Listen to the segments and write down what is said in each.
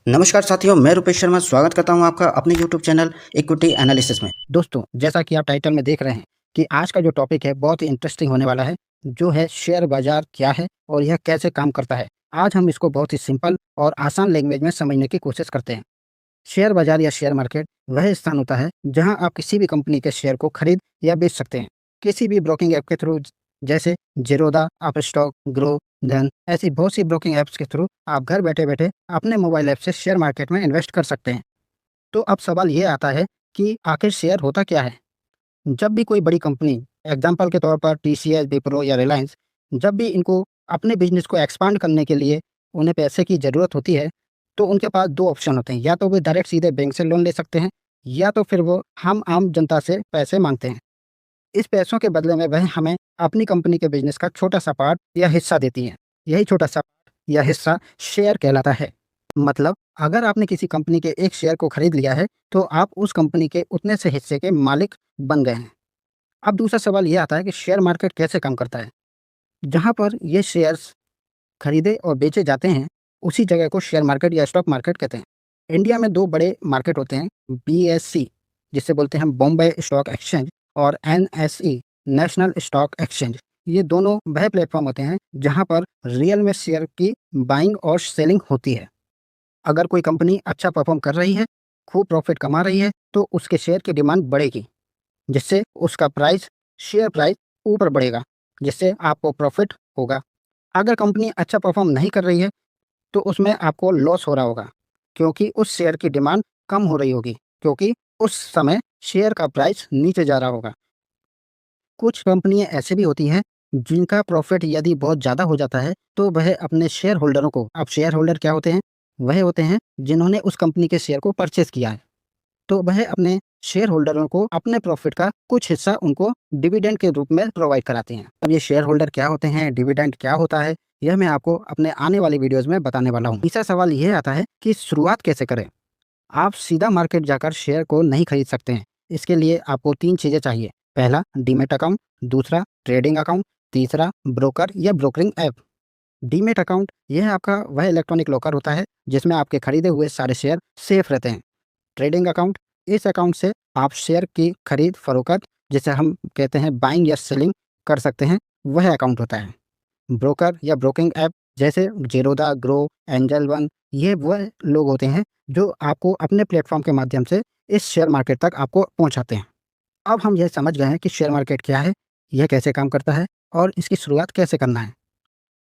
नमस्कार साथियों, मैं रुपेश शर्मा स्वागत करता हूं आपका अपने यूट्यूब चैनल इक्विटी एनालिसिस में। दोस्तों, जैसा कि आप टाइटल में देख रहे हैं कि आज का जो टॉपिक है बहुत ही इंटरेस्टिंग होने वाला है, जो है शेयर बाज़ार क्या है और यह कैसे काम करता है। आज हम इसको बहुत ही सिंपल और आसान लैंग्वेज में समझने की कोशिश करते हैं। शेयर बाज़ार या शेयर मार्केट वह स्थान होता है जहां आप किसी भी कंपनी के शेयर को खरीद या बेच सकते हैं। किसी भी ब्रोकिंग ऐप के थ्रू, जैसे ज़ीरोधा, अपस्टॉक, ग्रो, धन, ऐसी बहुत सी ब्रोकिंग ऐप्स के थ्रू आप घर बैठे-बैठे अपने मोबाइल ऐप से शेयर मार्केट में इन्वेस्ट कर सकते हैं। तो अब सवाल ये आता है कि आखिर शेयर होता क्या है? जब भी कोई बड़ी कंपनी, एग्ज़ाम्पल के तौर पर टीसीएस, विप्रो या रिलायंस, जब भी इनको अपने बिज़नेस को एक्सपांड करने के लिए उन्हें पैसे की ज़रूरत होती है, तो उनके पास 2 ऑप्शन होते हैं। या तो वो डायरेक्ट सीधे बैंक से लोन ले सकते हैं, या तो फिर वो हम आम जनता से पैसे माँगते हैं। इस पैसों के बदले में वह हमें अपनी कंपनी के बिज़नेस का छोटा-सा पार्ट या हिस्सा देती हैं। यही छोटा-सा पार्ट या हिस्सा शेयर कहलाता है। मतलब अगर आपने किसी कंपनी के एक शेयर को खरीद लिया है, तो आप उस कंपनी के उतने से हिस्से के मालिक बन गए हैं। अब दूसरा सवाल ये आता है कि शेयर मार्केट कैसे काम करता है? जहाँ पर ये शेयर्स खरीदे और बेचे जाते हैं, उसी जगह को शेयर मार्केट या स्टॉक मार्केट कहते हैं। इंडिया में 2 बड़े मार्केट होते हैं, बीएसई जिसे बोलते हैं बॉम्बे स्टॉक एक्सचेंज, और एनएसई नेशनल स्टॉक एक्सचेंज। ये दोनों वह प्लेटफ़ॉर्म होते हैं जहाँ पर रियल में शेयर की बाइंग और सेलिंग होती है। अगर कोई कंपनी अच्छा परफ़ॉर्म कर रही है, खूब प्रॉफ़िट कमा रही है, तो उसके शेयर की डिमांड बढ़ेगी, जिससे उसका शेयर प्राइस ऊपर बढ़ेगा, जिससे आपको प्रॉफ़िट होगा। अगर कंपनी अच्छा परफ़ॉर्म नहीं कर रही है, तो उसमें आपको लॉस हो रहा होगा, क्योंकि उस शेयर की डिमांड कम हो रही होगी, क्योंकि उस समय शेयर का प्राइस नीचे जा रहा होगा। कुछ कंपनियाँ ऐसी भी होती हैं, जिनका प्रॉफ़िट यदि बहुत ज़्यादा हो जाता है, तो वह अपने शेयर होल्डरों को, अब शेयर होल्डर क्या होते हैं? वह होते हैं जिन्होंने उस कंपनी के शेयर को परचेज़ किया है। तो वह अपने शेयर होल्डरों को अपने प्रॉफ़िट का कुछ हिस्सा उनको डिविडेंड के रूप में प्रोवाइड कराते हैं। अब ये शेयर होल्डर क्या होते हैं, डिविडेंड क्या होता है, यह मैं आपको अपने आने वाली वीडियोज़ में बताने वाला हूँ। तीसरा सवाल ये आता है कि शुरुआत कैसे करें? आप सीधा मार्केट जाकर शेयर को नहीं खरीद सकते हैं। इसके लिए आपको 3 चीज़ें चाहिए। पहला डीमैट अकाउंट, दूसरा ट्रेडिंग अकाउंट, तीसरा ब्रोकर या ब्रोकरिंग ऐप। डीमैट अकाउंट यह आपका वह इलेक्ट्रॉनिक लॉकर होता है जिसमें आपके खरीदे हुए सारे शेयर सेफ रहते हैं। ट्रेडिंग अकाउंट, इस अकाउंट से आप शेयर की खरीद फरोख्त, जिसे हम कहते हैं बाइंग या सेलिंग, कर सकते हैं, वह अकाउंट होता है। ब्रोकर या ब्रोकिंग ऐप जैसे ज़ीरोधा, ग्रो, एंजल वन, ये वह लोग होते हैं जो आपको अपने प्लेटफ़ॉर्म के माध्यम से इस शेयर मार्केट तक आपको पहुँचाते हैं। अब हम यह समझ गए हैं कि शेयर मार्केट क्या है, यह कैसे काम करता है और इसकी शुरुआत कैसे करना है।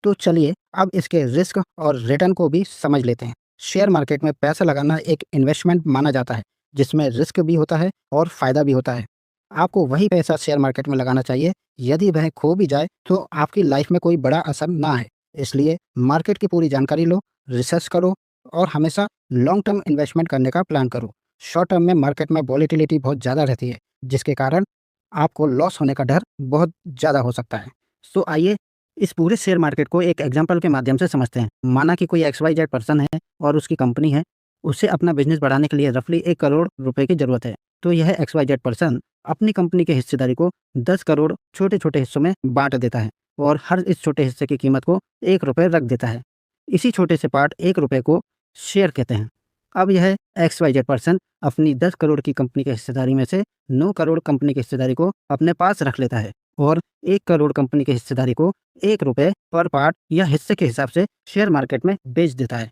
तो चलिए अब इसके रिस्क और रिटर्न को भी समझ लेते हैं। शेयर मार्केट में पैसा लगाना एक इन्वेस्टमेंट माना जाता है, जिसमें रिस्क भी होता है और फ़ायदा भी होता है। आपको वही पैसा शेयर मार्केट में लगाना चाहिए, यदि वह खो भी जाए तो आपकी लाइफ में कोई बड़ा असर ना आए। इसलिए मार्केट की पूरी जानकारी लो, रिसर्च करो और हमेशा लॉन्ग टर्म इन्वेस्टमेंट करने का प्लान करो। शॉर्ट टर्म में मार्केट में वॉलेटिलिटी बहुत ज़्यादा रहती है, जिसके कारण आपको लॉस होने का डर बहुत ज़्यादा हो सकता है। सो आइए इस पूरे शेयर मार्केट को एक एग्जांपल के माध्यम से समझते हैं। माना कि कोई XYZ पर्सन है और उसकी कंपनी है, उसे अपना बिज़नेस बढ़ाने के लिए रफ़ली 1 करोड़ रुपए की ज़रूरत है। तो यह XYZ पर्सन अपनी कंपनी की हिस्सेदारी को 10 करोड़ छोटे-छोटे हिस्सों में बाँट देता है और हर इस छोटे हिस्से की कीमत को ₹1 रख देता है। इसी छोटे से पार्ट ₹1 को शेयर कहते हैं। अब यह XYZ पर्सन अपनी 10 करोड़ की कंपनी की हिस्सेदारी में से 9 करोड़ कंपनी की हिस्सेदारी को अपने पास रख लेता है और 1 करोड़ कंपनी की हिस्सेदारी को ₹1 पर पार्ट या हिस्से के हिसाब से शेयर मार्केट में बेच देता है,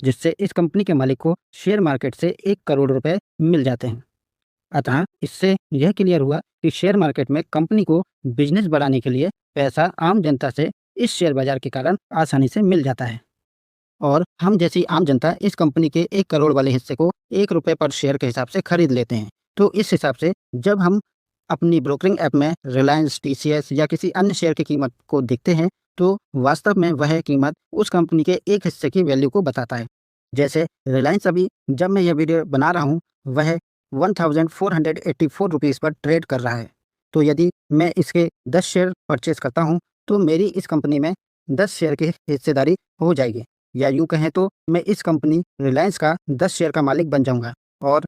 जिससे इस कंपनी के मालिक को शेयर मार्केट से 1 करोड़ रुपए मिल जाते हैं। अतः इससे यह क्लियर हुआ कि शेयर मार्केट में कंपनी को बिजनेस बढ़ाने के लिए पैसा आम जनता से इस शेयर बाजार के कारण आसानी से मिल जाता है और हम जैसी आम जनता इस कंपनी के 1 करोड़ वाले हिस्से को ₹1 पर शेयर के हिसाब से खरीद लेते हैं। तो इस हिसाब से जब हम अपनी ब्रोकरिंग ऐप में रिलायंस, टीसीएस या किसी अन्य शेयर की कीमत को देखते हैं, तो वास्तव में वह कीमत उस कंपनी के एक हिस्से की वैल्यू को बताता है। जैसे रिलायंस अभी जब मैं यह वीडियो बना रहा हूँ, वह 1484 रुपीज़ पर ट्रेड कर रहा है। तो यदि मैं इसके 10 शेयर परचेज़ करता हूँ, तो मेरी इस कंपनी में 10 शेयर की हिस्सेदारी हो जाएगी, या यूँ कहें तो मैं इस कंपनी रिलायंस का 10 शेयर का मालिक बन जाऊँगा। और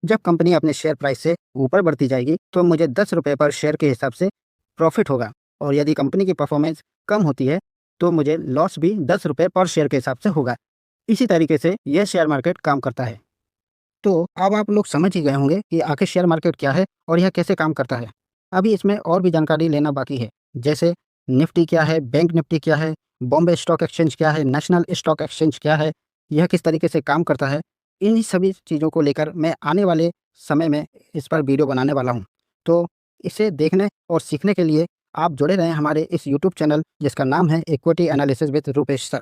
जब कंपनी अपने शेयर प्राइस से ऊपर बढ़ती जाएगी, तो मुझे ₹10 पर शेयर के हिसाब से प्रॉफ़िट होगा और यदि कंपनी की परफ़ॉर्मेंस कम होती है, तो मुझे लॉस भी ₹10 पर शेयर के हिसाब से होगा। इसी तरीके से यह शेयर मार्केट काम करता है। तो अब आप लोग समझ ही गए होंगे कि आखिर शेयर मार्केट क्या है और यह कैसे काम करता है। अभी इसमें और भी जानकारी लेना बाकी है, जैसे निफ्टी क्या है, बैंक निफ्टी क्या है, बॉम्बे स्टॉक एक्सचेंज क्या है, नेशनल स्टॉक एक्सचेंज क्या है, यह किस तरीके से काम करता है। इन सभी चीज़ों को लेकर मैं आने वाले समय में इस पर वीडियो बनाने वाला हूँ। तो इसे देखने और सीखने के लिए आप जुड़े रहें हमारे इस यूट्यूब चैनल, जिसका नाम है equity analysis with Rupesh sir,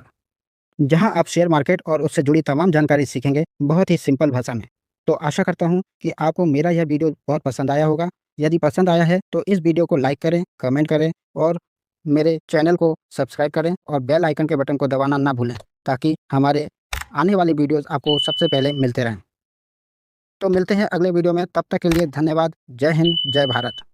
जहां आप शेयर मार्केट और उससे जुड़ी तमाम जानकारी सीखेंगे बहुत ही सिंपल भाषा में। तो आशा करता हूं कि आपको मेरा यह वीडियो बहुत पसंद आया होगा। यदि पसंद आया है तो इस वीडियो को लाइक करें, कमेंट करें और मेरे चैनल को सब्सक्राइब करें और बेल आइकन के बटन को दबाना ना भूलें, ताकि हमारे आने वाली वीडियोज़ आपको सबसे पहले मिलते रहें। तो मिलते हैं अगले वीडियो में, तब तक के लिए धन्यवाद। जय हिंद, जय भारत।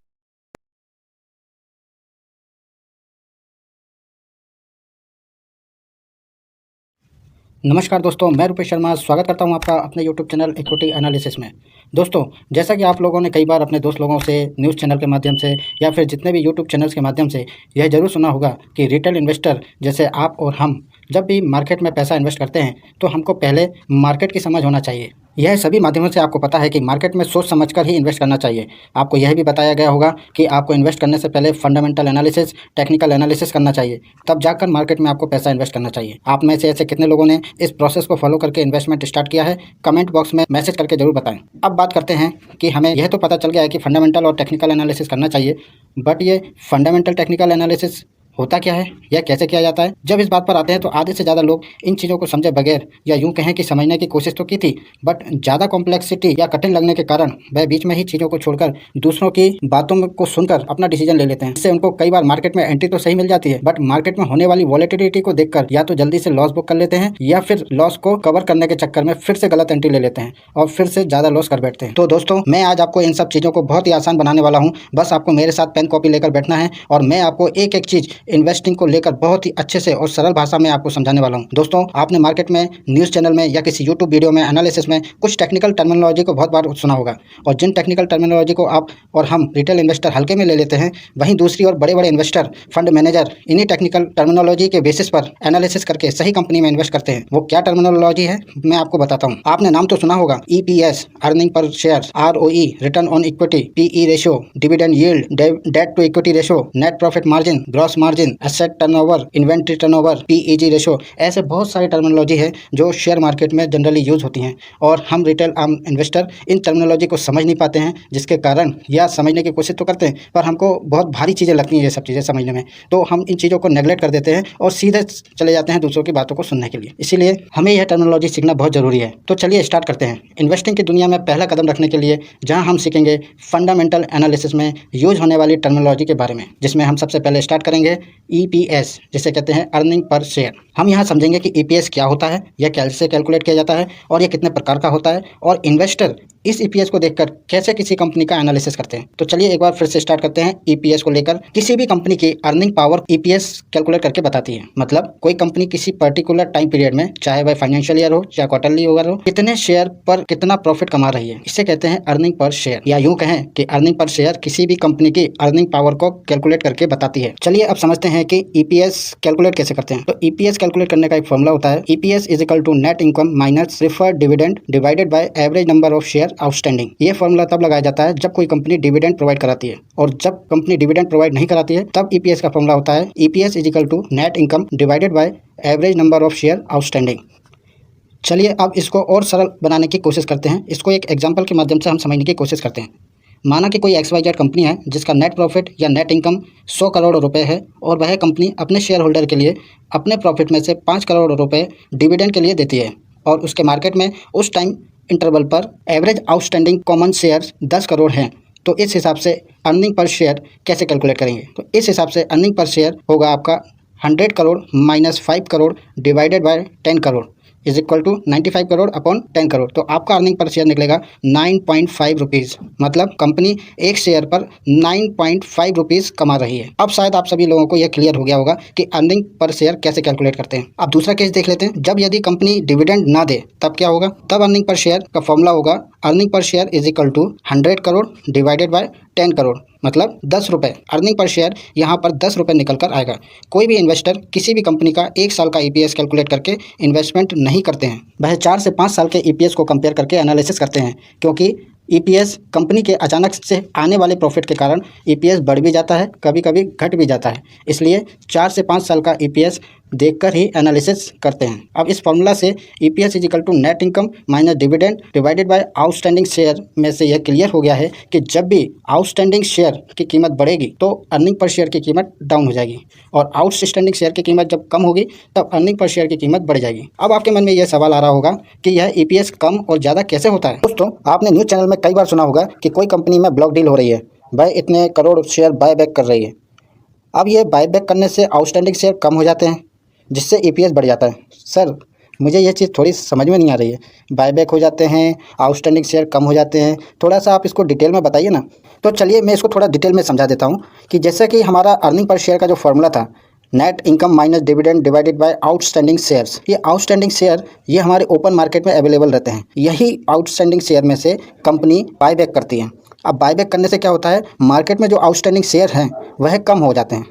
नमस्कार दोस्तों, मैं रुपेश शर्मा स्वागत करता हूं आपका अपने यूट्यूब चैनल इक्विटी एनालिसिस में। दोस्तों, जैसा कि आप लोगों ने कई बार अपने दोस्त लोगों से न्यूज़ चैनल के माध्यम से या फिर जितने भी यूट्यूब चैनल्स के माध्यम से यह ज़रूर सुना होगा कि रिटेल इन्वेस्टर जैसे आप और हम जब भी मार्केट में पैसा इन्वेस्ट करते हैं तो हमको पहले मार्केट की समझ होना चाहिए। यह सभी माध्यमों से आपको पता है कि मार्केट में सोच समझकर ही इन्वेस्ट करना चाहिए। आपको यह भी बताया गया होगा कि आपको इन्वेस्ट करने से पहले फंडामेंटल एनालिसिस, टेक्निकल एनालिसिस करना चाहिए, तब जाकर मार्केट में आपको पैसा इन्वेस्ट करना चाहिए। आप में से ऐसे कितने लोगों ने इस प्रोसेस को फॉलो करके इन्वेस्टमेंट स्टार्ट किया है, कमेंट बॉक्स में मैसेज करके जरूर बताएं। अब बात करते हैं कि हमें यह तो पता चल गया है कि फंडामेंटल और टेक्निकल एनालिसिस करना चाहिए, बट ये फंडामेंटल टेक्निकल एनालिसिस होता क्या है, यह कैसे किया जाता है। जब इस बात पर आते हैं तो आधे से ज़्यादा लोग इन चीज़ों को समझे बगैर या यूं कहें कि समझने की कोशिश तो की थी, बट ज़्यादा कॉम्प्लेक्सिटी या कठिन लगने के कारण वह बीच में ही चीज़ों को छोड़कर दूसरों की बातों को सुनकर अपना डिसीजन ले लेते हैं। इससे उनको कई बार मार्केट में एंट्री तो सही मिल जाती है, बट मार्केट में होने वाली वॉलेटिलिटी को देखकर या तो जल्दी से लॉस बुक कर लेते हैं या फिर लॉस को कवर करने के चक्कर में फिर से गलत एंट्री ले लेते हैं और फिर से ज़्यादा लॉस कर बैठते हैं। तो दोस्तों, मैं आज आपको इन सब चीज़ों को बहुत ही आसान बनाने वाला हूँ। बस आपको मेरे साथ पेन कॉपी लेकर बैठना है और मैं आपको एक एक चीज़ इन्वेस्टिंग को बहुत ही अच्छे से और सरल भाषा में आपको समझाने वाला हूं। दोस्तों, आपने मार्केट में, न्यूज़ चैनल में या किसी यूट्यूब वीडियो में, एनालिसिस में कुछ टेक्निकल टर्मिनोलॉजी को बहुत बार सुना होगा, और जिन टेक्निकल टर्मिनोलॉजी को आप और हम रिटेल इन्वेस्टर हल्के में ले लेते हैं, वहीं दूसरी और बड़े बड़े इन्वेस्टर, फंड मैनेजर इन्हीं टेक्निकल टर्मिनोलॉजी के बेसिस पर एनालिसिस करके सही कंपनी में इन्वेस्ट करते हैं। वो क्या टर्मिनोलॉजी है मैं आपको बताता हूँ। आपने नाम तो सुना होगा, EPS, earning per share, ROE, return on equity, PE ratio, dividend yield, debt to equity ratio, net profit margin, gross margin, asset turnover, inventory turnover, PEG ratio. ऐसे बहुत सारी टर्मिनोलॉजी है जो शेयर मार्केट में जनरली यूज होती हैं, और हम रिटेल आम इन्वेस्टर इन टर्मिनोलॉजी को समझ नहीं पाते हैं, जिसके कारण या समझने की कोशिश तो करते हैं पर हमको बहुत भारी चीज़ें लगती हैं ये सब चीज़ें समझने में, तो हम इन चीज़ों को नेगलेक्ट कर देते हैं और सीधे चले जाते हैं दूसरों की बातों को सुनने के लिए। इसीलिए हमें यह टर्मिनोलॉजी सीखना बहुत जरूरी है। तो चलिए स्टार्ट करते हैं। इन्वेस्टिंग की दुनिया में पहला कदम रखने के लिए जहां हम सीखेंगे फंडामेंटल एनालिसिस में यूज होने वाली टर्मिनोलॉजी के बारे में, जिसमें हम सबसे पहले स्टार्ट करेंगे EPS, जिसे कहते हैं अर्निंग पर शेयर। हम यहाँ समझेंगे कि EPS क्या होता है, यह कैसे कैलकुलेट किया जाता है और यह कितने प्रकार का होता है, और इन्वेस्टर इस EPS को देखकर कैसे किसी कंपनी का एनालिसिस करते हैं। तो चलिए एक बार फिर से स्टार्ट करते हैं। EPS को लेकर किसी भी कंपनी की अर्निंग पावर EPS कैलकुलेट करके बताती है। मतलब कोई कंपनी किसी पर्टिकुलर टाइम पीरियड में, चाहे वह फाइनेंशियल ईयर हो या क्वार्टरली ईयर हो, कितने शेयर पर कितना प्रॉफिट कमा रही है, इसे कहते हैं अर्निंग पर शेयर। या यूं कहें कि अर्निंग पर शेयर किसी भी कंपनी की अर्निंग पावर को कैलकुलेट करके बताती है। चलिए अब समझते हैं कि EPS कैलकुलेट कैसे करते हैं। तो EPS कैलकुलेट करने का एक फॉर्मूला होता है, EPS is equal to net income minus preferred dividend divided by average number of share outstanding. ये फॉर्मूला तब लगाया जाता है जब कोई कंपनी डिविडेंड प्रोवाइड कराती है, और जब कंपनी डिविडेंड प्रोवाइड नहीं कराती है तब EPS का फॉर्मूला होता है EPS is equal to net income divided by average number of share outstanding. चलिए अब इसको और सरल बनाने की कोशिश करते हैं। इसको एक एग्जाम्पल के माध्यम से हम समझने की कोशिश करते हैं। माना कि कोई XYZ कंपनी है जिसका नेट प्रॉफिट या नेट इनकम 100 करोड़ रुपए है, और वह कंपनी अपने शेयर होल्डर के लिए अपने प्रॉफिट में से 5 करोड़ रुपए डिविडेंड के लिए देती है, और उसके मार्केट में उस टाइम इंटरवल पर average outstanding common shares 10 crore हैं। तो इस हिसाब से अर्निंग पर शेयर कैसे कैलकुलेट करेंगे? तो इस हिसाब से अर्निंग पर शेयर होगा आपका 100 crore minus 5 crore divided by 10 crore is equal to 95 crore upon 10 crore. तो आपका अर्निंग पर शेयर निकलेगा 9.5 रुपीज़। मतलब कंपनी एक शेयर पर 9.5 रुपीज़ कमा रही है। अब शायद आप सभी लोगों को यह क्लियर हो गया होगा कि अर्निंग पर शेयर कैसे कैलकुलेट करते हैं। अब दूसरा केस देख लेते हैं। जब यदि कंपनी डिविडेंड ना दे तब क्या होगा? तब अर्निंग पर शेयर का फॉर्मूला होगा earning per share is equal to 100 crore divided by 10 crore, मतलब 10 रुपये। अर्निंग पर शेयर यहाँ पर 10 रुपये निकल कर आएगा। कोई भी इन्वेस्टर किसी भी कंपनी का 1 साल का EPS कैलकुलेट करके इन्वेस्टमेंट नहीं करते हैं, वह 4 से 5 साल के EPS को कंपेयर करके एनालिसिस करते हैं, क्योंकि EPS कंपनी के अचानक से आने वाले प्रॉफिट के कारण EPS बढ़ भी जाता है, कभी कभी घट भी जाता है। इसलिए 4 से 5 साल का EPS देखकर ही एनालिसिस करते हैं। अब इस फॉर्मूला से EPS is equal to net income minus dividend divided by outstanding share में से यह क्लियर हो गया है कि जब भी आउटस्टैंडिंग शेयर की कीमत बढ़ेगी तो अर्निंग पर शेयर की कीमत डाउन हो जाएगी, और आउटस्टैंडिंग शेयर की कीमत जब कम होगी तब अर्निंग पर शेयर की कीमत बढ़ जाएगी। अब आपके मन में यह सवाल आ रहा होगा कि यह EPS कम और ज़्यादा कैसे होता है। दोस्तों, आपने न्यूज़ चैनल में कई बार सुना होगा कि कोई कंपनी में ब्लॉक डील हो रही है, वह इतने करोड़ शेयर बाय बैक कर रही है। अब ये बाय बैक करने से आउटस्टैंडिंग शेयर कम हो जाते हैं, जिससे EPS बढ़ जाता है। सर, मुझे ये चीज़ थोड़ी समझ में नहीं आ रही है। बाय बैक हो जाते हैं, आउटस्टैंडिंग शेयर कम हो जाते हैं, थोड़ा सा आप इसको डिटेल में बताइए ना। तो चलिए मैं इसको थोड़ा डिटेल में समझा देता हूँ कि जैसे कि हमारा अर्निंग पर शेयर का जो फॉर्मूला था, net income minus dividend divided by outstanding shares. ये आउटस्टैंडिंग शेयर ये हमारे ओपन मार्केट में अवेलेबल रहते हैं। यही आउटस्टैंडिंग शेयर में से कंपनी बाय बैक करती है। अब बाय बैक करने से क्या होता है, मार्केट में जो आउटस्टैंडिंग शेयर हैं वह कम हो जाते हैं।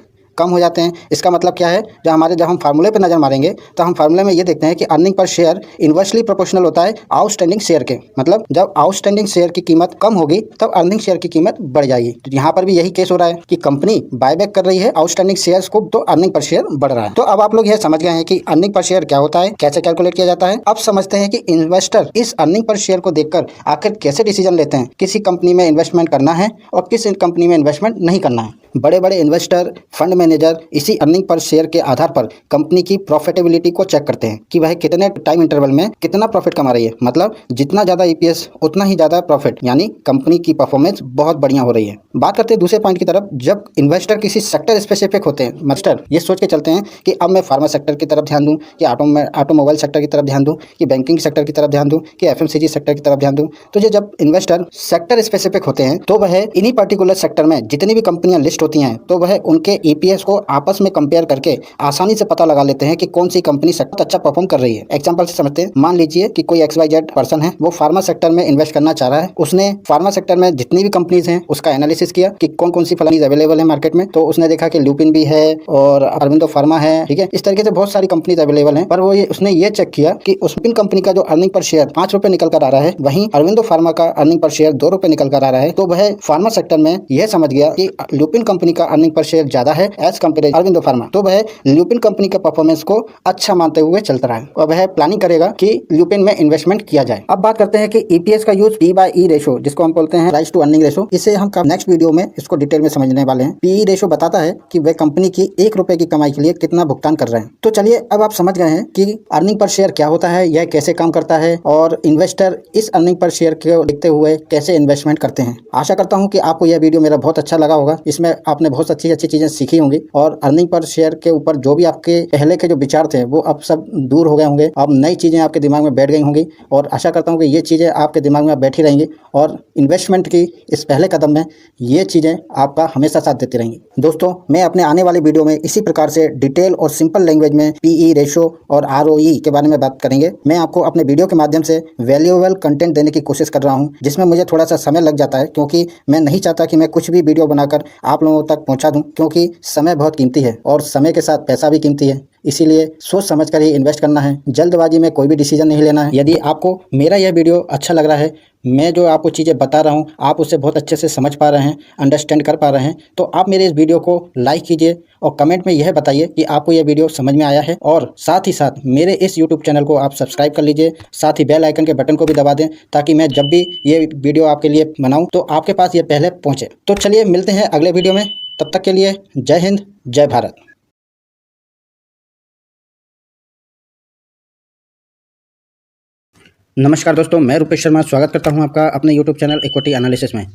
इसका मतलब क्या है, जब हम फार्मूले पे नज़र मारेंगे तो हम फार्मूले में ये देखते हैं कि earning per share inversely proportional होता है आउटस्टैंडिंग शेयर के। मतलब जब आउटस्टैंडिंग शेयर की कीमत कम होगी तब अर्निंग शेयर की कीमत बढ़ जाएगी। तो यहाँ पर भी यही केस हो रहा है कि कंपनी बायबैक कर रही है आउटस्टैंडिंग शेयर्स को, तो अर्निंग पर शेयर बढ़ रहा है। तो अब आप लोग यह समझ गए हैं कि अर्निंग पर शेयर क्या होता है, कैसे कैलकुलेट किया जाता है। अब समझते हैं कि इन्वेस्टर इस अर्निंग पर शेयर को देखकर आखिर कैसे डिसीजन लेते हैं, किसी कंपनी में इन्वेस्टमेंट करना है और किस कंपनी में इन्वेस्टमेंट नहीं करना है। बड़े बड़े इन्वेस्टर, फंड मैनेजर इसी अर्निंग पर शेयर के आधार पर कंपनी की प्रॉफिटेबिलिटी को चेक करते हैं कि वह कितने टाइम इंटरवल में कितना प्रॉफिट कमा रही है। मतलब जितना ज़्यादा EPS उतना ही ज़्यादा प्रॉफिट, यानी कंपनी की परफॉर्मेंस बहुत बढ़िया हो रही है। बात करते हैं दूसरे पॉइंट की तरफ। जब इन्वेस्टर किसी सेक्टर स्पेसिफिक होते हैं, मास्टर ये सोच के चलते हैं कि अब मैं फार्मा सेक्टर की तरफ ध्यान दूँ, कि ऑटोमोबाइल सेक्टर की तरफ ध्यान दूँ, कि बैंकिंग सेक्टर की तरफ ध्यान दूँ, कि FMCG सेक्टर की तरफ ध्यान दूँ। तो ये जब इन्वेस्टर सेक्टर स्पेसिफिक होते हैं तो वह इन्हीं पर्टिकुलर सेक्टर में जितनी भी कंपनियां लिस्ट होती हैं तो वह उनके EPS को आपस में कंपेयर करके आसानी से पता लगा लेते हैं कि कौन सी कंपनी सेक्टर अच्छा परफॉर्म कर रही है। एग्जांपल से समझते हैं। मान लीजिए कि कोई XYZ पर्सन है, वो फार्मा सेक्टर में इन्वेस्ट करना चाह रहा है। उसने फार्मा सेक्टर में जितनी भी कंपनीज हैं उसका एनालिसिस किया कि कौन कौन सी कंपनीज अवेलेबल है मार्केट में। तो उसने देखा कि ल्यूपिन भी है और अरविंदो फार्मा है, ठीक है। इस तरीके से बहुत सारी कंपनीज अवेलेबल हैं। पर उसने ये चेक किया कि उस कंपनी का जो अर्निंग पर शेयर 5 रुपए निकल कर आ रहा है, वहीं अरविंदो फार्मा का अर्निंग पर शेयर 2 रुपए निकल कर आ रहा है। तो वह फार्मा सेक्टर में यह समझ गया कि ल्यूपिन कंपनी का अर्निंग पर शेयर ज्यादा है एज कम्पेयर अरविंदो फार्मा। तो वह ल्यूपिन कंपनी के परफॉर्मेंस को अच्छा मानते हुए चलता रहा है और वह प्लानिंग करेगा कि ल्यूपिन में इन्वेस्टमेंट किया जाए। अब बात करते हैं कि EPS का यूज P/E रेशो, जिसको हम बोलते हैं प्राइस टू अर्निंग रेशो, इसे हम नेक्स्ट वीडियो में इसको डिटेल में समझने वाले हैं। PE रेशो बताता है कि वह कंपनी की 1 रुपए की कमाई के लिए कितना भुगतान कर रहे हैं। तो चलिए अब आप समझ गए हैं कि अर्निंग पर शेयर क्या होता है, यह कैसे काम करता है और इन्वेस्टर इस अर्निंग पर शेयर को देखते हुए कैसे इन्वेस्टमेंट करते हैं। आशा करता हूँ कि आपको यह वीडियो मेरा बहुत अच्छा लगा होगा। इसमें आपने बहुत अच्छी चीजें सीखी होंगी और अर्निंग पर शेयर के ऊपर जो भी आपके पहले के जो विचार थे वो अब सब दूर हो गए होंगे। अब नई चीज़ें आपके दिमाग में बैठ गई होंगी और आशा करता हूँ कि ये चीज़ें आपके दिमाग में बैठी रहेंगी और इन्वेस्टमेंट की इस पहले कदम में ये चीज़ें आपका हमेशा साथ देती रहेंगी। दोस्तों, मैं अपने आने वाली वीडियो में इसी प्रकार से डिटेल और सिंपल लैंग्वेज में PE रेशो और ROE के बारे में बात करेंगे। मैं आपको अपने वीडियो के माध्यम से वैल्यूएबल कंटेंट देने की कोशिश कर रहा हूँ, जिसमें मुझे थोड़ा सा समय लग जाता है, क्योंकि मैं नहीं चाहता कि मैं कुछ भी वीडियो बनाकर आप लोगों तक पहुँचा दूँ, क्योंकि समय बहुत कीमती है और समय के साथ पैसा भी कीमती है। इसीलिए सोच समझ कर ही इन्वेस्ट करना है। जल्दबाजी में कोई भी डिसीजन नहीं लेना है। यदि आपको मेरा यह वीडियो अच्छा लग रहा है, मैं जो आपको चीज़ें बता रहा हूँ आप उसे बहुत अच्छे से समझ पा रहे हैं, अंडरस्टैंड कर पा रहे हैं, तो आप मेरे इस वीडियो को लाइक कीजिए और कमेंट में यह बताइए कि आपको यह वीडियो समझ में आया है। और साथ ही साथ मेरे इस यूट्यूब चैनल को आप सब्सक्राइब कर लीजिए, साथ ही बेल आइकन के बटन को भी दबा दें, ताकि मैं जब भी ये वीडियो आपके लिए बनाऊँ तो आपके पास ये पहले पहुँचे। तो चलिए मिलते हैं अगले वीडियो में, तब तक के लिए जय हिंद, जय भारत। नमस्कार दोस्तों, मैं रुपेश शर्मा स्वागत करता हूं आपका अपने YouTube चैनल इक्विटी एनालिसिस में।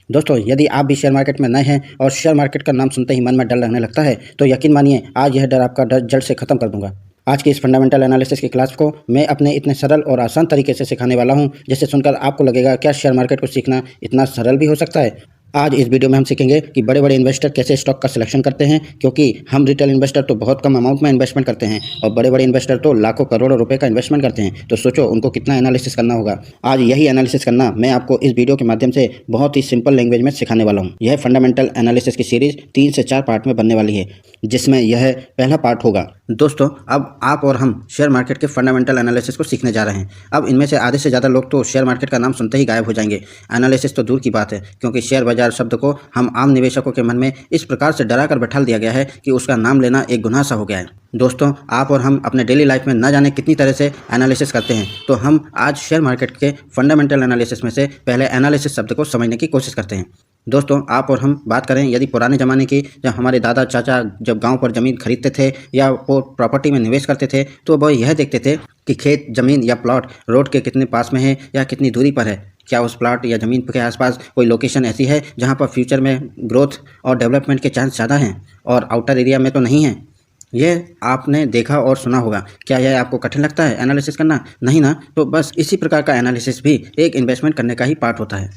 दोस्तों, यदि आप भी शेयर मार्केट में नए हैं और शेयर मार्केट का नाम सुनते ही मन में डर लगने लगता है, तो यकीन मानिए आज यह डर आपका डर जड़ से ख़त्म कर दूंगा। आज की इस फंडामेंटल एनालिसिस की क्लास को मैं अपने इतने सरल और आसान तरीके से सिखाने वाला हूं, जिसे सुनकर आपको लगेगा क्या शेयर मार्केट को सीखना इतना सरल भी हो सकता है। आज इस वीडियो में हम सीखेंगे कि बड़े बड़े इन्वेस्टर कैसे स्टॉक का सिलेक्शन करते हैं, क्योंकि हम रिटेल इन्वेस्टर तो बहुत कम अमाउंट में इन्वेस्टमेंट करते हैं और बड़े बड़े इन्वेस्टर तो लाखों करोड़ों रुपए का इन्वेस्टमेंट करते हैं। तो सोचो उनको कितना एनालिसिस करना होगा। आज यही एनालिसिस करना मैं आपको इस वीडियो के माध्यम से बहुत ही सिंपल लैंग्वेज में सिखाने वाला हूँ। यह फंडामेंटल एनालिसिस की सीरीज 3 से 4 पार्ट में बनने वाली है, जिसमें यह पहला पार्ट होगा। दोस्तों, अब आप और हम शेयर मार्केट के फंडामेंटल एनालिसिस को सीखने जा रहे हैं। अब इनमें से आधे से ज़्यादा लोग तो शेयर मार्केट का नाम सुनते ही गायब हो जाएंगे। एनालिसिस तो दूर की बात है, क्योंकि शेयर बाजार शब्द को हम आम निवेशकों के मन में इस प्रकार से डरा कर बैठा दिया गया है कि उसका नाम लेना एक गुनाह सा हो गया है। दोस्तों, आप और हम अपने डेली लाइफ में न जाने कितनी तरह से एनालिसिस करते हैं, तो हम आज शेयर मार्केट के फंडामेंटल एनालिसिस में से पहले एनालिसिस शब्द को समझने की कोशिश करते हैं। दोस्तों, आप और हम बात करें यदि पुराने ज़माने की, जब हमारे दादा चाचा जब गांव पर ज़मीन खरीदते थे या वो प्रॉपर्टी में निवेश करते थे, तो वह यह देखते थे कि खेत, ज़मीन या प्लॉट रोड के कितने पास में है या कितनी दूरी पर है। क्या उस प्लॉट या ज़मीन के आसपास कोई लोकेशन ऐसी है जहां पर फ्यूचर में ग्रोथ और डेवलपमेंट के चांस ज़्यादा हैं और आउटर एरिया में तो नहीं है। ये आपने देखा और सुना होगा। क्या यह आपको कठिन लगता है एनालिसिस करना? नहीं ना? तो बस इसी प्रकार का एनालिसिस भी एक इन्वेस्टमेंट करने का ही पार्ट होता है।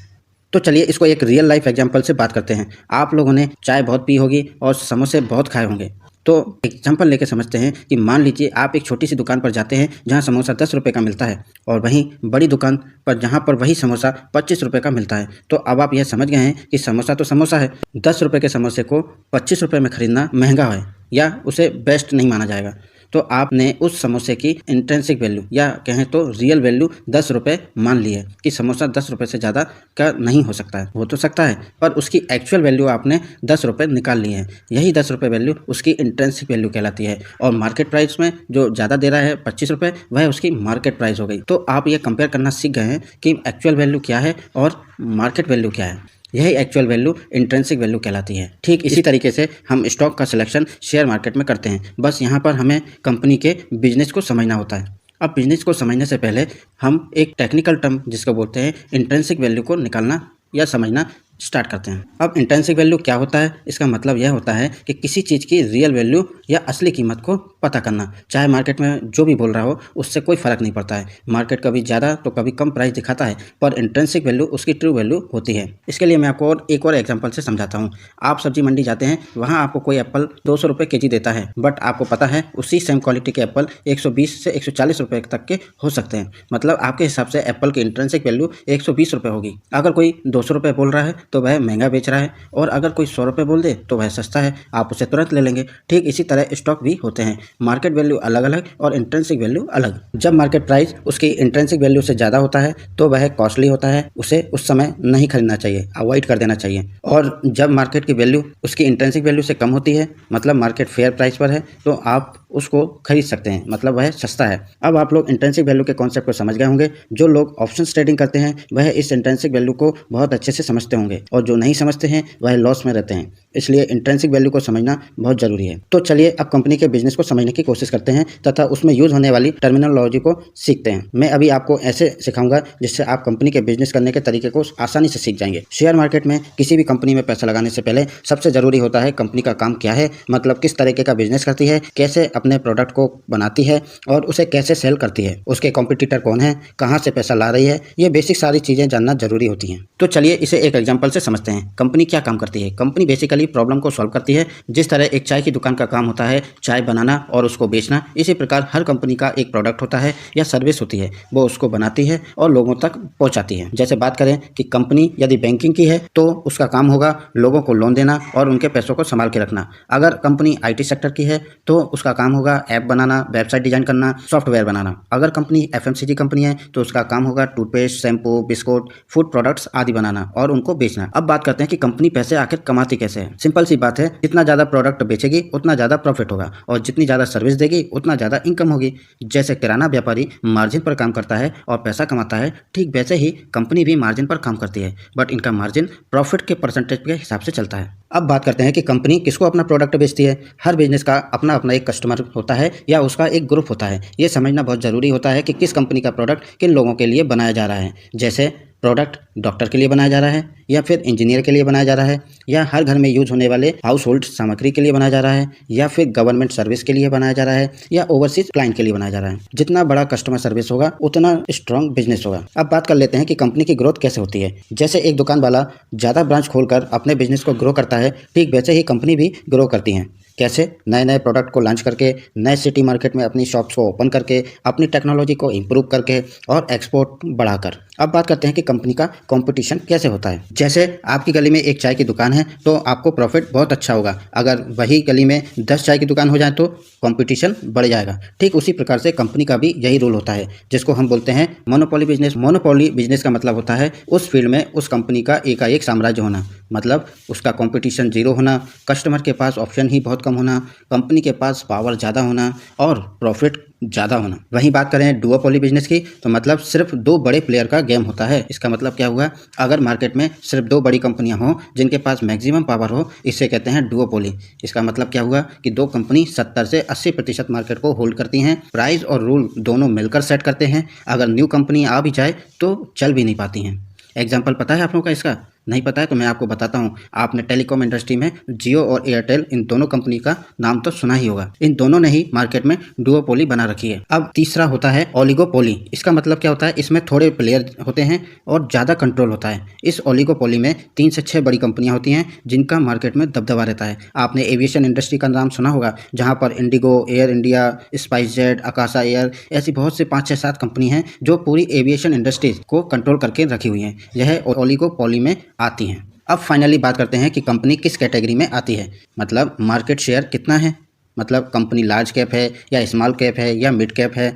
तो चलिए इसको एक रियल लाइफ एग्जांपल से बात करते हैं। आप लोगों ने चाय बहुत पी होगी और समोसे बहुत खाए होंगे। तो एग्जांपल लेके समझते हैं कि मान लीजिए आप एक छोटी सी दुकान पर जाते हैं जहां समोसा 10 रुपये का मिलता है और वहीं बड़ी दुकान पर जहां पर वही समोसा 25 रुपये का मिलता है। तो अब आप यह समझ गए हैं कि समोसा तो समोसा है। 10 रुपये के समोसे को 25 रुपये में खरीदना महंगा है या उसे बेस्ट नहीं माना जाएगा। तो आपने उस समोसे की इंट्रिंसिक वैल्यू या कहें तो रियल वैल्यू 10 रुपये मान ली है कि समोसा 10 रुपये से ज़्यादा का नहीं हो सकता है। हो तो सकता है, पर उसकी एक्चुअल वैल्यू आपने 10 रुपये निकाल ली है। यही 10 रुपये वैल्यू उसकी इंट्रिंसिक वैल्यू कहलाती है और मार्केट प्राइस में जो ज़्यादा दे रहा है 25 रुपये, वह उसकी मार्केट प्राइस हो गई। तो आप ये कंपेयर करना सीख गए हैं कि एक्चुअल वैल्यू क्या है और मार्केट वैल्यू क्या है। यही एक्चुअल वैल्यू इंट्रिंसिक वैल्यू कहलाती है। ठीक इसी तरीके से हम स्टॉक का सिलेक्शन शेयर मार्केट में करते हैं। बस यहाँ पर हमें कंपनी के बिजनेस को समझना होता है। अब बिजनेस को समझने से पहले हम एक टेक्निकल टर्म जिसको बोलते हैं इंट्रिंसिक वैल्यू को निकालना या समझना स्टार्ट करते हैं। अब इंट्रिंसिक वैल्यू क्या होता है? इसका मतलब यह होता है कि किसी चीज़ की रियल वैल्यू या असली कीमत को पता करना। चाहे मार्केट में जो भी बोल रहा हो, उससे कोई फ़र्क नहीं पड़ता है। मार्केट कभी ज़्यादा तो कभी कम प्राइस दिखाता है, पर इंट्रिंसिक वैल्यू उसकी ट्रू वैल्यू होती है। इसके लिए मैं आपको एक और एग्जाम्पल से समझाता हूँ। आप सब्जी मंडी जाते हैं, वहाँ आपको कोई एप्पल 200 रुपये केजी देता है, बट आपको पता है उसी सेम क्वालिटी के एप्पल 120 से 140 रुपये तक के हो सकते हैं। मतलब आपके हिसाब से एप्पल की इंट्रिंसिक वैल्यू 120 रुपये होगी। अगर कोई 200 रुपये बोल रहा है तो वह महंगा बेच रहा है, और अगर कोई 100 रुपये बोल दे तो वह सस्ता है, आप उसे तुरंत ले लेंगे। ठीक इसी तरह स्टॉक भी होते हैं। मार्केट वैल्यू अलग अलग और इंट्रिंसिक वैल्यू अलग। जब मार्केट प्राइस उसकी इंट्रिंसिक वैल्यू से ज़्यादा होता है तो वह कॉस्टली होता है, उसे उस समय नहीं खरीदना चाहिए, अवॉइड कर देना चाहिए। और जब मार्केट की वैल्यू उसकी इंट्रिंसिक वैल्यू से कम होती है, मतलब मार्केट फेयर प्राइस पर है, तो आप उसको खरीद सकते हैं, मतलब वह सस्ता है। अब आप लोग इंट्रिंसिक वैल्यू के कॉन्सेप्ट को समझ गए होंगे। जो लोग ऑप्शंस ट्रेडिंग करते हैं वह इस इंट्रिंसिक वैल्यू को बहुत अच्छे से समझते होंगे, और जो नहीं समझते हैं वह लॉस में रहते हैं। इसलिए इंट्रिंसिक वैल्यू को समझना बहुत जरूरी है। तो चलिए अब कंपनी के बिजनेस को समझने की कोशिश करते हैं तथा उसमें यूज होने वाली टर्मिनोलॉजी को सीखते हैं। मैं अभी आपको ऐसे सिखाऊंगा जिससे आप कंपनी के बिजनेस करने के तरीके को आसानी से सीख जाएंगे। शेयर मार्केट में किसी भी कंपनी में पैसा लगाने से पहले सबसे जरूरी होता है कंपनी का काम क्या है, मतलब किस तरीके का बिजनेस करती है, कैसे अपने प्रोडक्ट को बनाती है और उसे कैसे सेल करती है, उसके कॉम्पिटिटर कौन है, कहाँ से पैसा ला रही है। ये बेसिक सारी चीजें जानना जरूरी होती हैं। तो चलिए इसे एक एग्जाम्पल से समझते हैं। कंपनी क्या काम करती है? कंपनी बेसिकली प्रॉब्लम को सॉल्व करती है। जिस तरह एक चाय की दुकान का काम होता है चाय बनाना और उसको बेचना, इसी प्रकार हर कंपनी का एक प्रोडक्ट होता है या सर्विस होती है, वो उसको बनाती है और लोगों तक पहुंचाती है। जैसे बात करें कि कंपनी यदि बैंकिंग की है तो उसका काम होगा लोगों को लोन देना और उनके पैसों को संभाल के रखना। अगर कंपनी IT सेक्टर की है तो उसका काम होगा ऐप बनाना, वेबसाइट डिजाइन करना, सॉफ्टवेयर बनाना। अगर कंपनी FMCG कंपनी है तो उसका काम होगा toothpaste, shampoo, biscuit, food products आदि बनाना और उनको बेचना। अब बात करते हैं कि कंपनी पैसे आखिर कमाती कैसे है। सिंपल सी बात है, जितना ज़्यादा प्रोडक्ट बेचेगी उतना ज़्यादा प्रॉफिट होगा और जितनी ज़्यादा सर्विस देगी उतना ज़्यादा इनकम होगी। जैसे किराना व्यापारी मार्जिन पर काम करता है और पैसा कमाता है, ठीक वैसे ही कंपनी भी मार्जिन पर काम करती है, बट इनका मार्जिन प्रॉफिट के परसेंटेज के हिसाब से चलता है। अब बात करते हैं कि कंपनी किसको अपना प्रोडक्ट बेचती है। हर बिजनेस का अपना अपना एक कस्टमर होता है या उसका एक ग्रुप होता है। ये समझना बहुत ज़रूरी होता है कि किस कंपनी का प्रोडक्ट किन लोगों के लिए बनाया जा रहा है। जैसे प्रोडक्ट डॉक्टर के लिए बनाया जा रहा है या फिर इंजीनियर के लिए बनाया जा रहा है या हर घर में यूज होने वाले हाउस होल्ड सामग्री के लिए बनाया जा रहा है या फिर गवर्नमेंट सर्विस के लिए बनाया जा रहा है या ओवरसीज क्लाइंट के लिए बनाया जा रहा है। जितना बड़ा कस्टमर सर्विस होगा उतना स्ट्रॉन्ग बिजनेस होगा। अब बात कर लेते हैं कि कंपनी की ग्रोथ कैसे होती है। जैसे एक दुकान वाला ज़्यादा ब्रांच खोलकर अपने बिजनेस को ग्रो करता है, ठीक वैसे ही कंपनी भी ग्रो करती है। कैसे? नए नए प्रोडक्ट को लॉन्च करके, नए सिटी मार्केट में अपनी शॉप्स को ओपन करके, अपनी टेक्नोलॉजी को इम्प्रूव करके और एक्सपोर्ट बढ़ाकर। अब बात करते हैं कि कंपनी का कंपटीशन कैसे होता है। जैसे आपकी गली में एक चाय की दुकान है तो आपको प्रॉफिट बहुत अच्छा होगा। अगर वही गली में 10 चाय की दुकान हो जाए तो कंपटीशन बढ़ जाएगा। ठीक उसी प्रकार से कंपनी का भी यही रूल होता है, जिसको हम बोलते हैं मोनोपोली बिजनेस। मोनोपोली बिजनेस का मतलब होता है उस फील्ड में उस कंपनी का एकाएक साम्राज्य होना, मतलब उसका कंपटीशन जीरो होना, कस्टमर के पास ऑप्शन ही बहुत कम होना, कंपनी के पास पावर ज़्यादा होना और प्रॉफिट ज़्यादा होना। वहीं बात करें डुओपोली बिजनेस की तो मतलब सिर्फ 2 बड़े प्लेयर का गेम होता है। इसका मतलब क्या हुआ? अगर मार्केट में सिर्फ 2 बड़ी कंपनियां हों जिनके पास मैक्सिमम पावर हो, इसे कहते हैं डुओपोली। इसका मतलब क्या हुआ कि 2 कंपनी 70 से 80% मार्केट को होल्ड करती हैं। प्राइस और रूल दोनों मिलकर सेट करते हैं। अगर न्यू कंपनी आ भी जाए तो चल भी नहीं पाती हैं। एग्जाम्पल पता है आप लोगों का इसका? नहीं पता है तो मैं आपको बताता हूँ। आपने टेलीकॉम इंडस्ट्री में जियो और एयरटेल, इन दोनों कंपनी का नाम तो सुना ही होगा। इन दोनों ने ही मार्केट में डुओपोली बना रखी है। अब तीसरा होता है ओलिगोपोली। इसका मतलब क्या होता है? इसमें थोड़े प्लेयर होते हैं और ज़्यादा कंट्रोल होता है। इस ओलिगोपोली में 3 से 6 बड़ी कंपनियां होती हैं जिनका मार्केट में दबदबा रहता है। आपने एविएशन इंडस्ट्री का नाम सुना होगा, जहाँ पर IndiGo, Air India, SpiceJet, Akasa Air, ऐसी बहुत से 5, 6, 7 कंपनी हैं जो पूरी एविएशन इंडस्ट्रीज को कंट्रोल करके रखी हुई हैं। यह ओलिगोपोली में आती हैं। अब फाइनली बात करते हैं कि कंपनी किस कैटेगरी में आती है, मतलब मार्केट शेयर कितना है, मतलब कंपनी लार्ज कैप है या स्मॉल कैप है या मिड कैप है।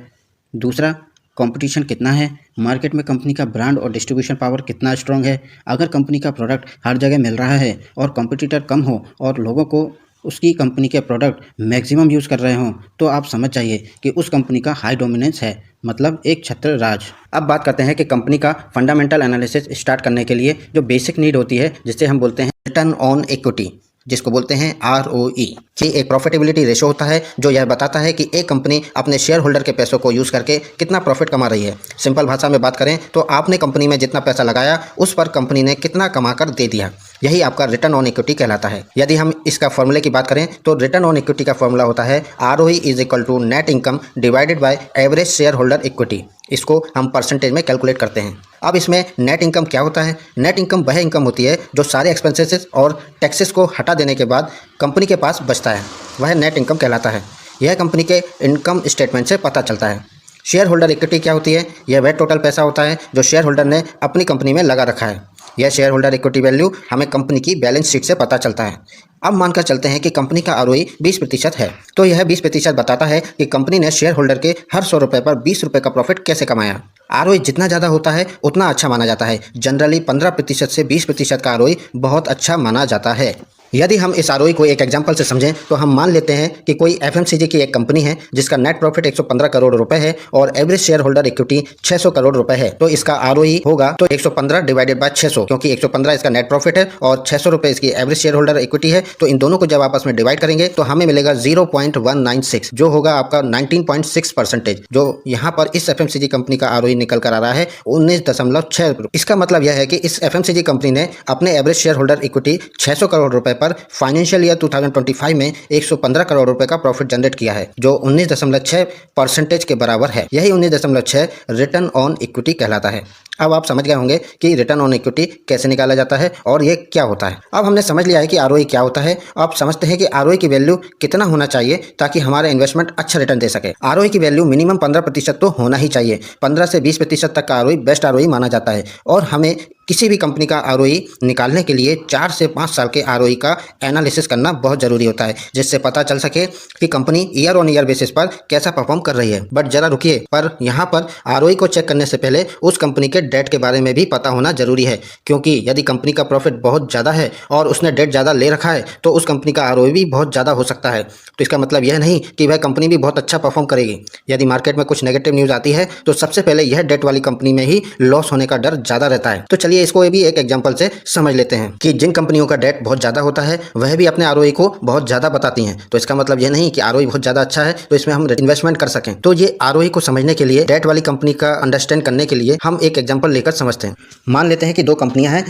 दूसरा, कंपटीशन कितना है, मार्केट में कंपनी का ब्रांड और डिस्ट्रीब्यूशन पावर कितना स्ट्रॉन्ग है। अगर कंपनी का प्रोडक्ट हर जगह मिल रहा है और कंपटीटर कम हो और लोगों को उसकी कंपनी के प्रोडक्ट मैक्सिमम यूज़ कर रहे हों तो आप समझ जाइए कि उस कंपनी का हाई डोमिनेंस है, मतलब एक छत्र राज। अब बात करते हैं कि कंपनी का फंडामेंटल एनालिसिस स्टार्ट करने के लिए जो बेसिक नीड होती है, जिसे हम बोलते हैं रिटर्न ऑन इक्विटी, जिसको बोलते हैं ROE, कि एक प्रॉफिटेबिलिटी रेशो होता है जो यह बताता है कि एक कंपनी अपने शेयर होल्डर के पैसों को यूज़ करके कितना प्रॉफिट कमा रही है। सिंपल भाषा में बात करें तो आपने कंपनी में जितना पैसा लगाया उस पर कंपनी ने कितना कमा कर दे दिया, यही आपका रिटर्न ऑन इक्विटी कहलाता है। यदि हम इसका फॉर्मूले की बात करें तो रिटर्न ऑन इक्विटी का फॉर्मूला होता है ROE is equal to net income divided by average share holder equity. इसको हम परसेंटेज में कैलकुलेट करते हैं। अब इसमें नेट इनकम क्या होता है? नेट इनकम वह इनकम होती है जो सारे एक्सपेंसेस और टैक्सेस को हटा देने के बाद कंपनी के पास बचता है, वह नेट इनकम कहलाता है। यह कंपनी के इनकम स्टेटमेंट से पता चलता है। शेयर होल्डर इक्विटी क्या होती है? यह वह टोटल पैसा होता है जो शेयर होल्डर ने अपनी कंपनी में लगा रखा है। यह शेयर होल्डर इक्विटी वैल्यू हमें कंपनी की बैलेंस शीट से पता चलता है। अब मानकर चलते हैं कि कंपनी का ROE 20% है, तो यह 20% बताता है कि कंपनी ने शेयर होल्डर के हर 100 रुपये पर 20 रुपये का प्रॉफिट कैसे कमाया। ROE जितना ज़्यादा होता है उतना अच्छा माना जाता है। जनरली 15% से 20% का ROE बहुत अच्छा माना जाता है। यदि हम इस ROE को एक एग्जांपल से समझें तो हम मान लेते हैं कि कोई FMCG की एक कंपनी है जिसका नेट प्रॉफिट 115 करोड़ रुपए है और average share holder equity 600 crore रुपए है, तो इसका ROE होगा तो 115 डिवाइडेड बाय 600, क्योंकि 115 इसका नेट प्रॉफिट है और 600 रुपए इसकी एवरेज शेयर होल्डर इक्विटी है। तो इन दोनों को जब आपस में डिवाइड करेंगे तो हमें मिलेगा 0.196, जो होगा आपका 19.6%। जो यहाँ पर इस FMCG कंपनी का ROE निकल कर आ रहा है 19.6। इसका मतलब यह है कि इस FMCG कंपनी ने अपने average share holder equity 600 crore रुपए पर फाइनेंशियल ईयर 2025 में 115 करोड़ रुपए का प्रॉफिट जनरेट किया है, जो 19.6% के बराबर है। यही 19.6 रिटर्न ऑन इक्विटी कहलाता है। अब आप समझ गए होंगे कि रिटर्न ऑन इक्विटी कैसे निकाला जाता है और ये क्या होता है। अब हमने समझ लिया है कि ROE क्या होता है। अब समझते हैं कि ROE की वैल्यू कितना होना चाहिए ताकि हमारा इन्वेस्टमेंट अच्छा रिटर्न दे सके। ROE की वैल्यू मिनिमम 15% तो होना ही चाहिए। 15 से 20% तक का ROE बेस्ट ROE माना जाता है और हमें किसी भी कंपनी का ROE निकालने के लिए 4 से 5 साल के ROE का एनालिसिस करना बहुत ज़रूरी होता है, जिससे पता चल सके कि company year on year basis पर कैसा परफॉर्म कर रही है। बट जरा रुकिए, पर यहाँ पर ROE को चेक करने से पहले उस कंपनी के डेट के बारे में भी पता होना जरूरी है, क्योंकि यदि कंपनी का प्रॉफिट बहुत ज़्यादा है और उसने डेट ज़्यादा ले रखा है तो उस कंपनी का ROE भी बहुत ज़्यादा हो सकता है। तो इसका मतलब यह नहीं कि वह कंपनी भी बहुत अच्छा परफॉर्म करेगी। यदि मार्केट में कुछ नेगेटिव न्यूज़ आती है तो सबसे पहले यह डेट वाली कंपनी में ही लॉस होने का डर ज़्यादा रहता है। तो चलिए चलिए इसको भी एक एग्जांपल से समझ लेते हैं कि जिन कंपनियों का डेट बहुत ज़्यादा होता है वह भी अपने आरओई को बहुत ज़्यादा बताती हैं। तो इसका मतलब ये नहीं कि आरओई बहुत ज़्यादा अच्छा है तो इसमें हम इन्वेस्टमेंट कर सकें। तो ये आरओई को समझने के लिए, डेट वाली कंपनी का अंडरस्टैंड करने के लिए हम एक एग्जाम्पल लेकर समझते हैं। मान लेते हैं कि दो कंपनियां हैं।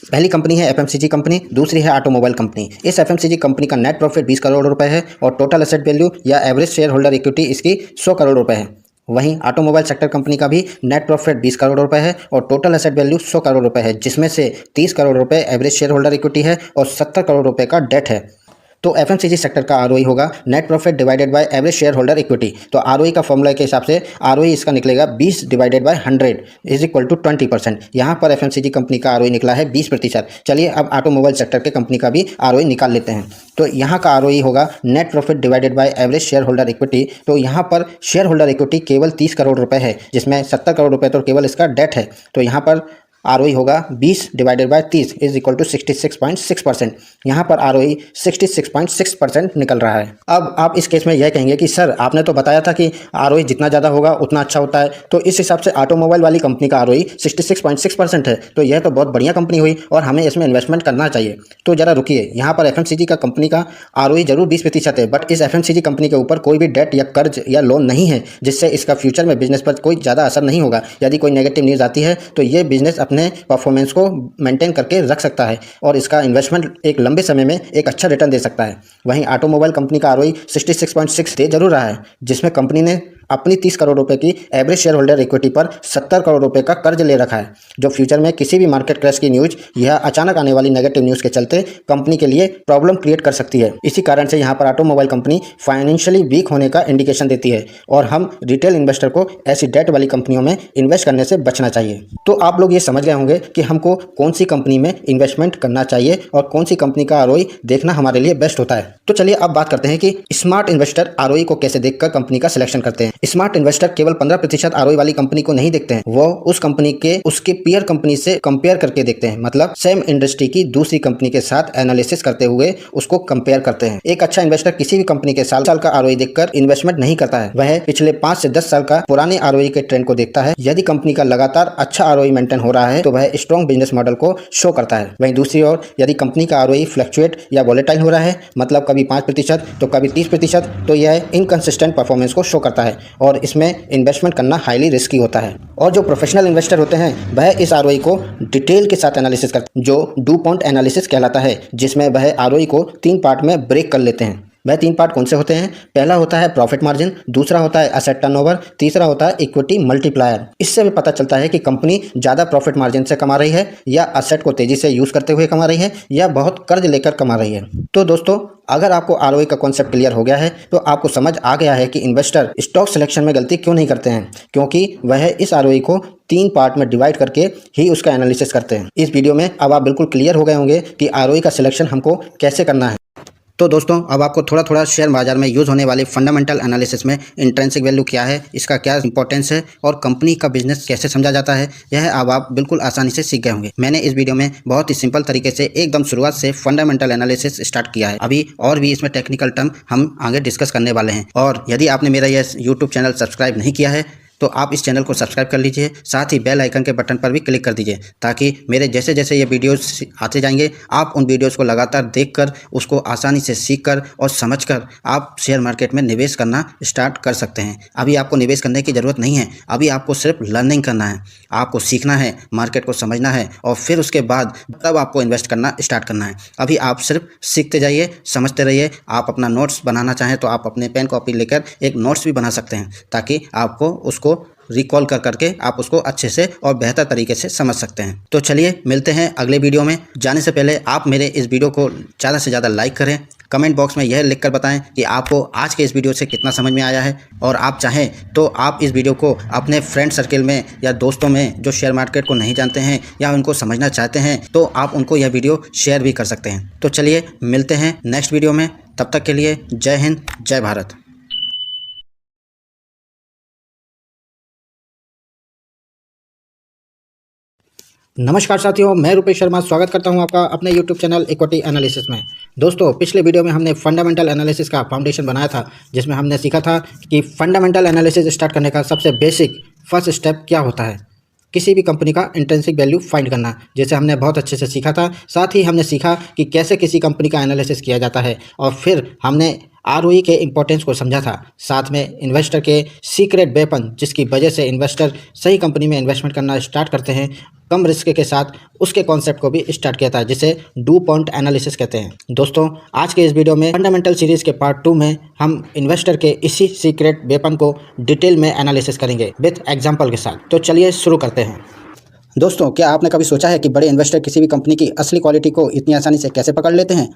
पहली कंपनी है एफएमसीजी कंपनी, दूसरी है ऑटोमोबाइल कंपनी। इस एफएमसीजी कंपनी का नेट प्रॉफिट 20 करोड़ रुपए है और टोटल एसेट वैल्यू या एवरेज शेयर होल्डर इक्विटी इसकी 100 करोड़ रुपए है। वहीं ऑटोमोबाइल सेक्टर कंपनी का भी नेट प्रॉफिट 20 करोड़ रुपए है और टोटल एसेट वैल्यू 100 करोड़ रुपए है, जिसमें से 30 करोड़ रुपए एवरेज शेयर होल्डर इक्विटी है और 70 करोड़ रुपए का डेट है। तो एफएमसीजी सेक्टर का आरओई होगा net profit divided by average share holder equity. तो आरओई का फॉर्मूला के हिसाब से आरओई इसका निकलेगा 20 divided by 100 is equal to 20%। यहाँ पर एफएमसीजी कंपनी का आरओई निकला है 20%। चलिए अब ऑटोमोबाइल सेक्टर के कंपनी का भी आरओई निकाल लेते हैं। तो यहाँ का आरओई होगा net profit divided by average share holder equity. तो यहाँ पर शेयर होल्डर इक्विटी केवल 30 करोड़ रुपए है, जिसमें 70 करोड़ रुपए तो केवल इसका डेट है। तो यहाँ पर आरओई होगा 20 divided by 30 is equal to 66.6%। यहाँ पर आरओई 66.6% निकल रहा है। अब आप इस केस में यह कहेंगे कि सर आपने तो बताया था कि आरओई जितना ज़्यादा होगा उतना अच्छा होता है, तो इस हिसाब से ऑटोमोबाइल वाली कंपनी का आरओई 66.6% है, तो यह तो बहुत बढ़िया कंपनी हुई और हमें इसमें इन्वेस्टमेंट करना चाहिए। तो ज़रा रुकिए, यहाँ पर एफएमसीजी का कंपनी का आरओई जरूर 20% है, बट इस एफएमसीजी कंपनी के ऊपर कोई भी डेट या कर्ज या लोन नहीं है, जिससे इसका फ्यूचर में बिजनेस पर कोई ज़्यादा असर नहीं होगा। यदि कोई नेगेटिव न्यूज़ आती है तो ये बिजनेस अपने परफॉर्मेंस को मेंटेन करके रख सकता है और इसका इन्वेस्टमेंट एक लंबे समय में एक अच्छा रिटर्न दे सकता है। वहीं ऑटोमोबाइल कंपनी का आरओई 66.6 दे जरूर रहा है, जिसमें कंपनी ने अपनी 30 करोड़ रुपए की एवरेज शेयर होल्डर इक्विटी पर 70 करोड़ रुपए का कर्ज ले रखा है, जो फ्यूचर में किसी भी मार्केट क्रैश की न्यूज या अचानक आने वाली नेगेटिव न्यूज के चलते कंपनी के लिए प्रॉब्लम क्रिएट कर सकती है। इसी कारण से यहाँ पर ऑटोमोबाइल कंपनी फाइनेंशियली वीक होने का इंडिकेशन देती है और हम रिटेल इन्वेस्टर को ऐसी डेट वाली कंपनियों में इन्वेस्ट करने से बचना चाहिए। तो आप लोग ये समझ गए होंगे कि हमको कौन सी कंपनी में इन्वेस्टमेंट करना चाहिए और कौन सी कंपनी का आरओई देखना हमारे लिए बेस्ट होता है। तो चलिए अब बात करते हैं कि स्मार्ट इन्वेस्टर आरओई को कैसे देखकर कंपनी का सिलेक्शन करते हैं। स्मार्ट इन्वेस्टर केवल 15% आरओई वाली कंपनी को नहीं देखते हैं, वो उस कंपनी के उसके पीयर कंपनी से कंपेयर करके देखते हैं, मतलब सेम इंडस्ट्री की दूसरी कंपनी के साथ एनालिसिस करते हुए उसको कंपेयर करते हैं। एक अच्छा इन्वेस्टर किसी भी कंपनी के साल का आरओई देखकर इन्वेस्टमेंट नहीं करता है, वह पिछले 5 से 10 साल का पुराने आरओई के ट्रेंड को देखता है। यदि कंपनी का लगातार अच्छा आरओई मेंटेन हो रहा है तो वह स्ट्रॉन्ग बिजनेस मॉडल को शो करता है। वहीं दूसरी ओर यदि कंपनी का आरओई फ्लक्चुएट या वोलेटाइल हो रहा है, मतलब कभी 5% तो कभी 30%, तो यह इनकंसिस्टेंट परफॉर्मेंस को शो करता है और इसमें इन्वेस्टमेंट करना हाईली रिस्की होता है। और जो प्रोफेशनल इन्वेस्टर होते हैं वह इस आरओई को डिटेल के साथ एनालिसिस करते हैं, जो डू-पॉन्ट एनालिसिस कहलाता है, जिसमें वह आरओई को 3 पार्ट में ब्रेक कर लेते हैं। वह 3 पार्ट कौन से होते हैं? पहला होता है प्रॉफिट मार्जिन, दूसरा होता है एसेट टर्नओवर, तीसरा होता है इक्विटी मल्टीप्लायर। इससे भी पता चलता है कि कंपनी ज़्यादा प्रॉफिट मार्जिन से कमा रही है या एसेट को तेजी से यूज़ करते हुए कमा रही है या बहुत कर्ज लेकर कमा रही है। तो दोस्तों, अगर आपको आरओई का कॉन्सेप्ट क्लियर हो गया है तो आपको समझ आ गया है कि इन्वेस्टर स्टॉक सिलेक्शन में गलती क्यों नहीं करते हैं, क्योंकि वह इस आरओई को 3 पार्ट में डिवाइड करके ही उसका एनालिसिस करते हैं। इस वीडियो में अब आप बिल्कुल क्लियर हो गए होंगे कि आरओई का सिलेक्शन हमको कैसे करना है। तो दोस्तों, अब आपको थोड़ा थोड़ा शेयर बाजार में यूज़ होने वाले फंडामेंटल एनालिसिस में इंट्रिंसिक वैल्यू क्या है, इसका क्या इंपॉर्टेंस है और कंपनी का बिजनेस कैसे समझा जाता है, यह अब आप बिल्कुल आसानी से सीख गए होंगे। मैंने इस वीडियो में बहुत ही सिंपल तरीके से एकदम शुरुआत से फंडामेंटल एनालिसिस स्टार्ट किया है। अभी और भी इसमें टेक्निकल टर्म हम आगे डिस्कस करने वाले हैं। और यदि आपने मेरा यह यूट्यूब चैनल सब्सक्राइब नहीं किया है तो आप इस चैनल को सब्सक्राइब कर लीजिए, साथ ही बेल आइकन के बटन पर भी क्लिक कर दीजिए, ताकि मेरे जैसे जैसे ये वीडियोस आते जाएंगे आप उन वीडियोस को लगातार देखकर उसको आसानी से सीखकर और समझकर आप शेयर मार्केट में निवेश करना स्टार्ट कर सकते हैं। अभी आपको निवेश करने की ज़रूरत नहीं है, अभी आपको सिर्फ लर्निंग करना है, आपको सीखना है, मार्केट को समझना है और फिर उसके बाद तब आपको इन्वेस्ट करना स्टार्ट करना है। अभी आप सिर्फ सीखते जाइए, समझते रहिए। आप अपना नोट्स बनाना चाहें तो आप अपने पेन कॉपी लेकर एक नोट्स भी बना सकते हैं, ताकि आपको उसको रिकॉल कर करके आप उसको अच्छे से और बेहतर तरीके से समझ सकते हैं। तो चलिए मिलते हैं अगले वीडियो में। जाने से पहले आप मेरे इस वीडियो को ज़्यादा से ज़्यादा लाइक करें, कमेंट बॉक्स में यह लिखकर बताएं कि आपको आज के इस वीडियो से कितना समझ में आया है, और आप चाहें तो आप इस वीडियो को अपने फ्रेंड सर्किल में या दोस्तों में जो शेयर मार्केट को नहीं जानते हैं या उनको समझना चाहते हैं तो आप उनको यह वीडियो शेयर भी कर सकते हैं। तो चलिए मिलते हैं नेक्स्ट वीडियो में, तब तक के लिए जय हिंद, जय भारत। नमस्कार साथियों, मैं रुपेश शर्मा स्वागत करता हूं आपका अपने YouTube चैनल इक्विटी एनालिसिस में। दोस्तों, पिछले वीडियो में हमने फंडामेंटल एनालिसिस का फाउंडेशन बनाया था, जिसमें हमने सीखा था कि फंडामेंटल एनालिसिस स्टार्ट करने का सबसे बेसिक फर्स्ट स्टेप क्या होता है, किसी भी कंपनी का इंट्रिंसिक वैल्यू फाइंड करना, जैसे हमने बहुत अच्छे से सीखा था। साथ ही हमने सीखा कि कैसे किसी कंपनी का एनालिसिस किया जाता है, और फिर हमने आरओई के इंपॉर्टेंस को समझा था। साथ में इन्वेस्टर के सीक्रेट वेपन, जिसकी वजह से इन्वेस्टर सही कंपनी में इन्वेस्टमेंट करना स्टार्ट करते हैं कम रिस्क के साथ, उसके कॉन्सेप्ट को भी स्टार्ट किया था, जिसे डू पॉइंट एनालिसिस कहते हैं। दोस्तों, आज के इस वीडियो में फंडामेंटल सीरीज के पार्ट 2 में हम इन्वेस्टर के इसी सीक्रेट वेपन को डिटेल में एनालिसिस करेंगे विद एग्जाम्पल के साथ। तो चलिए शुरू करते हैं। दोस्तों, क्या आपने कभी सोचा है कि बड़े इन्वेस्टर किसी भी कंपनी की असली क्वालिटी को इतनी आसानी से कैसे पकड़ लेते हैं?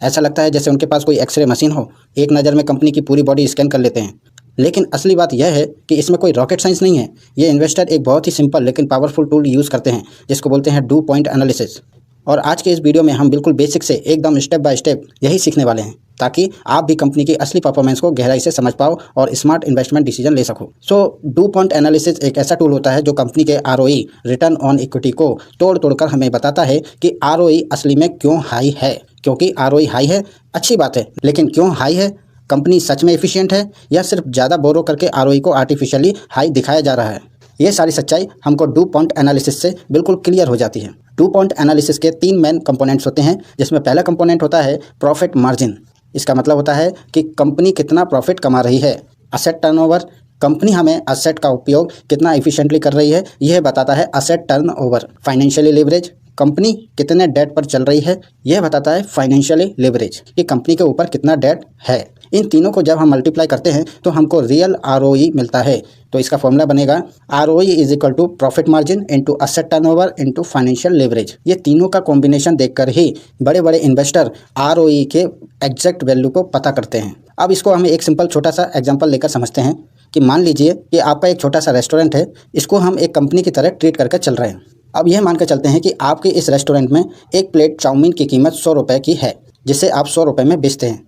ऐसा लगता है जैसे उनके पास कोई एक्सरे मशीन हो, एक नज़र में कंपनी की पूरी बॉडी स्कैन कर लेते हैं। लेकिन असली बात यह है कि इसमें कोई रॉकेट साइंस नहीं है। ये इन्वेस्टर एक बहुत ही सिंपल लेकिन पावरफुल टूल यूज़ करते हैं, जिसको बोलते हैं डू पॉइंट एनालिसिस। और आज के इस वीडियो में हम बिल्कुल बेसिक से एकदम स्टेप बाय स्टेप यही सीखने वाले हैं, ताकि आप भी कंपनी की असली परफॉर्मेंस को गहराई से समझ पाओ और स्मार्ट इन्वेस्टमेंट डिसीजन ले सको। सो डू पॉइंट एनालिसिस एक ऐसा टूल होता है जो कंपनी के आरओई, रिटर्न ऑन इक्विटी को तोड़ तोड़कर हमें बताता है कि आरओई असली में क्यों हाई है। क्योंकि आरओई हाई है, अच्छी बात है, लेकिन क्यों हाई है? कंपनी सच में एफिशिएंट है या सिर्फ ज़्यादा बोरो करके आरओई को आर्टिफिशियली हाई दिखाया जा रहा है? ये सारी सच्चाई हमको डू पॉइंट एनालिसिस से बिल्कुल क्लियर हो जाती है। डू पॉइंट एनालिसिस के 3 मेन कंपोनेंट्स होते हैं, जिसमें पहला कंपोनेंट होता है प्रॉफिट मार्जिन। इसका मतलब होता है कि कंपनी कितना प्रॉफिट कमा रही है। असेट टर्नओवर, कंपनी हमें असेट का उपयोग कितना एफिशिएंटली कर रही है, यह बताता है asset turnover. Financially leverage, company कितने डेट पर चल रही है, यह बताता है फाइनेंशियली लेवरेज, कि कंपनी के ऊपर कितना डेट है। इन तीनों को जब हम मल्टीप्लाई करते हैं तो हमको रियल आरओई मिलता है। तो इसका फॉर्मूला बनेगा ROE is equal to profit margin into asset turnover into financial leverage. ये तीनों का कॉम्बिनेशन देखकर ही बड़े बड़े इन्वेस्टर आरओई के एग्जैक्ट वैल्यू को पता करते हैं। अब इसको हम एक सिंपल छोटा सा एग्जाम्पल लेकर समझते हैं कि मान लीजिए कि आपका एक छोटा सा रेस्टोरेंट है, इसको हम एक कंपनी की तरह ट्रीट करके चल रहे हैं। अब यह मान कर चलते हैं कि आपके इस रेस्टोरेंट में एक प्लेट चाउमीन की कीमत 100 रुपये की है, जिसे आप 100 रुपये में बेचते हैं,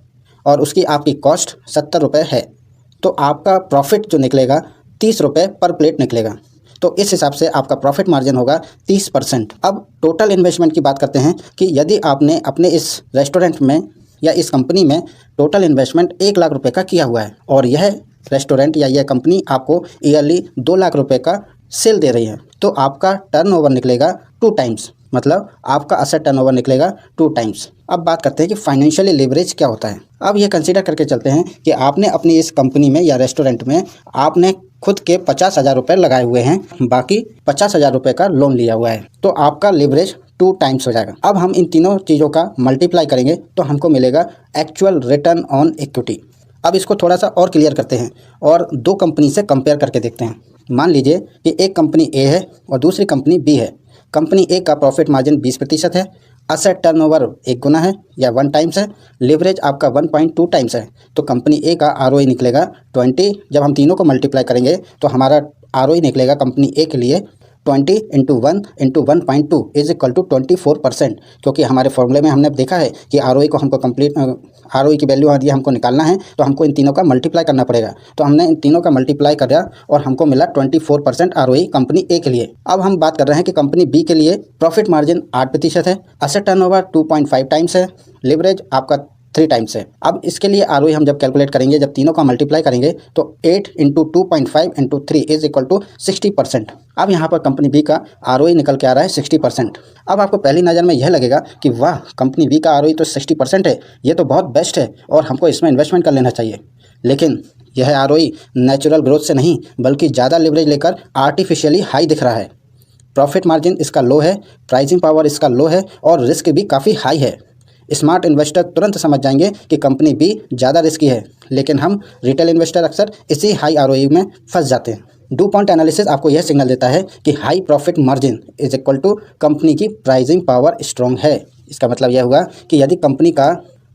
और उसकी आपकी कॉस्ट 70 रुपये है। तो आपका प्रॉफिट जो निकलेगा 30 रुपये पर प्लेट निकलेगा। तो इस हिसाब से आपका प्रॉफिट मार्जिन होगा 30%। अब टोटल इन्वेस्टमेंट की बात करते हैं कि यदि आपने अपने इस रेस्टोरेंट में या इस कंपनी में टोटल इन्वेस्टमेंट 1 लाख रुपये का किया हुआ है, और यह रेस्टोरेंट या यह कंपनी आपको ईयरली 2 लाख रुपये का सेल दे रही है, तो आपका टर्नओवर निकलेगा 2 टाइम्स, मतलब आपका असेट टर्नओवर निकलेगा 2 टाइम्स। अब बात करते हैं कि फाइनेंशियली लेवरेज क्या होता है। अब ये कंसीडर करके चलते हैं कि आपने अपनी इस कंपनी में या रेस्टोरेंट में आपने खुद के 50,000 रुपये लगाए हुए हैं, बाकी 50,000 रुपये का लोन लिया हुआ है, तो आपका लेवरेज 2 टाइम्स हो जाएगा। अब हम इन तीनों चीज़ों का मल्टीप्लाई करेंगे तो हमको मिलेगा एक्चुअल रिटर्न ऑन इक्विटी। अब इसको थोड़ा सा और क्लियर करते हैं और 2 कंपनी से कंपेयर करके देखते हैं। मान लीजिए कि एक कंपनी ए है और दूसरी कंपनी बी है। कंपनी ए का प्रॉफिट मार्जिन 20% है, असेट टर्नओवर 1 गुना है या 1 टाइम्स है, लेवरेज आपका 1.2 टाइम्स है, तो कंपनी ए का आरओई निकलेगा 20। जब हम तीनों को मल्टीप्लाई करेंगे तो हमारा आरओई निकलेगा कंपनी ए के लिए 20 into 1 into 1.2 is equal to 24%। क्योंकि हमारे फॉर्मूले में हमने देखा है कि आरओई को हमको आरओई की वैल्यू यदि हमको निकालना है तो हमको इन तीनों का मल्टीप्लाई करना पड़ेगा। तो हमने इन तीनों का मल्टीप्लाई करा और हमको मिला 24% आरओई कंपनी ए के लिए। अब हम बात कर रहे हैं कि कंपनी बी के लिए प्रॉफिट मार्जिन 8% है, असेट टर्नओवर 2.5 टाइम्स है, लेवरेज आपका 3 टाइम्स है। अब इसके लिए आरओई हम जब कैलकुलेट करेंगे, जब तीनों का मल्टीप्लाई करेंगे तो 8 into 2.5 into 3 is equal to 60%। अब यहाँ पर कंपनी बी का आरओई निकल के आ रहा है 60%। अब आपको पहली नज़र में यह लगेगा कि वाह, कंपनी बी का आरओई तो 60% है, ये तो बहुत बेस्ट है और हमको इसमें इन्वेस्टमेंट कर लेना चाहिए। लेकिन यह आरओई नेचुरल ग्रोथ से नहीं बल्कि ज़्यादा लिवरेज लेकर आर्टिफिशियली हाई दिख रहा है। प्रॉफिट मार्जिन इसका लो है, प्राइसिंग पावर इसका लो है और रिस्क भी काफ़ी हाई है। स्मार्ट इन्वेस्टर तुरंत समझ जाएंगे कि कंपनी बी ज़्यादा रिस्की है, लेकिन हम रिटेल इन्वेस्टर अक्सर इसी हाई आरओई में फंस जाते हैं। डू पॉइंट एनालिसिस आपको यह सिग्नल देता है कि high profit margin is equal to company की प्राइसिंग पावर स्ट्रॉन्ग है। इसका मतलब यह हुआ कि यदि कंपनी का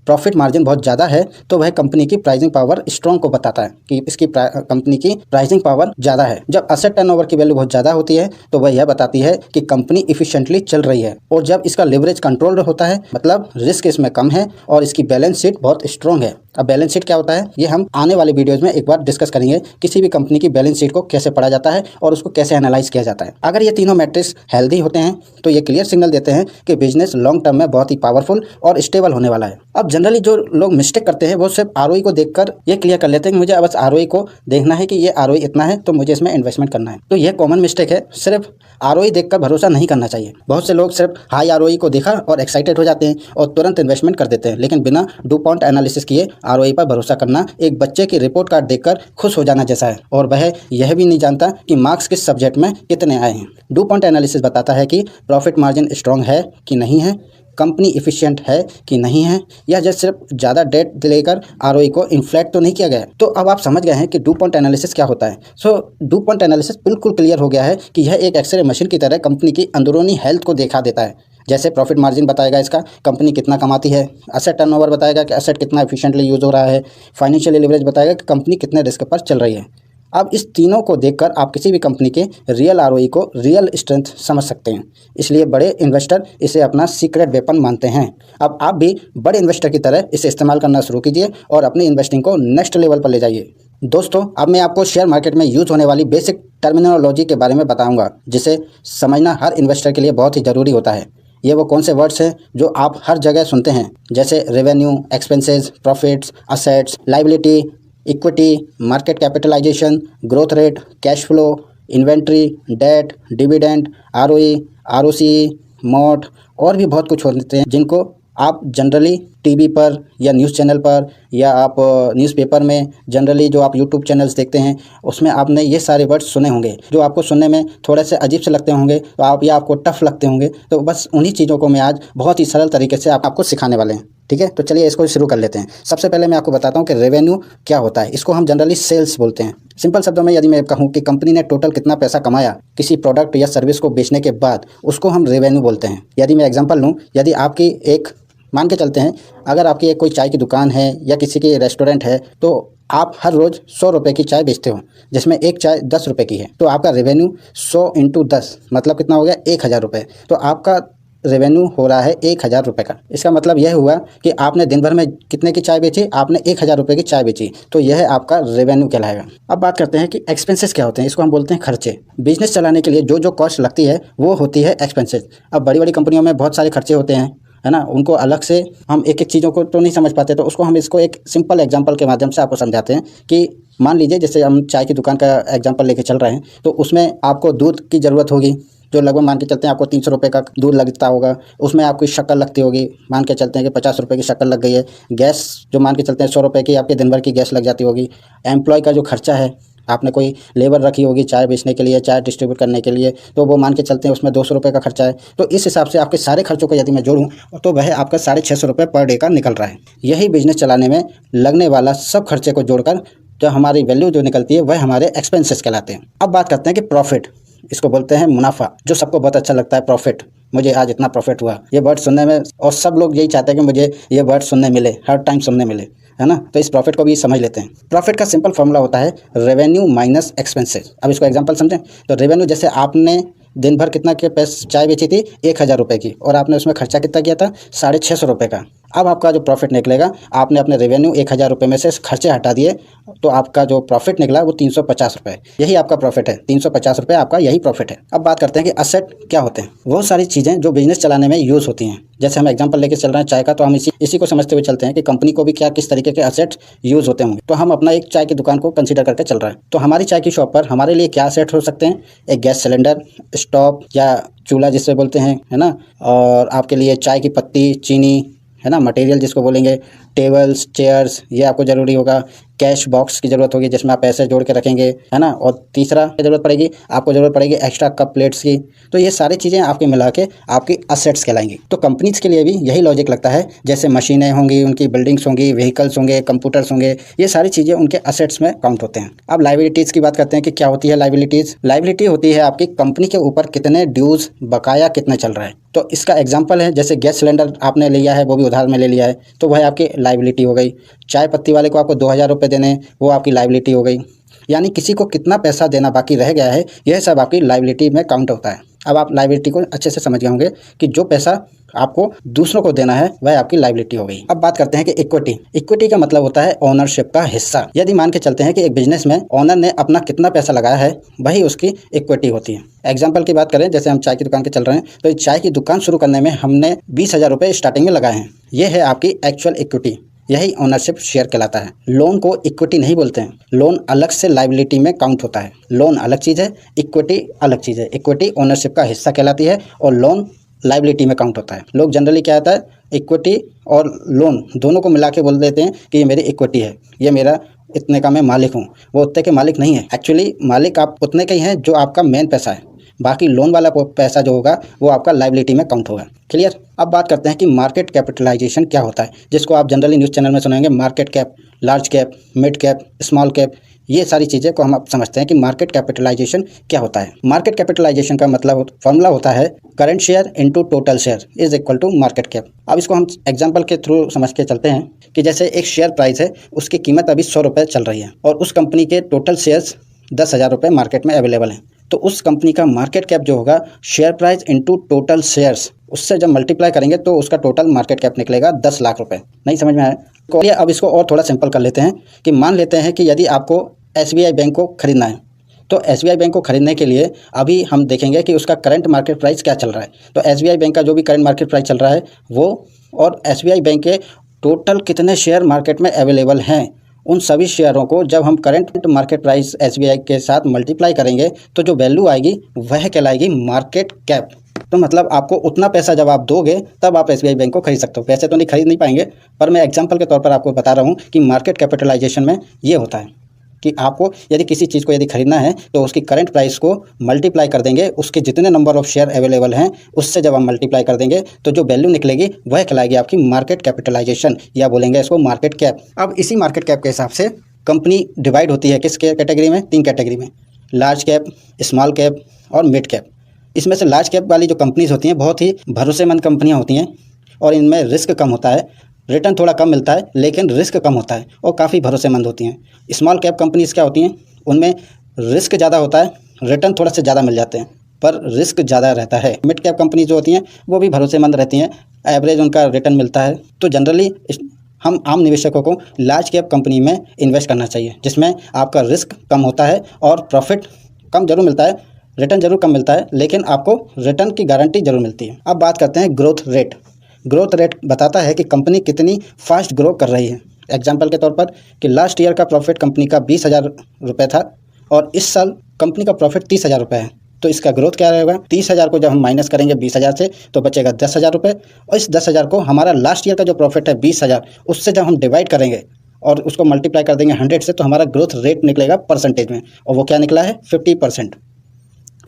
प्रॉफिट मार्जिन बहुत ज़्यादा है तो वह कंपनी की प्राइसिंग पावर स्ट्रॉन्ग को बताता है कि इसकी कंपनी की प्राइसिंग पावर ज़्यादा है। जब असेट टर्नओवर की वैल्यू बहुत ज़्यादा होती है तो वह यह बताती है कि कंपनी इफिशिएंटली चल रही है, और जब इसका लेवरेज कंट्रोल होता है मतलब रिस्क इसमें कम है और इसकी बैलेंस शीट बहुत स्ट्रॉन्ग है। अब बैलेंस शीट क्या होता है ये हम आने वाले वीडियोज़ में एक बार डिस्कस करेंगे। किसी भी कंपनी की बैलेंस शीट को कैसे पढ़ा जाता है और उसको कैसे एनालाइज किया जाता है। अगर ये तीनों मैट्रिक्स हेल्दी होते हैं तो ये क्लियर सिग्नल देते हैं कि बिजनेस लॉन्ग टर्म में बहुत ही पावरफुल और स्टेबल होने वाला है। अब जनरली जो लोग मिस्टेक करते हैं वो सिर्फ आरओई को देखकर ये क्लियर कर लेते हैं कि मुझे बस आरओई को देखना है कि ये आरओई इतना है तो मुझे इसमें इन्वेस्टमेंट करना है। तो यह कॉमन मिस्टेक है, सिर्फ आरओई देखकर भरोसा नहीं करना चाहिए। बहुत से लोग सिर्फ हाई आरओई को देखा और एक्साइटेड हो जाते हैं और तुरंत इन्वेस्टमेंट कर देते हैं, लेकिन बिना डुपॉन्ट एनालिसिस किए आरओई पर भरोसा करना एक बच्चे की रिपोर्ट कार्ड देखकर खुश हो जाना जैसा है और वह यह भी नहीं जानता कि मार्क्स किस सब्जेक्ट में कितने आए हैं। डुपॉन्ट एनालिसिस बताता है कि प्रॉफिट मार्जिन स्ट्रॉन्ग है कि नहीं है, कंपनी इफिशिएंट है कि नहीं है, या जस्ट सिर्फ ज़्यादा डेट लेकर आरओई को इन्फ्लेट तो नहीं किया गया। तो अब आप समझ गए हैं कि डुपॉन्ट एनालिसिस क्या होता है। सो डुपॉन्ट एनालिसिस बिल्कुल क्लियर हो गया है कि यह एक एक्सरे मशीन की तरह कंपनी की अंदरूनी हेल्थ को दिखा देता है। जैसे प्रॉफिट मार्जिन बताएगा इसका कंपनी कितना कमाती है, असेट टर्नओवर बताएगा कि असेट कितना एफिशिएंटली यूज़ हो रहा है, फाइनेंशियल लिवरेज बताएगा कि कंपनी कितने रिस्क पर चल रही है। अब इस तीनों को देखकर आप किसी भी कंपनी के रियल आरओई को रियल स्ट्रेंथ समझ सकते हैं। इसलिए बड़े इन्वेस्टर इसे अपना सीक्रेट वेपन मानते हैं। अब आप भी बड़े इन्वेस्टर की तरह इसे इस्तेमाल करना शुरू कीजिए और अपनी इन्वेस्टिंग को नेक्स्ट लेवल पर ले जाइए। दोस्तों, अब मैं आपको शेयर मार्केट में यूज़ होने वाली बेसिक टर्मिनोलॉजी के बारे में बताऊंगा जिसे समझना हर इन्वेस्टर के लिए बहुत ही ज़रूरी होता है। ये वो कौन से वर्ड्स हैं जो आप हर जगह सुनते हैं, जैसे revenue, expenses, profits, assets, liability, equity, market capitalisation, growth rate, cash flow, inventory, debt, dividend, ROE, ROC, moat और भी बहुत कुछ होते हैं जिनको आप जनरली टीवी पर या न्यूज़ चैनल पर या आप न्यूज़पेपर में जनरली जो आप यूट्यूब चैनल्स देखते हैं उसमें आपने ये सारे वर्ड्स सुने होंगे जो आपको सुनने में थोड़े से अजीब से लगते होंगे तो आप या आपको टफ लगते होंगे। तो बस उन्हीं चीज़ों को मैं आज बहुत ही सरल तरीके से आपको सिखाने वाले हैं। ठीक है, तो चलिए इसको शुरू कर लेते हैं। सबसे पहले मैं आपको बताता हूँ कि रेवेन्यू क्या होता है। इसको हम जनरली सेल्स बोलते हैं। सिंपल शब्दों में यदि मैं कहूँ कि कंपनी ने टोटल कितना पैसा कमाया किसी प्रोडक्ट या सर्विस को बेचने के बाद, उसको हम रेवेन्यू बोलते हैं। यदि मैं एग्जांपल लूँ, यदि आपकी एक मान के चलते हैं अगर आपकी एक कोई चाय की दुकान है या किसी की रेस्टोरेंट है तो आप हर रोज़ 100 रुपये की चाय बेचते हो जिसमें एक चाय 10 रुपये की है, तो आपका रेवेन्यू 100 × 10 मतलब कितना हो गया 1000 रुपये। तो आपका रेवेन्यू हो रहा है 1000 रुपये का। इसका मतलब यह हुआ कि आपने दिन भर में कितने की चाय बेची, आपने 1000 रुपये की चाय बेची, तो यह आपका रेवेन्यू कहलाएगा। अब बात करते हैं कि एक्सपेंसेस क्या होते हैं। इसको हम बोलते हैं खर्चे। बिजनेस चलाने के लिए जो जो कॉस्ट लगती है वो होती है एक्सपेंसेस। अब बड़ी बड़ी कंपनियों में बहुत सारे खर्चे होते हैं, है ना, उनको अलग से हम एक एक चीज़ों को तो नहीं समझ पाते, तो उसको हम इसको एक सिंपल एग्जांपल के माध्यम से आपको समझाते हैं कि मान लीजिए जैसे हम चाय की दुकान का एग्जांपल लेके चल रहे हैं, तो उसमें आपको दूध की ज़रूरत होगी जो लगभग मान के चलते हैं आपको 300 रुपये का दूध लगता होगा। उसमें आपकी शक्कर लगती होगी, मान के चलते हैं कि 50 रुपये की शक्कर लग गई है। गैस जो मान के चलते हैं 100 रुपये की आपके दिन भर की गैस लग जाती होगी। एम्प्लॉय का जो खर्चा है, आपने कोई लेबर रखी होगी चाय बेचने के लिए, चाय डिस्ट्रीब्यूट करने के लिए, तो वो मान के चलते हैं उसमें 200 रुपये का खर्चा है। तो इस हिसाब से आपके सारे खर्चों को यदि मैं जोड़ूं तो वह आपका 650 रुपये पर डे का निकल रहा है। यही बिजनेस चलाने में लगने वाला सब खर्चे को जोड़कर जो हमारी वैल्यू जो निकलती है वह हमारे एक्सपेंसेस कहलाते हैं। अब बात करते हैं कि प्रॉफिट, इसको बोलते हैं मुनाफा, जो सबको बहुत अच्छा लगता है। प्रॉफिट, मुझे आज इतना प्रॉफिट हुआ, ये वर्ड सुनने में, और सब लोग यही चाहते हैं कि मुझे ये वर्ड सुनने मिले, हर टाइम सुनने मिले, है ना। तो इस प्रॉफिट को भी समझ लेते हैं। प्रॉफिट का सिंपल फॉर्मूला होता है रेवेन्यू माइनस एक्सपेंसेस। अब इसको एग्जांपल समझें तो रेवेन्यू, जैसे आपने दिन भर कितना के पैसे चाय बेची थी 1000 रुपये की और आपने उसमें खर्चा कितना किया था 650 रुपये का। अब आपका जो प्रॉफिट निकलेगा, आपने अपने रेवेन्यू 1000 रुपये में से खर्चे हटा दिए तो आपका जो प्रॉफिट निकला वो 350 रुपये, यही आपका प्रॉफिट है। 350 रुपये आपका यही प्रॉफिट है। अब बात करते हैं कि असेट क्या होते हैं। वो सारी चीज़ें जो बिजनेस चलाने में यूज़ होती हैं। जैसे हम एग्जांपल लेके चल रहे हैं चाय का, तो हम इसी को समझते हुए चलते हैं कि कंपनी को भी क्या किस तरीके के असेट्स यूज़ होते होंगे। तो हम अपना एक चाय की दुकान को कंसीडर करके चल रहे हैं, तो हमारी चाय की शॉप पर हमारे लिए क्या असेट हो सकते हैं। एक गैस सिलेंडर, स्टोव या चूल्हा जिससे बोलते हैं, है ना, और आपके लिए चाय की पत्ती, चीनी, है ना, मटेरियल जिसको बोलेंगे, टेबल्स, चेयर्स, ये आपको ज़रूरी होगा। कैश बॉक्स की ज़रूरत होगी जिसमें आप पैसे जोड़ के रखेंगे, है ना। और तीसरा ज़रूरत पड़ेगी आपको, ज़रूरत पड़ेगी एक्स्ट्रा कप प्लेट्स की। तो ये सारी चीज़ें आपके मिला के आपकी असेट्स कहलाएंगी। तो कंपनीज के लिए भी यही लॉजिक लगता है, जैसे मशीनें होंगी, उनकी बिल्डिंग्स होंगी, व्हीकल्स होंगे, कंप्यूटर्स होंगे, ये सारी चीज़ें उनके असेट्स में काउंट होते हैं। अब लाइबिलिटीज़ की बात करते हैं कि क्या होती है लाइबिलिटीज़। लाइबिलिटी होती है आपकी कंपनी के ऊपर कितने ड्यूज़ बकाया कितने चल रहा है। तो इसका एग्जाम्पल है जैसे गैस सिलेंडर आपने लिया है, वो भी उधार में ले लिया है, तो वह आपकी लाइबिलिटी हो गई। चाय पत्ती वाले को आपको 2000 रुपये देने, वो आपकी लाइबिलिटी हो गई। यानी किसी को कितना पैसा देना बाकी रह गया है, यह सब आपकी लाइबिलिटी में काउंट होता है। अब आप लायबिलिटी को अच्छे से समझ गए होंगे कि जो पैसा आपको दूसरों को देना है वह आपकी लायबिलिटी हो गई। अब बात करते हैं कि इक्विटी। इक्विटी का मतलब होता है ओनरशिप का हिस्सा। यदि मान के चलते हैं कि एक बिजनेस में ओनर ने अपना कितना पैसा लगाया है वही उसकी इक्विटी होती है। एग्जाम्पल की बात करें, जैसे हम चाय की दुकान के चल रहे हैं तो इस चाय की दुकान शुरू करने में हमने 20,000 रुपये स्टार्टिंग में लगाए हैं। ये है आपकी एक्चुअल इक्विटी, यही ओनरशिप शेयर कहलाता है। लोन को इक्विटी नहीं बोलते हैं, लोन अलग से लायबिलिटी में काउंट होता है। लोन अलग चीज़ है, इक्विटी अलग चीज़ है। इक्विटी ओनरशिप का हिस्सा कहलाती है और लोन लायबिलिटी में काउंट होता है। लोग जनरली क्या होता है, इक्विटी और लोन दोनों को मिला के बोल देते हैं कि ये मेरी इक्विटी है, ये मेरा इतने का मैं मालिक हूँ। वो उतने के मालिक नहीं है, एक्चुअली मालिक आप उतने के ही हैं जो आपका मेन पैसा है। बाकी लोन वाला पैसा जो होगा वो आपका लायबिलिटी में काउंट होगा। क्लियर। अब बात करते हैं कि मार्केट कैपिटलाइजेशन क्या होता है, जिसको आप जनरली न्यूज़ चैनल में सुनेंगे market cap, large cap, mid cap, small cap. ये सारी चीज़ें को हम अब समझते हैं कि मार्केट कैपिटलाइजेशन क्या होता है। मार्केट कैपिटलाइजेशन का मतलब फॉर्मूला होता है current share into total share is equal to market cap. अब इसको हम एग्जांपल के थ्रू समझ के चलते हैं कि जैसे एक शेयर प्राइस है, उसकी कीमत अभी 100 रुपये चल रही है और उस कंपनी के टोटल शेयर्स 10,000 रुपये मार्केट में अवेलेबल हैं। तो उस कंपनी का मार्केट कैप जो होगा share price into total shares, उससे जब मल्टीप्लाई करेंगे तो उसका टोटल मार्केट कैप निकलेगा 10 लाख रुपए। नहीं समझ में आया? अब इसको और थोड़ा सिंपल कर लेते हैं कि मान लेते हैं कि यदि आपको SBI बैंक को खरीदना है तो SBI बैंक को खरीदने के लिए अभी हम देखेंगे कि उसका करंट मार्केट प्राइस क्या चल रहा है। तो SBI बैंक का जो भी करंट मार्केट प्राइस चल रहा है वो, और SBI बैंक के टोटल कितने शेयर मार्केट में अवेलेबल हैं, उन सभी शेयरों को जब हम करंट मार्केट प्राइस SBI के साथ मल्टीप्लाई करेंगे तो जो वैल्यू आएगी वह कहलाएगी मार्केट कैप। तो मतलब आपको उतना पैसा जब आप दोगे तब आप SBI बैंक को खरीद सकते हो। पैसे तो नहीं खरीद नहीं पाएंगे, पर मैं एग्जांपल के तौर पर आपको बता रहा हूँ कि मार्केट कैपिटलाइजेशन में ये होता है कि आपको यदि किसी चीज़ को यदि खरीदना है तो उसकी करंट प्राइस को मल्टीप्लाई कर देंगे, उसके जितने नंबर ऑफ शेयर अवेलेबल हैं उससे जब हम मल्टीप्लाई कर देंगे तो जो वैल्यू निकलेगी वह कहलाएगी आपकी मार्केट कैपिटलाइजेशन, या बोलेंगे इसको मार्केट कैप। अब इसी मार्केट कैप के हिसाब से कंपनी डिवाइड होती है किस कैटेगरी में, 3 कैटेगरी में, लार्ज कैप, स्मॉल कैप और मिड कैप। इसमें से लार्ज कैप वाली जो कंपनीज होती हैं बहुत ही भरोसेमंद कंपनियाँ होती हैं और इनमें रिस्क कम होता है, रिटर्न थोड़ा कम मिलता है लेकिन रिस्क कम होता है और काफ़ी भरोसेमंद होती हैं। स्मॉल कैप कंपनीज क्या होती हैं, उनमें रिस्क ज़्यादा होता है, रिटर्न थोड़ा से ज़्यादा मिल जाते हैं पर रिस्क ज़्यादा रहता है। मिड कैप कंपनी जो होती हैं वो भी भरोसेमंद रहती हैं, एवरेज उनका रिटर्न मिलता है। तो जनरली हम आम निवेशकों को लार्ज कैप कंपनी में इन्वेस्ट करना चाहिए जिसमें आपका रिस्क कम होता है और प्रॉफिट कम जरूर मिलता है, रिटर्न जरूर कम मिलता है लेकिन आपको रिटर्न की गारंटी जरूर मिलती है। अब बात करते हैं ग्रोथ रेट। ग्रोथ रेट बताता है कि कंपनी कितनी फास्ट ग्रो कर रही है। एग्जांपल के तौर पर कि लास्ट ईयर का प्रॉफिट कंपनी का 20,000 रुपये था और इस साल कंपनी का प्रॉफिट 30,000 रुपये है, तो इसका ग्रोथ क्या रहेगा, 30,000 को जब हम माइनस करेंगे 20,000 से तो बचेगा 10,000 रुपये, और इस 10,000 को हमारा लास्ट ईयर का जो प्रॉफिट है 20,000 उससे जब हम डिवाइड करेंगे और उसको मल्टीप्लाई कर देंगे 100 से तो हमारा ग्रोथ रेट निकलेगा परसेंटेज में, और वो क्या निकला है 50%।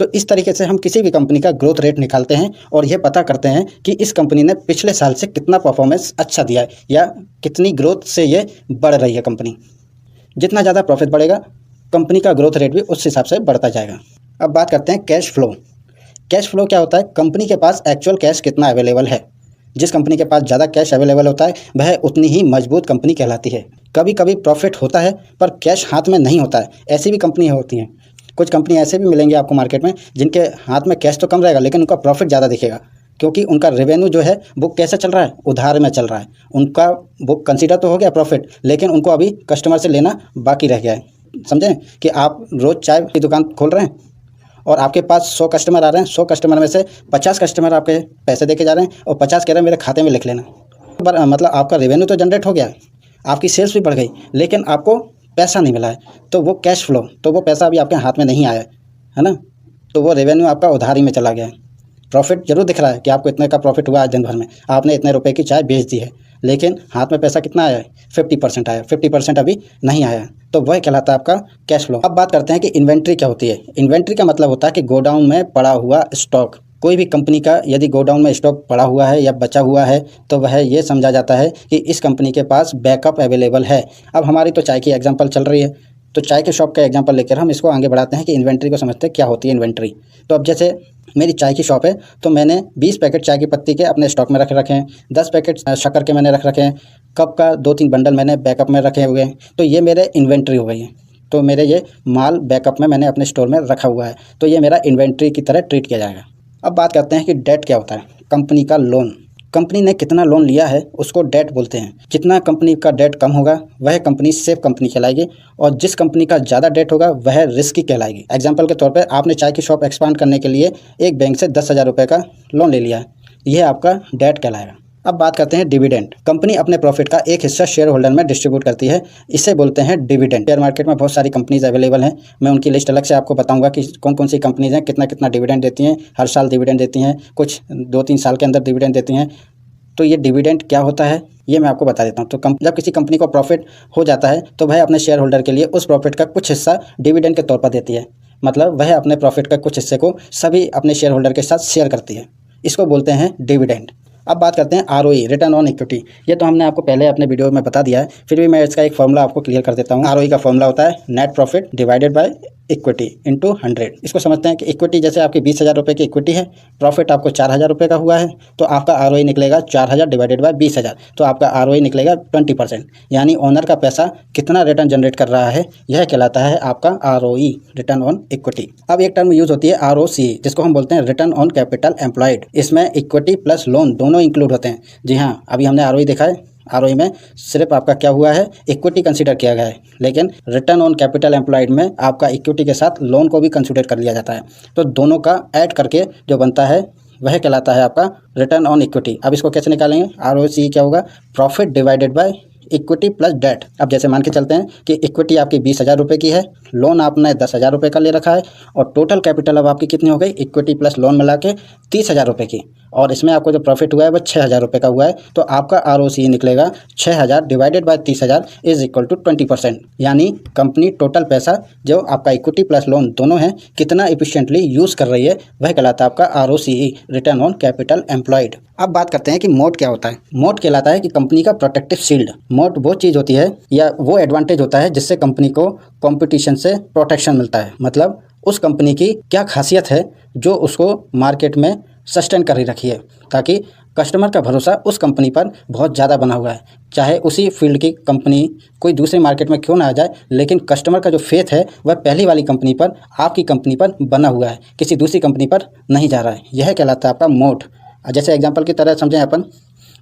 तो इस तरीके से हम किसी भी कंपनी का ग्रोथ रेट निकालते हैं और यह पता करते हैं कि इस कंपनी ने पिछले साल से कितना परफॉर्मेंस अच्छा दिया है या कितनी ग्रोथ से ये बढ़ रही है कंपनी। जितना ज़्यादा प्रॉफिट बढ़ेगा कंपनी का ग्रोथ रेट भी उस हिसाब से बढ़ता जाएगा। अब बात करते हैं कैश फ्लो। कैश फ्लो क्या होता है, कंपनी के पास एक्चुअल कैश कितना अवेलेबल है। जिस कंपनी के पास ज़्यादा कैश अवेलेबल होता है वह उतनी ही मजबूत कंपनी कहलाती है। कभी कभी प्रॉफिट होता है पर कैश हाथ में नहीं होता है, ऐसी भी कंपनियाँ होती हैं। कुछ कंपनी ऐसे भी मिलेंगे आपको मार्केट में जिनके हाथ में कैश तो कम रहेगा लेकिन उनका प्रॉफिट ज़्यादा दिखेगा, क्योंकि उनका रेवेन्यू जो है वो कैसे चल रहा है, उधार में चल रहा है। उनका वो कंसीडर तो हो गया प्रॉफिट लेकिन उनको अभी कस्टमर से लेना बाकी रह गया है। समझें कि आप रोज़ चाय की दुकान खोल रहे हैं और आपके पास 100 कस्टमर आ रहे हैं, 100 कस्टमर में से 50 कस्टमर आपके पैसे दे के जा रहे हैं और 50 कह रहे हैं मेरे खाते में लिख लेना। मतलब आपका रेवेन्यू तो जनरेट हो गया, आपकी सेल्स भी बढ़ गई लेकिन आपको पैसा नहीं मिला है, तो वो कैश फ्लो, तो वो पैसा अभी आपके हाथ में नहीं आया है ना, तो वो रेवेन्यू आपका उधारी में चला गया है। प्रॉफिट जरूर दिख रहा है कि आपको इतने का प्रॉफिट हुआ आज दिन भर में, आपने इतने रुपए की चाय बेच दी है, लेकिन हाथ में पैसा कितना आया है, 50% आया, 50% अभी नहीं आया, तो वह कहलाता है आपका कैश फ्लो। अब बात करते हैं कि इन्वेंट्री क्या होती है। इन्वेंट्री का मतलब होता है कि गोडाउन में पड़ा हुआ स्टॉक। कोई भी कंपनी का यदि गोडाउन में स्टॉक पड़ा हुआ है या बचा हुआ है तो वह ये समझा जाता है कि इस कंपनी के पास बैकअप अवेलेबल है। अब हमारी तो चाय की एग्जांपल चल रही है, तो चाय के शॉप का एग्जांपल लेकर हम इसको आगे बढ़ाते हैं कि इन्वेंट्री को समझते हैं क्या होती है इन्वेंट्री। तो अब जैसे मेरी चाय की शॉप है तो मैंने 20 पैकेट चाय की पत्ती के अपने स्टॉक में रखे हैं, 10 पैकेट शक्कर के मैंने रखे हैं, कप का 2-3 बंडल मैंने बैकअप में रखे हुए हैं, तो ये मेरे इन्वेंट्री हो गई है। तो मेरे ये माल बैकअप में मैंने अपने स्टोर में रखा हुआ है, तो ये मेरा इन्वेंट्री की तरह ट्रीट किया जाएगा। अब बात करते हैं कि डेट क्या होता है। कंपनी का लोन, कंपनी ने कितना लोन लिया है उसको डेट बोलते हैं। जितना कंपनी का डेट कम होगा वह कंपनी सेफ कंपनी कहलाएगी, और जिस कंपनी का ज़्यादा डेट होगा वह रिस्की कहलाएगी। एग्जाम्पल के तौर पर आपने चाय की शॉप एक्सपांड करने के लिए एक बैंक से 10,000 रुपये का लोन ले लिया है, यह आपका डेट कहलाएगा। अब बात करते हैं डिविडेंड। कंपनी अपने प्रॉफिट का एक हिस्सा शेयर होल्डर में डिस्ट्रीब्यूट करती है, इसे बोलते हैं डिविडेंड। शेयर मार्केट में बहुत सारी कंपनीज अवेलेबल हैं, मैं उनकी लिस्ट अलग से आपको बताऊंगा कि कौन कौन सी कंपनीज हैं, कितना कितना डिविडेंड देती हैं, हर साल डिविडेंड देती हैं, कुछ 2-3 साल के अंदर डिविडेंड देती हैं। तो ये डिविडेंड क्या होता है ये मैं आपको बता देता हूँ। तो जब किसी कंपनी को प्रॉफिट हो जाता है तो वह अपने शेयर होल्डर के लिए उस प्रॉफिट का कुछ हिस्सा डिविडेंड के तौर पर देती है, मतलब वह अपने प्रॉफिट का कुछ हिस्से को सभी अपने शेयर होल्डर के साथ शेयर करती है, इसको बोलते हैं डिविडेंड। अब बात करते हैं आरओई, रिटर्न ऑन इक्विटी। ये तो हमने आपको पहले अपने वीडियो में बता दिया है, फिर भी मैं इसका एक फॉर्मूला आपको क्लियर कर देता हूँ। आरओई का फॉर्मूला होता है net profit divided by equity into 100। इसको समझते हैं कि इक्विटी जैसे आपकी 20,000 रुपये की इक्विटी है, प्रॉफिट आपको 4,000 रुपये का हुआ है, तो आपका आरओई निकलेगा 4,000 डिवाइडेड बाय 20,000, तो आपका आरओई निकलेगा 20%। यानी ओनर का पैसा कितना रिटर्न जनरेट कर रहा है यह कहलाता है आपका आरओई, रिटर्न ऑन इक्विटी। अब एक टर्म यूज होती है आरओसी, जिसको हम बोलते हैं रिटर्न ऑन कैपिटल एम्प्लॉयड। इसमें इक्विटी प्लस लोन दोनों इंक्लूड होते हैं। जी हाँ, अभी हमने आरओई देखा है, आरओई में सिर्फ आपका क्या हुआ है, इक्विटी कंसीडर किया गया है, लेकिन रिटर्न ऑन कैपिटल एम्प्लॉयड में आपका इक्विटी के साथ लोन को भी कंसीडर कर लिया जाता है। तो दोनों का ऐड करके जो बनता है वह कहलाता है आपका रिटर्न ऑन इक्विटी। अब इसको कैसे निकालेंगे, आरओसी क्या होगा, profit divided by equity plus debt. अब जैसे मान के चलते हैं कि इक्विटी आपकी 20,000 रुपये की है, लोन आपने 10,000 रुपये का ले रखा है, और टोटल कैपिटल अब आपकी कितनी हो गई, इक्विटी प्लस लोन मिला के 30,000 रुपये की, और इसमें आपको जो प्रॉफिट हुआ है वह 6,000 रुपये का हुआ है। तो आपका आरओसी निकलेगा 6,000 divided by 30,000 is equal to 20%। यानी कंपनी टोटल पैसा जो आपका इक्विटी प्लस लोन दोनों है कितना इफिशिएंटली यूज़ कर रही है वह कहलाता है आपका ROC, return on capital employed. अब बात करते हैं कि मोट क्या होता है। मोट कहलाता है कि कंपनी का प्रोटेक्टिव शील्ड। मोट वो चीज़ होती है या वो एडवांटेज होता है जिससे कंपनी को कंपटीशन से प्रोटेक्शन मिलता है। मतलब उस कंपनी की क्या खासियत है जो उसको मार्केट में सस्टेन कर ही रखी है, ताकि कस्टमर का भरोसा उस कंपनी पर बहुत ज़्यादा बना हुआ है। चाहे उसी फील्ड की कंपनी कोई दूसरे मार्केट में क्यों ना आ जाए, लेकिन कस्टमर का जो फेथ है वह पहली वाली कंपनी पर, आपकी कंपनी पर बना हुआ है, किसी दूसरी कंपनी पर नहीं जा रहा है। यह कहलाता है आपका मोट। जैसे एग्जांपल की तरह समझें अपन,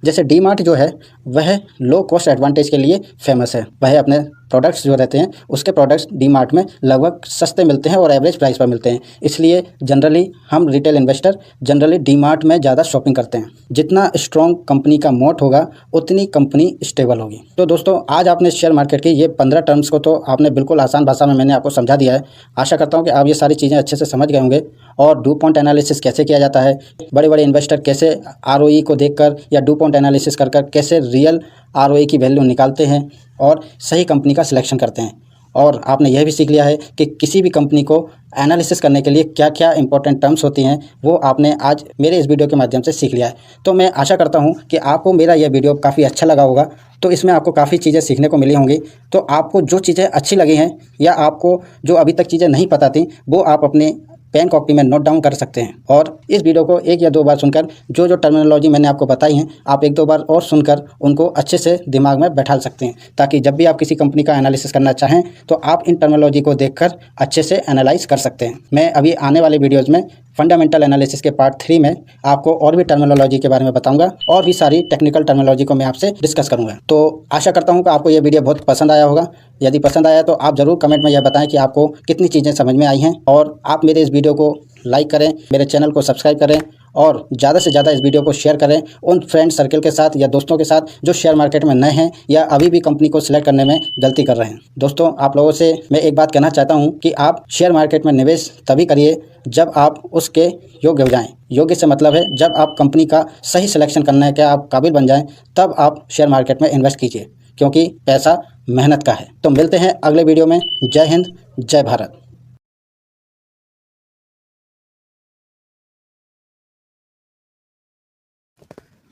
जैसे डी मार्ट जो है वह लो कॉस्ट एडवांटेज के लिए फेमस है। वह अपने प्रोडक्ट्स जो रहते हैं उसके प्रोडक्ट्स डी मार्ट में लगभग सस्ते मिलते हैं और एवरेज प्राइस पर मिलते हैं, इसलिए जनरली हम retail investor generally D mart में ज़्यादा शॉपिंग करते हैं। जितना स्ट्रॉन्ग कंपनी का मोट होगा उतनी कंपनी स्टेबल होगी। तो दोस्तों आज आपने शेयर मार्केट की ये 15 टर्म्स को तो आपने बिल्कुल आसान भाषा में मैंने आपको समझा दिया है। आशा करता हूँ कि आप ये सारी चीज़ें अच्छे से समझ गए होंगे, और डू पॉइंट एनालिसिस कैसे किया जाता है, बड़े बड़े इन्वेस्टर कैसे आरओई को देखकर या डू पॉइंट एनालिसिस कर कैसे रियल आरओई की वैल्यू निकालते हैं और सही कंपनी का सिलेक्शन करते हैं। और आपने यह भी सीख लिया है कि किसी भी कंपनी को एनालिसिस करने के लिए क्या क्या इंपॉर्टेंट टर्म्स होती हैं, वो आपने आज मेरे इस वीडियो के माध्यम से सीख लिया है। तो मैं आशा करता हूं कि आपको मेरा यह वीडियो काफ़ी अच्छा लगा होगा। तो इसमें आपको काफ़ी चीज़ें सीखने को मिली होंगी। तो आपको जो चीज़ें अच्छी लगी हैं या आपको जो अभी तक चीज़ें नहीं पता थी वो आप अपने पेन कॉपी में नोट डाउन कर सकते हैं, और इस वीडियो को 1 या 2 बार सुनकर जो जो टर्मिनोलॉजी मैंने आपको बताई हैं आप 1-2 बार और सुनकर उनको अच्छे से दिमाग में बैठा सकते हैं, ताकि जब भी आप किसी कंपनी का एनालिसिस करना चाहें तो आप इन टर्मिनोलॉजी को देखकर अच्छे से एनालाइज कर सकते हैं। मैं अभी आने वाले वीडियोज़ में फंडामेंटल एनालिसिस के पार्ट 3 में आपको और भी टर्मिनोलॉजी के बारे में बताऊंगा, और भी सारी टेक्निकल टर्मिनोलॉजी को मैं आपसे डिस्कस करूंगा। तो आशा करता हूं कि आपको यह वीडियो बहुत पसंद आया होगा। यदि पसंद आया तो आप ज़रूर कमेंट में यह बताएं कि आपको कितनी चीज़ें समझ में आई हैं, और आप मेरे इस वीडियो को लाइक करें, मेरे चैनल को सब्सक्राइब करें, और ज़्यादा से ज़्यादा इस वीडियो को शेयर करें उन फ्रेंड सर्कल के साथ या दोस्तों के साथ जो शेयर मार्केट में नए हैं या अभी भी कंपनी को सिलेक्ट करने में गलती कर रहे हैं। दोस्तों आप लोगों से मैं एक बात कहना चाहता हूं कि आप शेयर मार्केट में निवेश तभी करिए जब आप उसके योग्य हो जाएं। योग्य से मतलब है जब आप कंपनी का सही सिलेक्शन करने के आप काबिल बन जाएं, तब आप शेयर मार्केट में इन्वेस्ट कीजिए, क्योंकि पैसा मेहनत का है। तो मिलते हैं अगले वीडियो में। जय हिंद, जय भारत।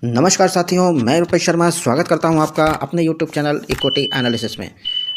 नमस्कार साथियों, मैं रुपेश शर्मा स्वागत करता हूं आपका अपने YouTube चैनल इक्विटी एनालिसिस में।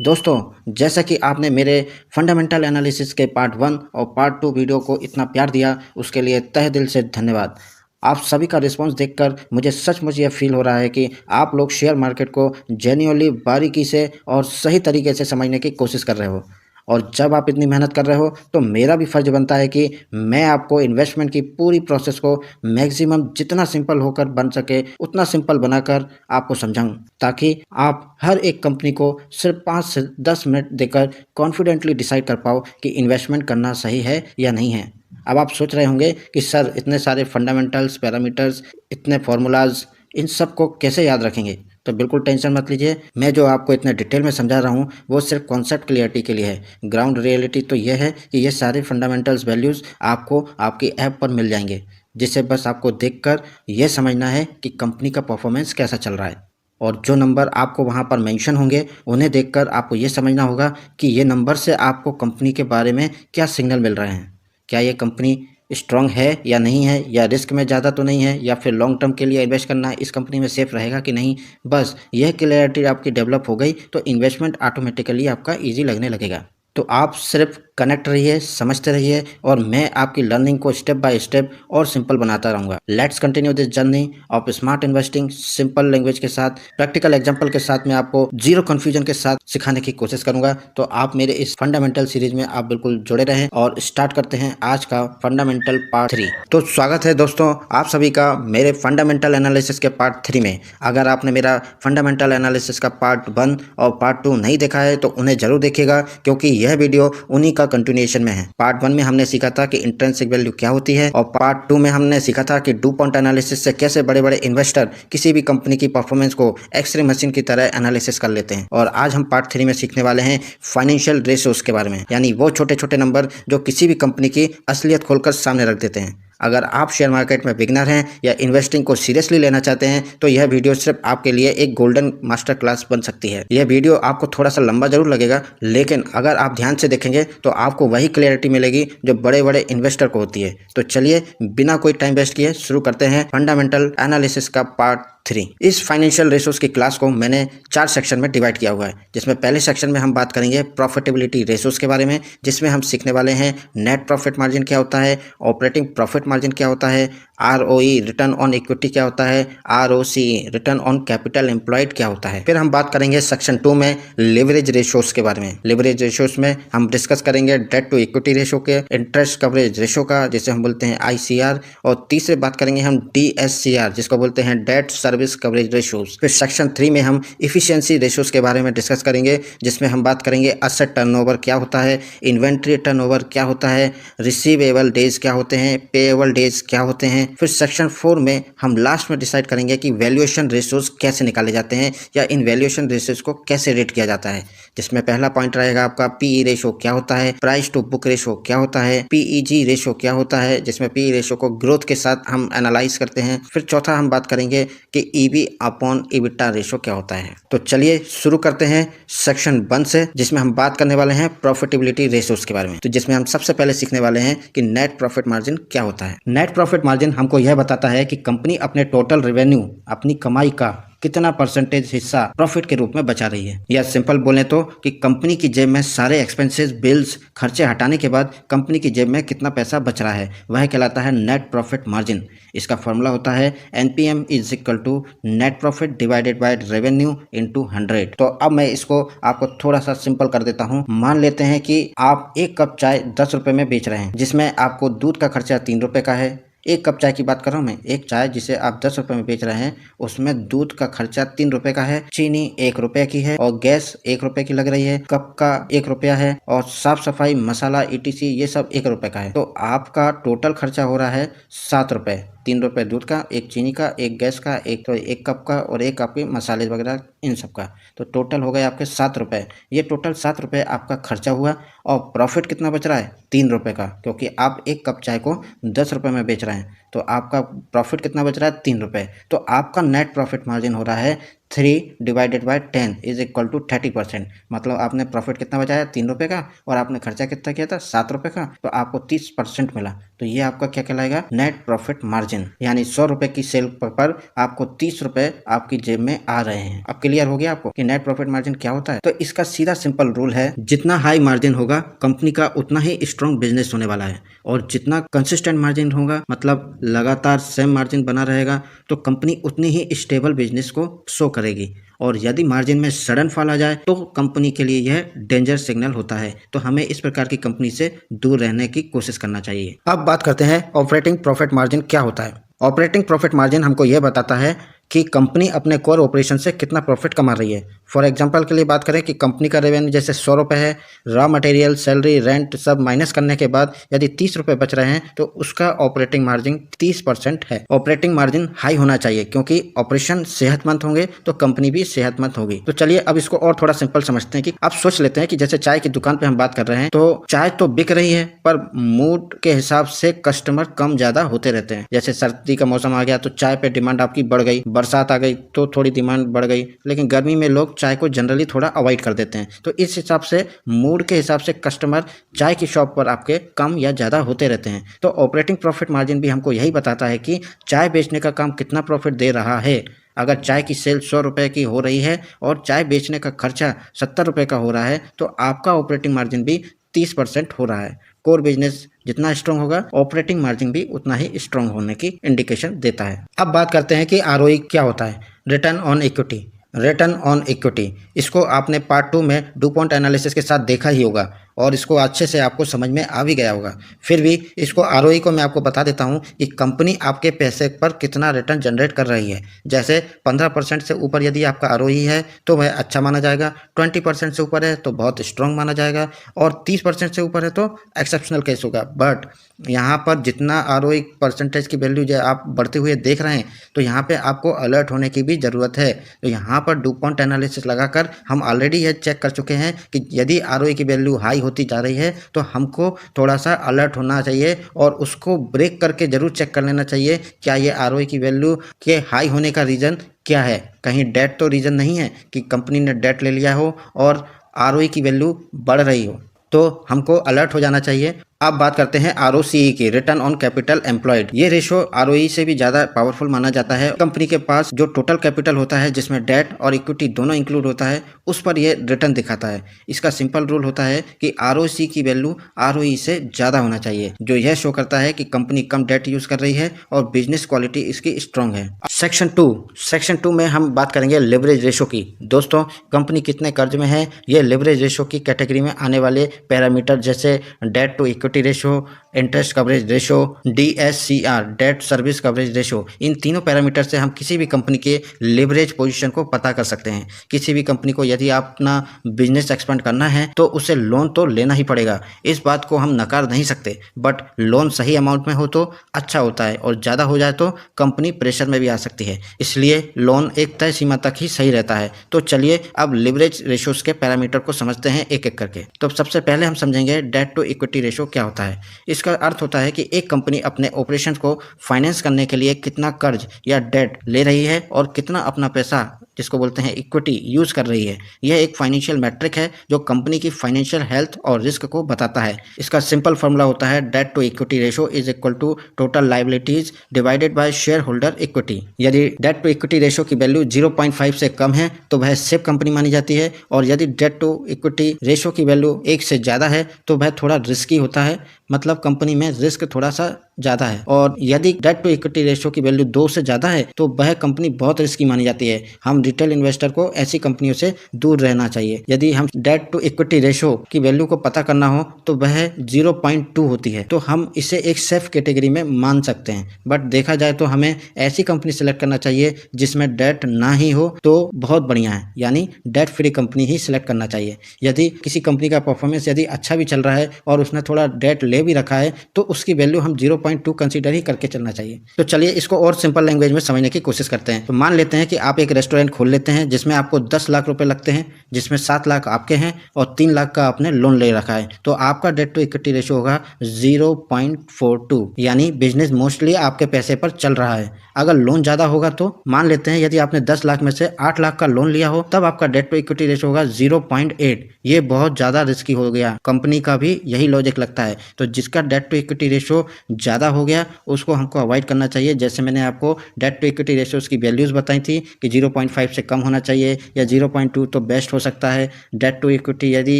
दोस्तों जैसा कि आपने मेरे फंडामेंटल एनालिसिस के पार्ट 1 और पार्ट 2 वीडियो को इतना प्यार दिया, उसके लिए तहे दिल से धन्यवाद। आप सभी का रिस्पांस देखकर मुझे सचमुच यह फील हो रहा है कि आप लोग शेयर मार्केट को जेन्युइनली बारीकी से और सही तरीके से समझने की कोशिश कर रहे हो, और जब आप इतनी मेहनत कर रहे हो तो मेरा भी फ़र्ज़ बनता है कि मैं आपको इन्वेस्टमेंट की पूरी प्रोसेस को मैक्सिमम जितना सिंपल होकर बन सके उतना सिंपल बनाकर आपको समझाऊं, ताकि आप हर एक कंपनी को सिर्फ 5 से 10 मिनट देकर कॉन्फिडेंटली डिसाइड कर पाओ कि इन्वेस्टमेंट करना सही है या नहीं है। अब आप सोच रहे होंगे कि सर इतने सारे फंडामेंटल्स, पैरामीटर्स, इतने फार्मूलाज, इन सब को कैसे याद रखेंगे? तो बिल्कुल टेंशन मत लीजिए, मैं जो आपको इतने डिटेल में समझा रहा हूँ वो सिर्फ कॉन्सेप्ट क्लियरिटी के लिए है। ग्राउंड रियलिटी तो यह है कि ये सारे फंडामेंटल्स वैल्यूज़ आपको आपकी ऐप पर मिल जाएंगे, जिसे बस आपको देखकर यह समझना है कि कंपनी का परफॉर्मेंस कैसा चल रहा है। और जो नंबर आपको वहाँ पर मेंशन होंगे उन्हें देखकर आपको ये समझना होगा कि ये नंबर से आपको कंपनी के बारे में क्या सिग्नल मिल रहे हैं। क्या ये कंपनी स्ट्रांग है या नहीं है, या रिस्क में ज़्यादा तो नहीं है, या फिर लॉन्ग टर्म के लिए इन्वेस्ट करना इस कंपनी में सेफ रहेगा कि नहीं। बस यह क्लैरिटी आपकी डेवलप हो गई तो इन्वेस्टमेंट ऑटोमेटिकली आपका ईजी लगने लगेगा। तो आप सिर्फ कनेक्ट रहिए, समझते रहिए, और मैं आपकी लर्निंग को स्टेप बाय स्टेप और सिंपल बनाता रहूँगा। Let's continue this journey of smart investing simple language के साथ, प्रैक्टिकल एग्जांपल के साथ मैं आपको जीरो कन्फ्यूजन के साथ सिखाने की कोशिश करूंगा। तो आप मेरे इस फंडामेंटल सीरीज में आप बिल्कुल जुड़े रहें और स्टार्ट करते हैं आज का फंडामेंटल पार्ट 3। तो स्वागत है दोस्तों आप सभी का मेरे फंडामेंटल एनालिसिस के पार्ट 3 में। अगर आपने मेरा फंडामेंटल एनालिसिस का पार्ट 1 और पार्ट 2 नहीं देखा है तो उन्हें जरूर देखिएगा, क्योंकि यह वीडियो उन्हीं का कंटिन्यूएशन में है। पार्ट 1 में हमने सीखा था कि इंट्रिंसिक वैल्यू क्या होती है, और पार्ट 2 में हमने सीखा था कि डुपॉन्ट एनालिसिस से कैसे बड़े बड़े इन्वेस्टर किसी भी कंपनी की परफॉर्मेंस को एक्सरे मशीन की तरह एनालिसिस कर लेते हैं। और आज हम पार्ट 3 में सीखने वाले हैं फाइनेंशियल रेशियोज के बारे में, यानी वो छोटे छोटे नंबर जो किसी भी कंपनी की असलियत खोलकर सामने रख देते हैं। अगर आप शेयर मार्केट में बिगनर हैं या इन्वेस्टिंग को सीरियसली लेना चाहते हैं तो यह वीडियो सिर्फ आपके लिए एक गोल्डन मास्टर क्लास बन सकती है। यह वीडियो आपको थोड़ा सा लंबा जरूर लगेगा, लेकिन अगर आप ध्यान से देखेंगे तो आपको वही क्लैरिटी मिलेगी जो बड़े बड़े इन्वेस्टर को होती है। तो चलिए बिना कोई टाइम वेस्ट किए शुरू करते हैं फंडामेंटल एनालिसिस का पार्ट 3। इस फाइनेंशियल रेशियोज की क्लास को मैंने 4 सेक्शन में डिवाइड किया हुआ है, जिसमें पहले सेक्शन में हम बात करेंगे प्रॉफिटेबिलिटी रेशियोज के बारे में, जिसमें हम सीखने वाले हैं नेट प्रॉफिट मार्जिन क्या होता है, ऑपरेटिंग प्रॉफिट मार्जिन क्या होता है, ROE रिटर्न ऑन इक्विटी क्या होता है, ROCE return on capital employed क्या होता है। फिर हम बात करेंगे सेक्शन 2 में लिवरेज रेशियोज के बारे में। लिवरेज रेशियोज में हम डिस्कस करेंगे डेट टू इक्विटी रेशियो के, इंटरेस्ट कवरेज रेशियो का जिसे हम बोलते हैं ICR, और तीसरे बात करेंगे हम DSCR जिसको बोलते हैं डेट सर्विस कवरेज रेशियोज। फिर सेक्शन 3 में हम इफिशिएंसी रेशियोज के बारे में डिस्कस करेंगे, जिसमें हम बात करेंगे असेट टर्नओवर क्या होता है, इन्वेंट्री टर्नओवर क्या होता है, रिसीवेबल डेज क्या होते हैं, पेएबल डेज क्या होते हैं। फिर सेक्शन 4 में हम लास्ट में डिसाइड करेंगे कि वैल्यूएशन रेशियोज कैसे निकाले जाते हैं या इन वैल्यूएशन रेशियोज को कैसे रेट किया जाता है, जिसमें पहला पॉइंट रहेगा आपका PE रेशियो क्या होता है, प्राइस टू बुक रेशियो क्या होता है, PEG रेशियो क्या होता है, जिसमें PE रेशियो को ग्रोथ के साथ हम एनालाइज करते हैं। फिर चौथा हम बात करेंगे कि EV अपॉन EBITDA रेशियो क्या होता है। तो चलिए शुरू करते हैं सेक्शन 1 से, जिसमें हम बात करने वाले हैं प्रॉफिटेबिलिटी रेशियोज के बारे में। तो जिसमें हम सबसे पहले सीखने वाले हैं कि नेट प्रॉफिट मार्जिन क्या होता है। नेट प्रॉफिट मार्जिन हमको यह बताता है कि कंपनी अपने टोटल रेवेन्यू, अपनी कमाई का कितना परसेंटेज हिस्सा प्रॉफिट के रूप में बचा रही है, या सिंपल बोले तो कि कंपनी की जेब में सारे एक्सपेंसेस, बिल्स, खर्चे हटाने के बाद कंपनी की जेब में कितना पैसा बच रहा है, वह कहलाता है नेट प्रॉफिट मार्जिन। इसका फॉर्मूला होता है NPM is equal to net profit divided by revenue into 100। तो अब मैं इसको आपको थोड़ा सा सिंपल कर देता हूँ। मान लेते हैं कि आप एक कप चाय 10 रुपए में बेच रहे हैं, जिसमें आपको दूध का खर्चा 3 रुपए का है। एक कप चाय की बात कर रहा हूँ मैं, एक चाय जिसे आप 10 रुपए में बेच रहे हैं उसमें दूध का खर्चा 3 रुपए का है, चीनी 1 रुपए की है, और गैस 1 रुपए की लग रही है, कप का 1 रुपया है, और साफ सफाई, मसाला, ETC ये सब 1 रुपए का है। तो आपका टोटल खर्चा हो रहा है 7 रुपए। 3 रुपए दूध का, एक चीनी का, एक गैस का, एक कप का, और एक आपके मसाले वगैरह इन सब का। तो टोटल हो गए आपके 7 रुपए। ये टोटल 7 रुपए आपका खर्चा हुआ, और प्रॉफिट कितना बच रहा है 3 रुपए का, क्योंकि आप एक कप चाय को 10 रुपए में बेच रहे हैं। तो आपका प्रॉफिट कितना बच रहा है 3 रुपए। तो आपका नेट प्रॉफिट मार्जिन हो रहा है 3 divided by 10 is equal to 30%। मतलब आपने प्रॉफिट कितना बचाया 3 रुपए का, और आपने खर्चा कितना किया था 7 रुपए का, तो आपको 30% मिला। तो ये आपका क्या कहलाएगा नेट प्रॉफिट मार्जिन, यानी 100 रुपए की सेल पर आपको 30 रुपए आपकी जेब में आ रहे हैं। अब क्लियर हो गया आपको कि नेट प्रॉफिट मार्जिन क्या होता है। तो इसका सीधा सिंपल रूल है, जितना हाई मार्जिन होगा कंपनी का उतना ही स्ट्रॉन्ग बिजनेस होने वाला है, और जितना कंसिस्टेंट मार्जिन होगा, मतलब लगातार सेम मार्जिन बना रहेगा, तो कंपनी उतनी ही स्टेबल बिजनेस को शो करेगी। और यदि मार्जिन में सडन फॉल आ जाए तो कंपनी के लिए यह डेंजर सिग्नल होता है। तो हमें इस प्रकार की कंपनी से दूर रहने की कोशिश करना चाहिए। अब बात करते हैं ऑपरेटिंग प्रॉफिट मार्जिन क्या होता है। ऑपरेटिंग प्रॉफिट मार्जिन हमको यह बताता है कि कंपनी अपने कोर ऑपरेशन से कितना प्रॉफिट कमा रही है। फॉर एग्जांपल के लिए बात करें कि कंपनी का रेवेन्यू जैसे 100 रुपये है, रॉ मटेरियल, सैलरी, रेंट सब माइनस करने के बाद यदि 30 रुपये बच रहे हैं तो उसका ऑपरेटिंग मार्जिन 30% है। ऑपरेटिंग मार्जिन हाई होना चाहिए क्योंकि ऑपरेशन सेहतमंद होंगे तो कंपनी भी सेहतमंद होगी। तो चलिए अब इसको और थोड़ा सिंपल समझते हैं कि अब सोच लेते हैं कि जैसे चाय की दुकान पे हम बात कर रहे हैं तो चाय तो बिक रही है पर मूड के हिसाब से कस्टमर कम ज्यादा होते रहते हैं। जैसे सर्दी का मौसम आ गया तो चाय पे डिमांड आपकी बढ़ गई, बरसात आ गई तो थोड़ी डिमांड बढ़ गई, लेकिन गर्मी में लोग चाय को जनरली थोड़ा अवॉइड कर देते हैं। तो इस हिसाब से मूड के हिसाब से कस्टमर चाय की शॉप पर आपके कम या ज़्यादा होते रहते हैं। तो ऑपरेटिंग प्रॉफिट मार्जिन भी हमको यही बताता है कि चाय बेचने का काम कितना प्रॉफिट दे रहा है। अगर चाय की सेल 100 रुपये की हो रही है और चाय बेचने का खर्चा 70 रुपये का हो रहा है तो आपका ऑपरेटिंग मार्जिन भी 30% हो रहा है। कोर बिजनेस जितना स्ट्रांग होगा ऑपरेटिंग मार्जिन भी उतना ही स्ट्रांग होने की इंडिकेशन देता है। अब बात करते हैं कि आरओई क्या होता है। Return on equity. Return on equity इसको आपने पार्ट 2 में डुपॉन्ट एनालिसिस के साथ देखा ही होगा और इसको अच्छे से आपको समझ में आ भी गया होगा। फिर भी इसको आरओई को मैं आपको बता देता हूँ कि कंपनी आपके पैसे पर कितना रिटर्न जनरेट कर रही है। जैसे 15% से ऊपर यदि आपका आरओई है तो वह अच्छा माना जाएगा, 20% से ऊपर है तो बहुत स्ट्रांग माना जाएगा और 30% से ऊपर है तो एक्सेप्शनल केस होगा। बट यहाँ पर जितना आरओई परसेंटेज की वैल्यू जो आप बढ़ते हुए देख रहे हैं तो यहाँ पे आपको अलर्ट होने की भी ज़रूरत है। तो यहाँ पर डुपॉन्ट एनालिसिस लगाकर हम ऑलरेडी ये चेक कर चुके हैं कि यदि आरओई की वैल्यू हाई होती जा रही है तो हमको थोड़ा सा अलर्ट होना चाहिए और उसको ब्रेक करके ज़रूर चेक कर लेना चाहिए क्या ये आरओई की वैल्यू के हाई होने का रीज़न क्या है। कहीं डेट तो रीज़न नहीं है कि कंपनी ने डेट ले लिया हो और आरओई की वैल्यू बढ़ रही हो, तो हमको अलर्ट हो जाना चाहिए। अब बात करते हैं आरओसीई की, रिटर्न ऑन कैपिटल एम्प्लॉयड। ये रेशो आरओई से भी ज़्यादा पावरफुल माना जाता है। कंपनी के पास जो टोटल कैपिटल होता है जिसमें डेट और इक्विटी दोनों इंक्लूड होता है उस पर ये रिटर्न दिखाता है। इसका सिंपल रूल होता है कि आरओसी की वैल्यू आरओई से ज़्यादा होना चाहिए, जो यह शो करता है कि कंपनी कम डेट यूज़ कर रही है और बिजनेस क्वालिटी इसकी स्ट्रांग है। सेक्शन 2 में हम बात करेंगे लिवरेज रेशो की। दोस्तों कंपनी कितने कर्ज में है ये लिवरेज रेशो की कैटेगरी में आने वाले पैरामीटर जैसे debt to equity ratio, interest coverage ratio, DSCR debt service coverage ratio, इन तीनों पैरामीटर से हम किसी भी कंपनी के लिवरेज पोजीशन को पता कर सकते हैं। किसी भी कंपनी को यदि अपना बिजनेस एक्सपेंड करना है तो उसे लोन तो लेना ही पड़ेगा, इस बात को हम नकार नहीं सकते। बट लोन सही अमाउंट में हो तो अच्छा होता है और ज़्यादा हो जाए तो कंपनी प्रेशर में भी आ सकती है, इसलिए लोन एक तय सीमा तक ही सही रहता है। तो चलिए अब लिवरेज रेशोज के पैरामीटर को समझते हैं एक एक करके। तो सबसे पहले हम समझेंगे डेट टू इक्विटी रेशो क्या होता है। इसका अर्थ होता है कि एक कंपनी अपने ऑपरेशंस को फाइनेंस करने के लिए कितना कर्ज या डेट ले रही है और कितना अपना पैसा जिसको बोलते हैं इक्विटी यूज कर रही है। यह एक फाइनेंशियल मैट्रिक है जो कंपनी की फाइनेंशियल हेल्थ और रिस्क को बताता है। इसका सिंपल फॉर्मूला होता है debt to equity ratio is equal to total liabilities divided by share holder equity. यदि डेट टू इक्विटी रेशो की वैल्यू 0.5 से कम है तो वह सेफ कंपनी मानी जाती है और यदि डेट टू इक्विटी रेशो की वैल्यू 1 से ज़्यादा है तो वह थोड़ा रिस्की होता है, मतलब कंपनी में रिस्क थोड़ा सा ज़्यादा है। और यदि डेट टू इक्विटी रेशो की वैल्यू 2 से ज़्यादा है तो वह कंपनी बहुत रिस्की मानी जाती है। हम रिटेल इन्वेस्टर को ऐसी कंपनियों से दूर रहना चाहिए। यदि हम डेट टू इक्विटी रेशो की वैल्यू को पता करना हो तो वह 0.2 होती है, तो हम इसे एक सेफ कैटेगरी में मान सकते हैं। बट देखा जाए तो हमें ऐसी कंपनी सेलेक्ट करना चाहिए जिसमें डेट ना ही हो तो बहुत बढ़िया है, यानी डेट फ्री कंपनी ही सिलेक्ट करना चाहिए। यदि किसी कंपनी का परफॉर्मेंस यदि अच्छा भी चल रहा है और उसने थोड़ा डेट ले भी रखा है तो उसकी वैल्यू हम 0.2 कंसीडर ही करके चलना चाहिए। तो चलिए इसको और सिंपल लैंग्वेज में समझने की कोशिश करते हैं। तो मान लेते हैं कि आप एक रेस्टोरेंट खोल लेते हैं जिसमें आपको 10 लाख रुपए लगते हैं, जिसमें 7 लाख आपके हैं और 3 लाख का आपने लोन ले रखा है, तो आपका डेट टू इक्विटी रेशो होगा 0.42, यानी बिजनेस मोस्टली आपके पैसे पर चल रहा है। अगर लोन ज़्यादा होगा तो मान लेते हैं यदि आपने 10 लाख में से 8 लाख का लोन लिया हो तब आपका डेट टू इक्विटी रेशो होगा 0.8। ये बहुत ज़्यादा रिस्की हो गया, कंपनी का भी यही लॉजिक लगता है। तो जिसका डेट टू इक्विटी रेशो ज़्यादा हो गया उसको हमको अवॉइड करना चाहिए। जैसे मैंने आपको डेट टू इक्विटी रेशोज़ की वैल्यूज़ बताई थी कि 0.5 से कम होना चाहिए या 0.2 तो बेस्ट हो सकता है। डेट टू इक्विटी यदि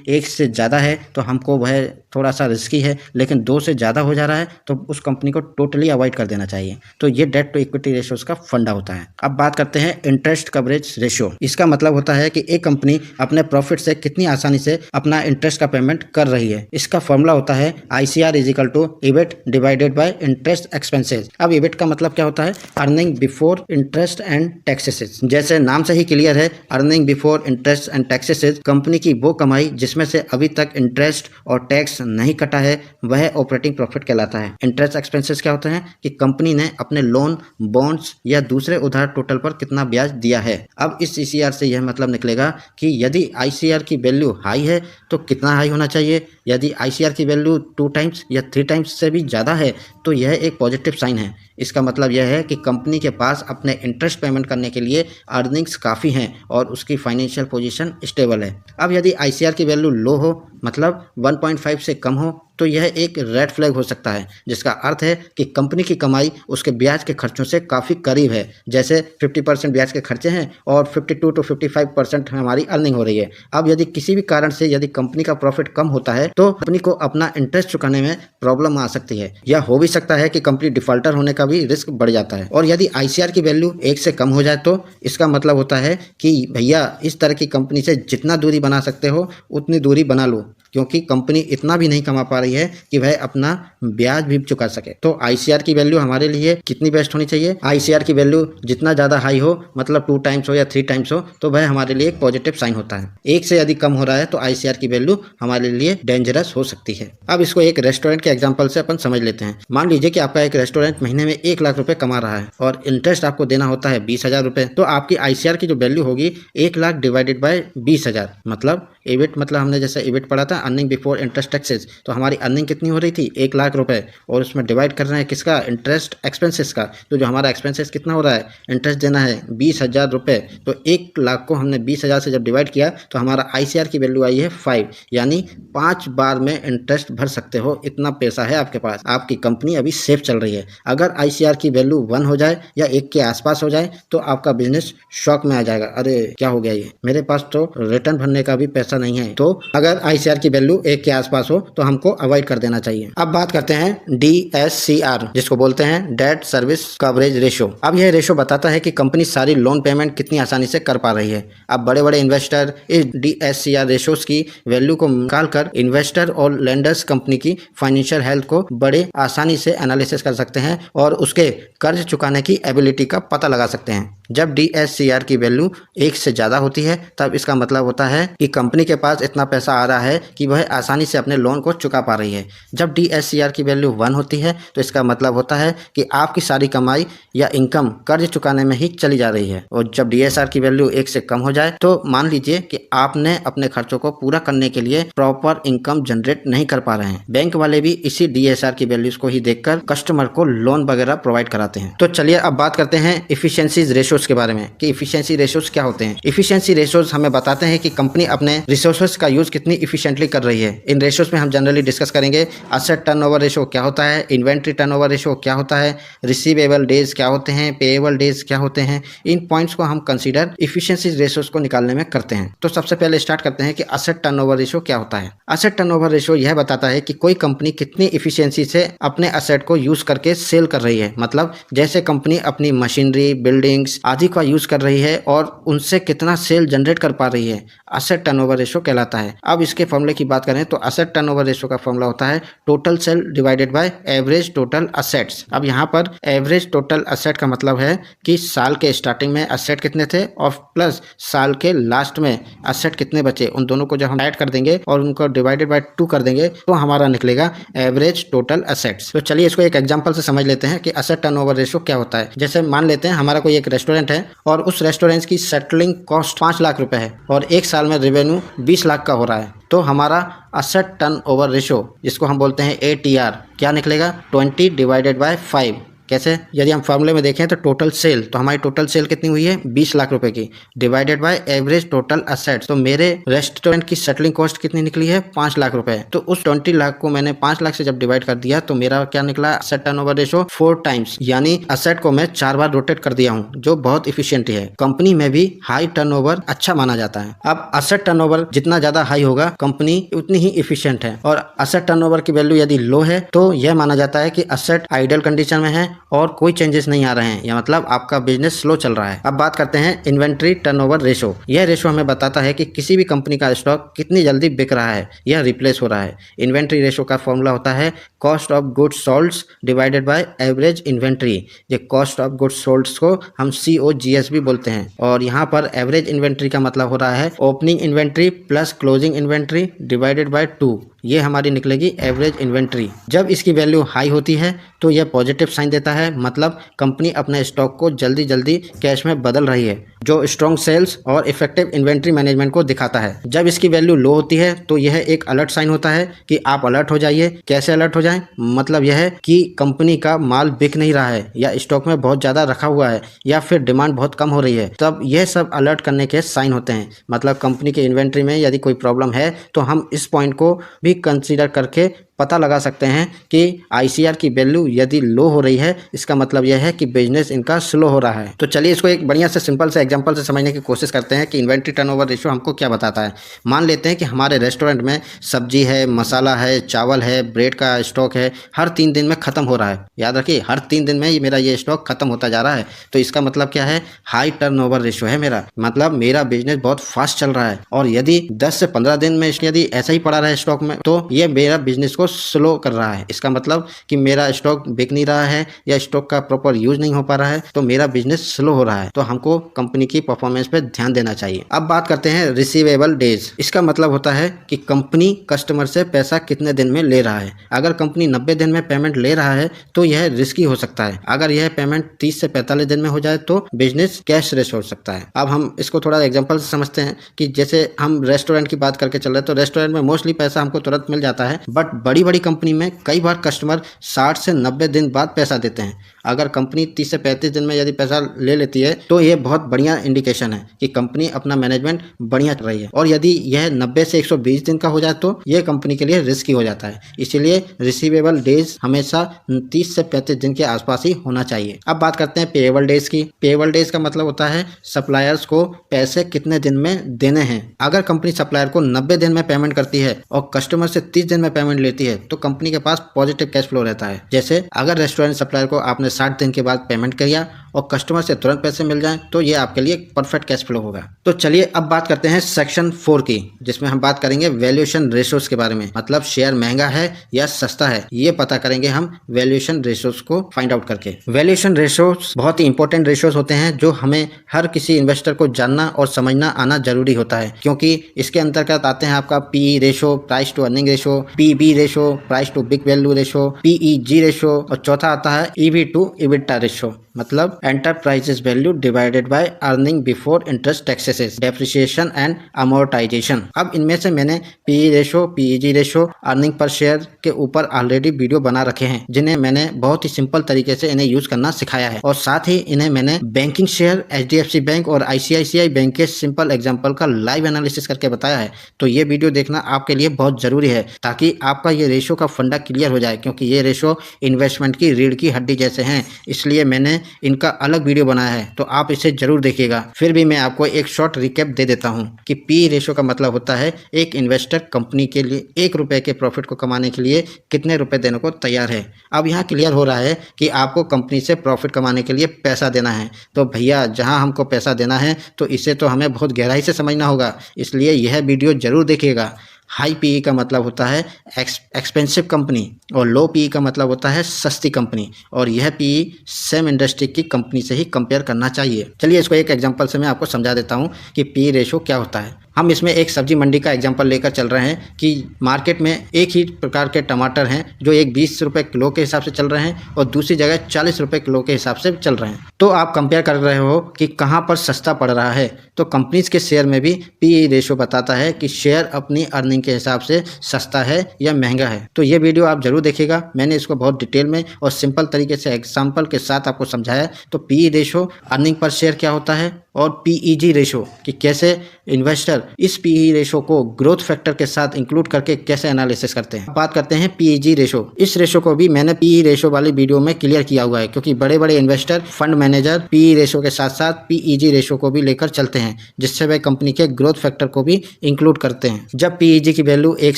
1 से ज़्यादा है तो हमको वह थोड़ा सा रिस्की है, लेकिन 2 से ज़्यादा हो जा रहा है तो उस कंपनी को टोटली अवॉइड कर देना चाहिए। तो ये डेट टू इक्विटी रेशोज़ का फंडा होता है। अब बात करते हैं इंटरेस्ट कवरेज रेशो। इसका मतलब होता है कि एक कंपनी अपने प्रॉफिट से कितनी आसानी से अपना इंटरेस्ट का पेमेंट कर रही है। इसका फॉर्मूला होता है ICR = EBIT divided by interest expenses. अब EBIT का मतलब क्या होता है? Earning before interest and taxes. जैसे नाम से ही क्लियर है, earning before interest and taxes company की वो कमाई जिसमें से अभी तक इंटरेस्ट और टैक्स नहीं कटा है, वह ऑपरेटिंग प्रॉफिट कहलाता है। इंटरेस्ट एक्सपेंसेस क्या होते हैं कि कंपनी ने अपने लोन, बॉन्ड्स या दूसरे उधार टोटल पर कितना ब्याज दिया है। अब इस ICR से यह मतलब निकलेगा कि यदि ICR की वैल्यू हाई है तो कितना हाई होना चाहिए। यदि ICR की वैल्यू 2 टाइम्स या 3 टाइम्स से भी ज़्यादा है तो यह एक पॉजिटिव साइन है। इसका मतलब यह है कि कंपनी के पास अपने इंटरेस्ट पेमेंट करने के लिए अर्निंग्स काफ़ी हैं और उसकी फाइनेंशियल पोजीशन स्टेबल है। अब यदि ICR की वैल्यू लो हो, मतलब 1.5 से कम हो, तो यह एक रेड फ्लैग हो सकता है, जिसका अर्थ है कि कंपनी की कमाई उसके ब्याज के खर्चों से काफ़ी करीब है। जैसे 50% ब्याज के खर्चे हैं और 52 to 55% हमारी अर्निंग हो रही है। अब यदि किसी भी कारण से यदि कंपनी का प्रॉफिट कम होता है तो कंपनी को अपना इंटरेस्ट चुकाने में प्रॉब्लम आ सकती है, या हो भी सकता है कि कंपनी डिफॉल्टर होने का भी रिस्क बढ़ जाता है। और यदि ICR की वैल्यू 1 से कम हो जाए तो इसका मतलब होता है कि भैया इस तरह की कंपनी से जितना दूरी बना सकते हो उतनी दूरी बना लो, क्योंकि कंपनी इतना भी नहीं कमा पा रही है कि वह अपना ब्याज भी चुका सके। तो ICR की वैल्यू हमारे लिए कितनी बेस्ट होनी चाहिए? ICR की वैल्यू जितना ज़्यादा हाई हो, मतलब 2 टाइम्स हो या 3 टाइम्स हो, तो वह हमारे लिए एक पॉजिटिव साइन होता है। 1 से यदि कम हो रहा है तो ICR की वैल्यू हमारे लिए डेंजरस हो सकती है। अब इसको एक रेस्टोरेंट के एग्जाम्पल से अपन समझ लेते हैं। मान लीजिए कि आपका एक रेस्टोरेंट महीने में 1 लाख रुपए कमा रहा है और इंटरेस्ट आपको देना होता है 20,000 रुपये। तो आपकी ICR की जो वैल्यू होगी 1 लाख डिवाइडेड बाय 20,000, मतलब EBIT, मतलब हमने जैसे EBIT पढ़ा था, अर्निंग बिफोर इंटरेस्ट टैक्सेस। तो हमारी अर्निंग कितनी हो रही थी? 1 लाख रुपए, और उसमें डिवाइड कर रहे हैं किसका? इंटरेस्ट एक्सपेंसेस का। तो जो हमारा एक्सपेंसेस कितना हो रहा है? इंटरेस्ट देना है 20,000 रुपये। तो 1 लाख को हमने 20,000 से जब डिवाइड किया तो हमारा ICR की वैल्यू आई है 5, यानी 5 बार में इंटरेस्ट भर सकते हो, इतना पैसा है आपके पास। आपकी कंपनी अभी सेफ चल रही है। अगर ICR की वैल्यू 1 हो जाए या 1 के आसपास हो जाए तो आपका बिजनेस शॉक में आ जाएगा। अरे क्या हो गया, ये मेरे पास तो रिटर्न भरने का भी पैसा नहीं है। तो अगर ICR की वैल्यू 1 के आसपास हो तो हमको अवॉइड कर देना चाहिए। अब बात करते हैं DSCR, जिसको बोलते हैं डेट सर्विस कवरेज रेशो। अब यह रेशो बताता है कि कंपनी सारी लोन पेमेंट कितनी आसानी से कर पा रही है। अब बड़े बड़े इन्वेस्टर इस DSCR रेशोस की वैल्यू को निकालकर इन्वेस्टर और लेंडर्स कंपनी की फाइनेंशियल हेल्थ को बड़े आसानी से एनालिसिस कर सकते हैं और उसके कर्ज चुकाने की एबिलिटी का पता लगा सकते हैं। जब DSCR की वैल्यू 1 से ज़्यादा होती है तब इसका मतलब होता है कि कंपनी के पास इतना पैसा आ रहा है कि वह आसानी से अपने लोन को चुका पा रही है। जब DSCR की वैल्यू 1 होती है तो इसका मतलब होता है कि आपकी सारी कमाई या इनकम कर्ज चुकाने में ही चली जा रही है। और जब DSCR की वैल्यू 1 से कम हो जाए तो मान लीजिए कि आपने अपने खर्चों को पूरा करने के लिए प्रॉपर इनकम जनरेट नहीं कर पा रहे हैं। बैंक वाले भी इसी DSCR की वैल्यूज को ही देखकर कस्टमर को लोन वगैरह प्रोवाइड कराते हैं। तो चलिए अब बात करते हैं इफिशिएंसीज रेशोज के बारे में कि इफिशिएंसी रेशोज क्या होते हैं। इफिशिएंसी रेशोज हमें बताते हैं कि कंपनी अपने रिसोर्सेज का यूज कितनी इफिशिएंटली कर रही है। इन रेशोज में हम जनरली डिस्कस करेंगे असेट टर्नओवर रेशो क्या होता है, इन्वेंट्री टर्नओवर रेशो क्या होता है, रिसीवेबल डेज क्या होते हैं, पेएबल डेज क्या होते हैं। इन पॉइंट्स को हम कंसीडर इफिशिएंसी रेशोज को निकालने में करते हैं। तो सबसे पहले स्टार्ट करते हैं कि असेट टर्नओवर रेशो क्या होता है। असेट टर्नओवर रेशो यह बताता है कि कोई कंपनी कितनी इफिशिएंसी से अपने असेट को यूज करके सेल कर रही है। मतलब जैसे कंपनी अपनी मशीनरी, बिल्डिंग्स आदि का यूज कर रही है और उनसे कितना सेल जनरेट कर पा रही है, असेट टर्नओवर रेशो कहलाता है। अब इसके फॉर्मूले की बात करें तो असेट टर्नओवर रेशो का फॉर्मूला होता है total sale divided by average total assets. अब यहाँ पर एवरेज टोटल असेट का मतलब है कि साल के स्टार्टिंग में असेट कितने थे और प्लस साल के लास्ट में असेट कितने बचे, उन दोनों को जब हम ऐड कर देंगे और उनको डिवाइडेड बाय 2 कर देंगे तो हमारा निकलेगा एवरेज टोटल असेट्स। तो चलिए इसको एक एग्जांपल से समझ लेते हैं कि असेट टर्नओवर रेशो क्या होता है। जैसे मान लेते हैं हमारा कोई एक रेस्टोरेंट है और उस रेस्टोरेंट की सेटलिंग कॉस्ट 5 लाख रुपए है और 1 साल में रेवेन्यू 20 लाख का हो रहा है। तो हमारा असेट टर्नओवर रेशो, जिसको हम बोलते हैं ATR, क्या निकलेगा? 20 डिवाइडेड बाय 5, कैसे? यदि हम फॉर्मूले में देखें तो टोटल सेल, तो हमारी टोटल सेल कितनी हुई है? 20 लाख रुपए की, divided by average total assets. तो मेरे रेस्टोरेंट की सेटलिंग कॉस्ट कितनी निकली है? 5 लाख रुपए। तो उस 20 लाख को मैंने 5 लाख से जब डिवाइड कर दिया तो मेरा क्या निकला? असेट टर्नओवर रेशो 4 टाइम्स, यानी असेट को मैं 4 बार रोटेट कर दिया हूँ, जो बहुत इफिशियंट है। कंपनी में भी हाई टर्नओवर अच्छा माना जाता है। अब असेट टर्नओवर जितना ज्यादा हाई होगा, कंपनी उतनी ही इफिशियंट है। और असेट टर्नओवर की वैल्यू यदि लो है तो यह माना जाता है कि असेट आइडल कंडीशन में है और कोई चेंजेस नहीं आ रहे हैं, या मतलब आपका बिजनेस स्लो चल रहा है। अब बात करते हैं इन्वेंट्री टर्नओवर रेशो। यह रेशो हमें बताता है कि किसी भी कंपनी का स्टॉक कितनी जल्दी बिक रहा है या रिप्लेस हो रहा है। इन्वेंट्री रेशो का फॉर्मूला होता है cost of goods sold divided by average inventory. ये कॉस्ट ऑफ गुड्स सोल्ड को हम COGS भी बोलते हैं, और यहाँ पर एवरेज इन्वेंट्री का मतलब हो रहा है opening inventory plus closing inventory divided by 2। ये हमारी निकलेगी एवरेज इन्वेंट्री। जब इसकी वैल्यू हाई होती है तो यह पॉजिटिव साइन देता है, मतलब कंपनी अपने स्टॉक को जल्दी जल्दी कैश में बदल रही है, जो स्ट्रॉन्ग सेल्स और इफेक्टिव इन्वेंट्री मैनेजमेंट को दिखाता है। जब इसकी वैल्यू लो होती है तो यह एक अलर्ट साइन होता है कि आप अलर्ट हो जाइए। कैसे अलर्ट हो जाएं? मतलब यह है कि कंपनी का माल बिक नहीं रहा है, या स्टॉक में बहुत ज़्यादा रखा हुआ है, या फिर डिमांड बहुत कम हो रही है। तब यह सब अलर्ट करने के साइन होते हैं। मतलब कंपनी के इन्वेंट्री में यदि कोई प्रॉब्लम है तो हम इस पॉइंट को भी कंसीडर करके पता लगा सकते हैं कि ICR की वैल्यू यदि लो हो रही है, इसका मतलब यह है कि बिजनेस इनका स्लो हो रहा है। तो चलिए इसको एक बढ़िया से सिंपल से एग्जांपल से समझने की कोशिश करते हैं कि इन्वेंट्री टर्नओवर रेशियो हमको क्या बताता है। मान लेते हैं कि हमारे रेस्टोरेंट में सब्जी है, मसाला है, चावल है, ब्रेड का स्टॉक है, हर 3 दिन में ख़त्म हो रहा है। याद रखिए, हर 3 दिन में मेरा ये स्टॉक खत्म होता जा रहा है। तो इसका मतलब क्या है? हाई टर्नओवर रेशियो है मेरा, मतलब मेरा बिजनेस बहुत फास्ट चल रहा है। और यदि 10 से 15 दिन में यदि ऐसा ही पड़ा रहे स्टॉक में, तो ये मेरा बिजनेस को स्लो कर रहा है। इसका मतलब कि मेरा स्टॉक बिक नहीं रहा है, या स्टॉक का प्रॉपर यूज नहीं हो पा रहा है, तो मेरा बिजनेस स्लो हो रहा है। तो हमको कंपनी की परफॉर्मेंस पे ध्यान देना चाहिए। अब बात करते हैं रिसीवेबल डेज। इसका मतलब होता है कि कंपनी कस्टमर से पैसा कितने दिन में ले रहा है। अगर कंपनी 90 दिन में पेमेंट ले रहा है तो यह रिस्की हो सकता है। अगर यह पेमेंट 30 से 45 दिन में हो जाए तो बिजनेस कैश रेस हो सकता है। अब हम इसको थोड़ा एग्जांपल से समझते हैं कि जैसे हम रेस्टोरेंट की बात करके चल रहे हैं, तो रेस्टोरेंट में मोस्टली पैसा हमको तुरंत मिल जाता है, बट बड़ी बड़ी कंपनी में कई बार कस्टमर 60 से 90 दिन बाद पैसा देते हैं। अगर कंपनी 30 से 35 दिन में यदि पैसा ले लेती है तो ये बहुत बढ़िया इंडिकेशन है कि कंपनी अपना मैनेजमेंट बढ़िया कर रही है। और यदि यह 90 से 120 दिन का हो जाए तो यह कंपनी के लिए रिस्की हो जाता है। इसीलिए रिसीवेबल डेज हमेशा 30 से 35 दिन के आसपास ही होना चाहिए। अब बात करते हैं पेएबल डेज की। पेएबल डेज का मतलब होता है सप्लायर्स को पैसे कितने दिन में देने हैं। अगर कंपनी सप्लायर को 90 दिन में पेमेंट करती है और कस्टमर से 30 दिन में पेमेंट लेती है तो कंपनी के पास पॉजिटिव कैश फ्लो रहता है। जैसे अगर रेस्टोरेंट सप्लायर को आपने 60 दिन के बाद पेमेंट किया और कस्टमर से तुरंत पैसे मिल जाएं तो ये आपके लिए परफेक्ट कैश फ्लो होगा। तो चलिए अब बात करते हैं सेक्शन 4 की, जिसमें हम बात करेंगे वैल्यूएशन रेशियोज के बारे में। मतलब शेयर महंगा है या सस्ता है, ये पता करेंगे हम वैल्यूएशन रेशियोज को फाइंड आउट करके। वैल्यूएशन रेशियोज बहुत ही इंपॉर्टेंट रेशियोज होते हैं जो हमें हर किसी इन्वेस्टर को जानना और समझना आना जरूरी होता है, क्योंकि इसके अंतर्गत आते हैं आपका PE ratio, price to earning ratio, PB ratio, price to book value ratio, PEG ratio, और चौथा आता है EV टू EBITDA रेशो, मतलब enterprises value divided by earning before interest taxes depreciation and amortisation. अब इनमें से मैंने PE ratio, PEG ratio, earning per share के ऊपर ऑलरेडी वीडियो बना रखे हैं, जिन्हें मैंने बहुत ही सिंपल तरीके से इन्हें यूज करना सिखाया है। और साथ ही इन्हें मैंने बैंकिंग शेयर, HDFC बैंक और ICICI बैंक के सिंपल एग्जाम्पल का लाइव एनालिसिस करके बताया है। तो ये वीडियो देखना आपके लिए बहुत जरूरी है ताकि आपका ये रेशो का फंडा क्लियर हो जाए, क्योंकि ये रेशो इन्वेस्टमेंट की रीढ़ की हड्डी जैसे हैं। इसलिए मैंने इनका अलग वीडियो बनाया है, तो आप इसे जरूर देखिएगा। फिर भी मैं आपको एक शॉर्ट रिकैप दे देता हूं कि PE रेशो का मतलब होता है एक इन्वेस्टर कंपनी के लिए 1 रुपए के प्रॉफिट को कमाने के लिए कितने रुपए देने को तैयार है। अब यहाँ क्लियर हो रहा है कि आपको कंपनी से प्रॉफिट कमाने के लिए पैसा देना है। तो भैया जहाँ हमको पैसा देना है तो इसे तो हमें बहुत गहराई से समझना होगा, इसलिए यह वीडियो जरूर देखिएगा। हाई PE का मतलब होता है एक्सपेंसिव कंपनी, और लो PE का मतलब होता है सस्ती कंपनी, और यह PE सेम इंडस्ट्री की कंपनी से ही कंपेयर करना चाहिए। चलिए इसको एक एग्जांपल से मैं आपको समझा देता हूँ कि PE रेशो क्या होता है। हम इसमें एक सब्जी मंडी का एग्जांपल लेकर चल रहे हैं कि मार्केट में एक ही प्रकार के टमाटर हैं जो एक 20 रुपये किलो के हिसाब से चल रहे हैं और दूसरी जगह 40 रुपये किलो के हिसाब से चल रहे हैं। तो आप कंपेयर कर रहे हो कि कहाँ पर सस्ता पड़ रहा है। तो कंपनीज के शेयर में भी पीई रेशो बताता है कि शेयर अपनी अर्निंग के हिसाब से सस्ता है या महंगा है। तो ये वीडियो आप जरूर देखिएगा। मैंने इसको बहुत डिटेल में और सिंपल तरीके से एग्जाम्पल के साथ आपको समझाया। तो PE ratio earning per share क्या होता है और पीईजी रेशो कि कैसे इन्वेस्टर इस पीई रेशो को ग्रोथ फैक्टर के साथ इंक्लूड करके कैसे एनालिसिस करते हैं। बात करते हैं पीईजी रेशो। इस रेशो को भी मैंने पीई रेशो वाली वीडियो में क्लियर किया हुआ है, क्योंकि बड़े बड़े investor fund manager PE ratio के साथ साथ पीईजी रेशो को भी लेकर चलते हैं, जिससे वे कंपनी के ग्रोथ फैक्टर को भी इंक्लूड करते हैं। जब पीईजी की वैल्यू 1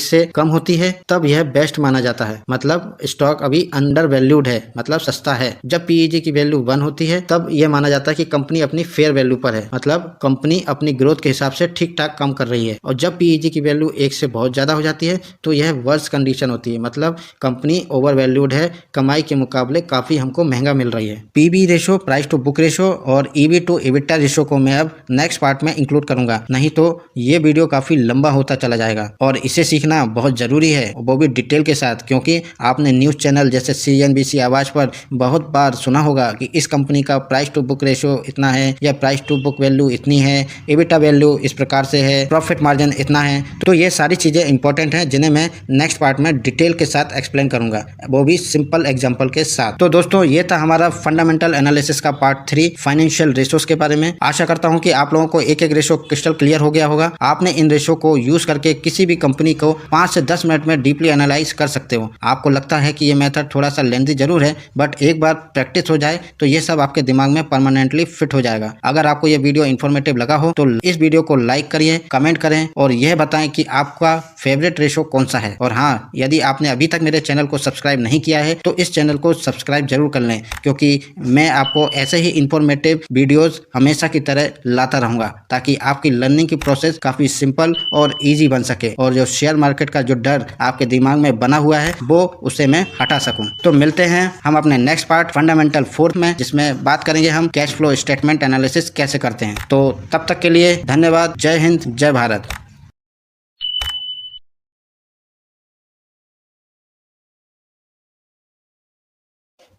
से कम होती है तब यह बेस्ट माना जाता है, मतलब स्टॉक अभी अंडर वैल्यूड है, मतलब सस्ता है। जब पीईजी की वैल्यू 1 होती है तब यह माना जाता है कि कंपनी अपनी फेयर वैल्यू पर है, मतलब कंपनी अपनी ग्रोथ के हिसाब से ठीक ठाक काम कर रही है। और जब पीईजी की वैल्यू 1 से बहुत ज्यादा हो जाती है तो यह वर्स्ट कंडीशन होती है, मतलब कंपनी ओवर वैल्यूड है, कमाई के मुकाबले काफी हमको महंगा मिल रही है। PB ratio, price to book ratio और ईवी टू इबिटा रेशो को मैं अब नेक्स्ट पार्ट में इंक्लूड करूंगा, नहीं तो ये वीडियो काफी लंबा होता चला जाएगा। और इसे सीखना बहुत जरूरी है, वो भी डिटेल के साथ, क्योंकि आपने न्यूज चैनल जैसे CNBC आवाज पर बहुत बार सुना होगा कि इस कंपनी का प्राइस टू बुक रेशो इतना है या प्राइस टू बुक वैल्यू इतनी है, एबिटा वैल्यू इस प्रकार से है, प्रॉफिट मार्जिन इतना है। तो ये सारी चीजें इंपॉर्टेंट हैं जिन्हें मैं नेक्स्ट पार्ट में डिटेल के साथ एक्सप्लेन करूंगा, वो भी सिंपल एग्जांपल के साथ। तो दोस्तों ये था हमारा फंडामेंटल एनालिसिस का पार्ट 3 फाइनेंशियल रेशोस के बारे में। आशा करता हूं कि आप लोगों को एक एक रेशो क्रिस्टल क्लियर हो गया होगा। आपने इन रेशो को यूज करके किसी भी कंपनी को 5 से 10 मिनट में डीपली एनालाइज कर सकते हो। आपको लगता है कि ये मेथड थोड़ा सा लेंथी जरूर है, बट एक बार प्रैक्टिस हो जाए तो ये सब आपके दिमाग में परमानेंटली फिट हो जाएगा। अगर आपको ये वीडियो इन्फॉर्मेटिव लगा हो तो इस वीडियो को लाइक करिए, कमेंट करें और यह बताएं कि आपका फेवरेट रेशो कौन सा है। और हाँ, यदि आपने अभी तक मेरे चैनल को सब्सक्राइब नहीं किया है तो इस चैनल को सब्सक्राइब जरूर कर लें, क्योंकि मैं आपको ऐसे ही इंफॉर्मेटिव वीडियोस हमेशा की तरह लाता रहूंगा, ताकि आपकी लर्निंग की प्रोसेस काफी सिंपल और इजी बन सके और जो शेयर मार्केट का जो डर आपके दिमाग में बना हुआ है वो उसे मैं हटा सकूं। तो मिलते हैं हम अपने नेक्स्ट पार्ट फंडामेंटल 4 में, जिसमें बात करेंगे हम कैश फ्लो स्टेटमेंट एनालिसिस कैसे करते हैं। तो तब तक के लिए धन्यवाद। जय हिंद, जय भारत।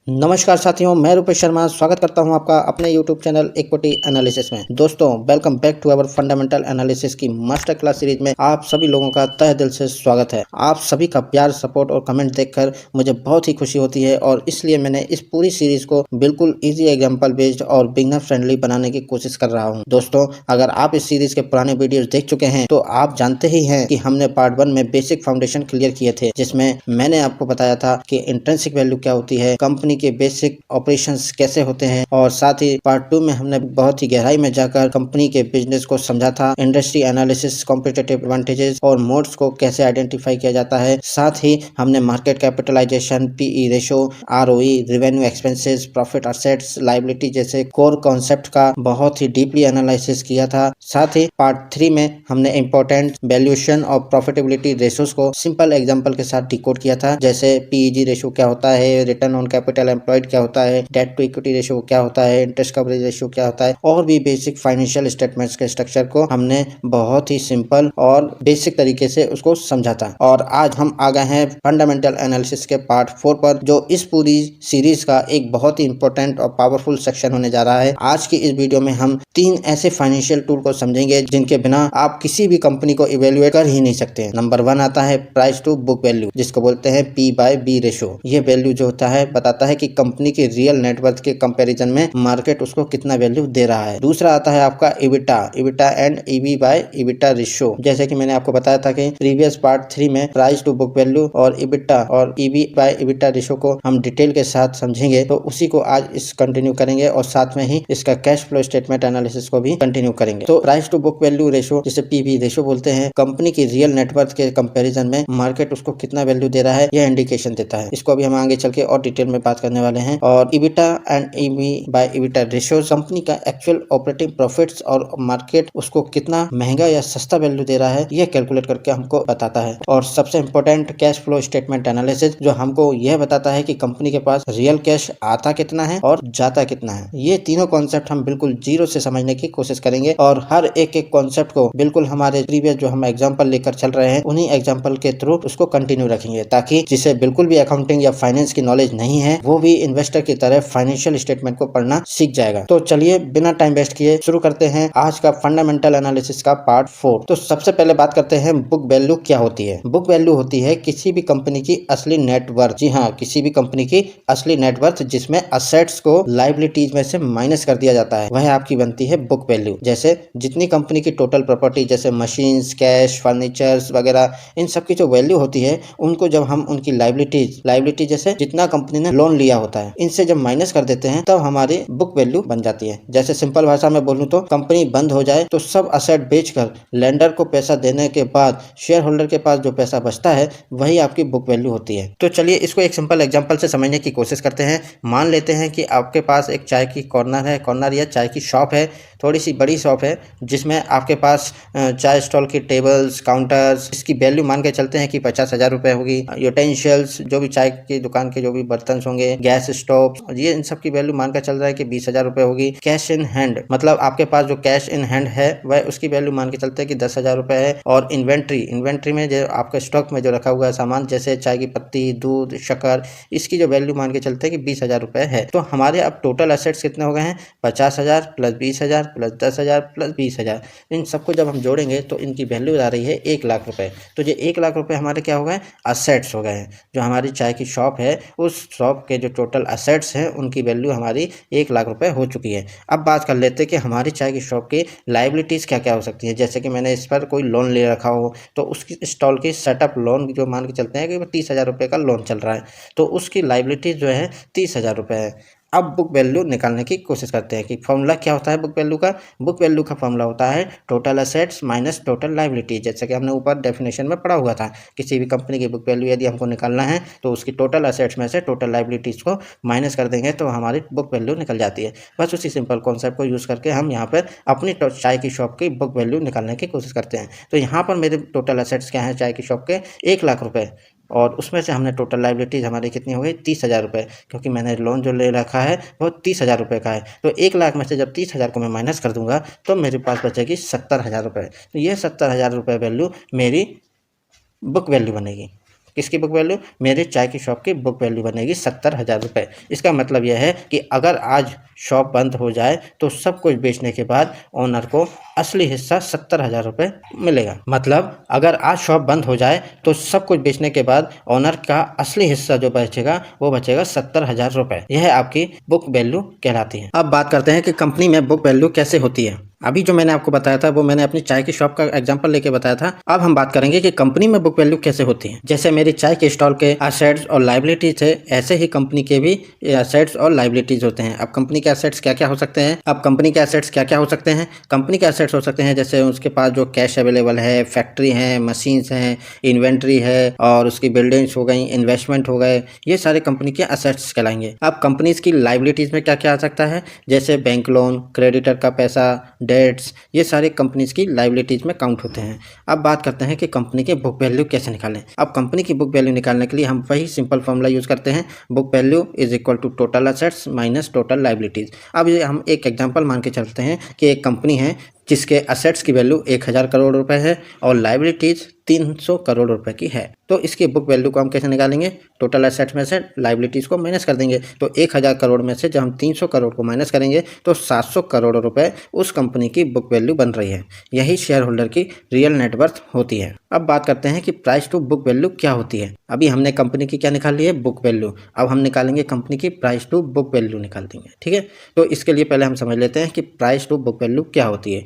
नमस्कार साथियों, मैं रूपेश शर्मा स्वागत करता हूं आपका अपने YouTube चैनल इक्विटी एनालिसिस में। दोस्तों welcome back to our fundamental analysis की मास्टर क्लास सीरीज में आप सभी लोगों का तहे दिल से स्वागत है। आप सभी का प्यार, सपोर्ट और कमेंट देखकर मुझे बहुत ही खुशी होती है और इसलिए मैंने इस पूरी सीरीज को बिल्कुल इजी एग्जाम्पल बेस्ड और बिगनर फ्रेंडली बनाने की कोशिश कर रहा हूँ। दोस्तों अगर आप इस सीरीज के पुराने वीडियोज देख चुके हैं तो आप जानते ही हैं कि हमने पार्ट 1 में बेसिक फाउंडेशन क्लियर किए थे, जिसमें मैंने आपको बताया था कि इंट्रिंसिक वैल्यू क्या होती है, कंपनी के बेसिक ऑपरेशंस कैसे होते हैं, और साथ ही पार्ट 2 में हमने बहुत ही गहराई में जाकर कंपनी के बिजनेस को समझा था, इंडस्ट्री एनालिसिस, कॉम्पिटिटिव एडवांटेजेस और मोड्स को कैसे आइडेंटिफाई किया जाता है। साथ ही हमने market capitalisation, PE ratio, ROE, revenue expenses, profit assets, liability जैसे कोर कॉन्सेप्ट का बहुत ही डीपली एनालिसिस किया था। साथ ही पार्ट 3 में हमने इंपॉर्टेंट वैल्यूएशन और प्रॉफिटेबिलिटी रेशोस को सिंपल एग्जांपल के साथ डिकोड किया था, जैसे पीईजी रेशो क्या होता है, रिटर्न ऑन कैपिटल एम्प्लॉयड क्या होता है, डेट टू इक्विटी रेशो क्या होता है, इंटरेस्ट कवरेज रेशो क्या होता है, और भी बेसिक फाइनेंशियल स्टेटमेंट्स के स्ट्रक्चर को हमने बहुत ही सिंपल और बेसिक तरीके से उसको समझा था। और आज हम आ गए हैं फंडामेंटल एनालिसिस के पार्ट 4 पर, जो इस पूरी सीरीज का एक बहुत ही इंपॉर्टेंट और पावरफुल सेक्शन होने जा रहा है। आज की इस वीडियो में हम 3 ऐसे फाइनेंशियल टूल को समझेंगे जिनके बिना आप किसी भी कंपनी को इवेल्युएट कर ही नहीं सकते। नंबर 1 आता है प्राइस टू बुक वैल्यू, जिसको बोलते हैं P/B रेशो। ये वैल्यू जो होता है बताता है कि कंपनी की रियल नेटवर्थ के कंपैरिजन में मार्केट उसको कितना वैल्यू दे रहा है। दूसरा आता है आपका EBITDA एंड EV/EBITDA रेशो। जैसे कि मैंने आपको बताया था कि प्रीवियस पार्ट 3 में प्राइस टू बुक वैल्यू और EBITDA और EV/EBITDA रेशो को हम डिटेल के साथ समझेंगे, तो उसी को आज इस कंटिन्यू करेंगे और साथ में ही इसका कैश फ्लो स्टेटमेंट एनालिसिस को भी कंटिन्यू करेंगे। तो price to book value ratio, जिसे PB रेशो बोलते हैं, कंपनी की रियल नेटवर्थ के कंपैरिजन में मार्केट उसको कितना वैल्यू दे रहा है यह इंडिकेशन देता है। इसको अभी हम आगे चल के और डिटेल में बात बात करने वाले हैं। और EBITDA and EV by EBITDA ratio कंपनी का एक्चुअल ऑपरेटिंग प्रॉफिट्स और मार्केट उसको कितना महंगा या सस्ता वैल्यू दे रहा है यह कैलकुलेट करके हमको बताता है। और सबसे important cash flow statement analysis जो हमको यह बताता है कि कंपनी के पास रियल कैश आता कितना है और जाता कितना है। ये तीनों कॉन्सेप्ट हम बिल्कुल जीरो से समझने की कोशिश करेंगे और हर एक कॉन्सेप्ट को बिल्कुल हमारे प्रीवियस जो हम एग्जांपल लेकर चल रहे हैं उन्हीं एग्जांपल के थ्रू उसको कंटिन्यू रखेंगे, ताकि जिसे बिल्कुल भी अकाउंटिंग या फाइनेंस की नॉलेज नहीं है वो भी इन्वेस्टर की तरह फाइनेंशियल स्टेटमेंट को पढ़ना सीख जाएगा। तो चलिए बिना टाइम वेस्ट किए शुरू करते हैं आज का फंडामेंटल एनालिसिस का पार्ट 4। तो सबसे पहले बात करते हैं बुक वैल्यू क्या होती है। बुक वैल्यू होती है किसी भी कंपनी की असली नेटवर्थ। जी हाँ, किसी भी कंपनी की असली नेटवर्थ जिसमें असेट्स को लायबिलिटीज में से माइनस कर दिया जाता है, वह आपकी बनती है बुक वैल्यू। जैसे जितनी कंपनी की टोटल प्रॉपर्टी जैसे मशीन्स, कैश, फर्नीचर्स वगैरह इन सब की जो वैल्यू होती है उनको जब हम उनकी लायबिलिटी जैसे जितना कंपनी ने लोन लिया होता है इनसे जब माइनस कर देते हैं तब हमारी बुक वैल्यू बन जाती है। जैसे सिंपल भाषा में बोलूं तो कंपनी बंद हो जाए तो सब असेट बेचकर लेंडर को पैसा देने के बाद शेयर होल्डर के पास जो पैसा बचता है वही आपकी बुक वैल्यू होती है। तो चलिए इसको एक सिंपल एग्जांपल से समझने की कोशिश करते हैं। मान लेते हैं कि आपके पास एक चाय की कॉर्नर या चाय की शॉप है, थोड़ी सी बड़ी शॉप है जिसमें आपके पास चाय स्टॉल की टेबल्स, काउंटर्स, इसकी वैल्यू मान के चलते हैं कि 50,000 रुपए होगी। यूटेंशियल्स जो भी चाय की दुकान के जो भी बर्तन होंगे, गैस स्टोव, ये इन सब की वैल्यू मान कर चल रहा है कि 20,000 रुपए होगी। कैश इन हैंड मतलब आपके पास जो कैश इन हैंड है वह उसकी वैल्यू मान के चलते हैं कि 10,000 रुपए है। और इन्वेंट्री में जो आपके स्टॉक में जो रखा हुआ है सामान जैसे चाय की पत्ती, दूध, शक्कर, इसकी जो वैल्यू मान के चलते हैं कि 20,000 रुपए है। तो हमारे अब टोटल एसेट्स कितने हो गए हैं? 50,000 प्लस 20,000 प्लस 10,000 प्लस 20,000। इन सबको जब हम जोड़ेंगे तो इनकी वैल्यू आ रही है 1 लाख रुपए। तो ये 1 लाख रुपए हमारे क्या हो गए? असेट्स हो गए हैं। जो हमारी चाय की शॉप है उस शॉप के जो टोटल असेट्स हैं उनकी वैल्यू हमारी 1 लाख रुपए हो चुकी है। अब बात कर लेते हैं कि हमारी चाय की शॉप की लायबिलिटीज़ क्या क्या हो सकती है। जैसे कि मैंने इस पर कोई लोन ले रखा हो तो उसकी स्टॉल की सेटअप लोन जो मान के चलते हैं कि 30,000 रुपये का लोन चल रहा है तो उसकी लायबिलिटीज़ जो है 30,000 रुपये है। अब बुक वैल्यू निकालने की कोशिश करते हैं कि फॉर्मूला क्या होता है बुक वैल्यू का। बुक वैल्यू का फॉर्मूला होता है total assets minus total liability. जैसे कि हमने ऊपर डेफिनेशन में पढ़ा हुआ था, किसी भी कंपनी की बुक वैल्यू यदि हमको निकालना है तो उसकी टोटल असेट्स में से टोटल लायबिलिटीज़ को माइनस कर देंगे तो हमारी बुक वैल्यू निकल जाती है। बस उसी सिंपल कॉन्सेप्ट को यूज़ करके हम यहाँ पर अपनी चाय की शॉप की बुक वैल्यू निकालने की कोशिश करते हैं। तो यहाँ पर मेरे टोटल असेट्स क्या हैं चाय की शॉप के? 1 लाख रुपये। और उसमें से हमने टोटल लायबिलिटीज़ हमारी कितनी हो गई? 30,000 रुपये, क्योंकि मैंने लोन जो ले रखा है वो 30,000 रुपये का है। तो 1 लाख में से जब 30,000 को मैं माइनस कर दूंगा तो मेरे पास बचेगी 70,000 रुपये। तो ये 70,000 रुपये वैल्यू मेरी बुक वैल्यू बनेगी। किसकी बुक वैल्यू? मेरे चाय की शॉप की बुक वैल्यू बनेगी 70,000 रुपये। इसका मतलब यह है कि अगर आज शॉप बंद हो जाए तो सब कुछ बेचने के बाद ओनर को असली हिस्सा 70,000 रुपये मिलेगा। मतलब अगर आज शॉप बंद हो जाए तो सब कुछ बेचने के बाद ओनर का असली हिस्सा जो बचेगा वो बचेगा 70,000 रुपये। यह आपकी बुक वैल्यू कहलाती है। अब बात करते हैं कि कंपनी में बुक वैल्यू कैसे होती है। अभी जो मैंने आपको बताया था वो मैंने अपनी चाय की शॉप का एग्जांपल लेके बताया था। अब हम बात करेंगे कि कंपनी में बुक वैल्यू कैसे होती है। जैसे मेरी चाय के स्टॉल के असेट्स और लायबिलिटीज है, ऐसे ही कंपनी के भी असेट्स और लायबिलिटीज होते हैं। अब कंपनी के असेट्स क्या क्या हो सकते हैं? कंपनी के असेट्स हो सकते हैं जैसे उसके पास जो कैश अवेलेबल है, फैक्ट्री है, मशीन्स हैं, इन्वेंट्री है और उसकी बिल्डिंग्स हो गई, इन्वेस्टमेंट हो गए, ये सारे कंपनी के असेट्स कहलाएंगे। अब कंपनीज की लायबिलिटीज में क्या क्या आ सकता है? जैसे बैंक लोन, क्रेडिटर का पैसा, डेट्स, ये सारे कंपनीज की लायबिलिटीज में काउंट होते हैं। अब बात करते हैं कि कंपनी के बुक वैल्यू कैसे निकालें। अब कंपनी की बुक वैल्यू निकालने के लिए हम वही सिंपल फॉर्मूला यूज करते हैं, book value is equal to total assets minus total liabilities. अब ये हम एक एग्जांपल मान के चलते हैं कि एक कंपनी है जिसके असेट्स की वैल्यू 1,000 करोड़ रुपए है और लायबिलिटीज 300 करोड़ रुपए की है। तो इसकी बुक वैल्यू को हम कैसे निकालेंगे? टोटल एसेट्स में से लायबिलिटीज़ को माइनस कर देंगे। तो 1,000 करोड़ में से जब हम 300 करोड़ को माइनस करेंगे तो 700 करोड़ रुपए उस कंपनी की बुक वैल्यू बन रही है। यही शेयर होल्डर की रियल नेटवर्थ होती है। अब बात करते हैं कि प्राइस टू बुक वैल्यू क्या होती है। अभी हमने कंपनी की क्या निकाल ली है? Book value. अब हम निकालेंगे कंपनी की प्राइस टू बुक वैल्यू निकाल देंगे। ठीक है, तो इसके लिए पहले हम समझ लेते हैं कि प्राइस टू बुक वैल्यू क्या होती है।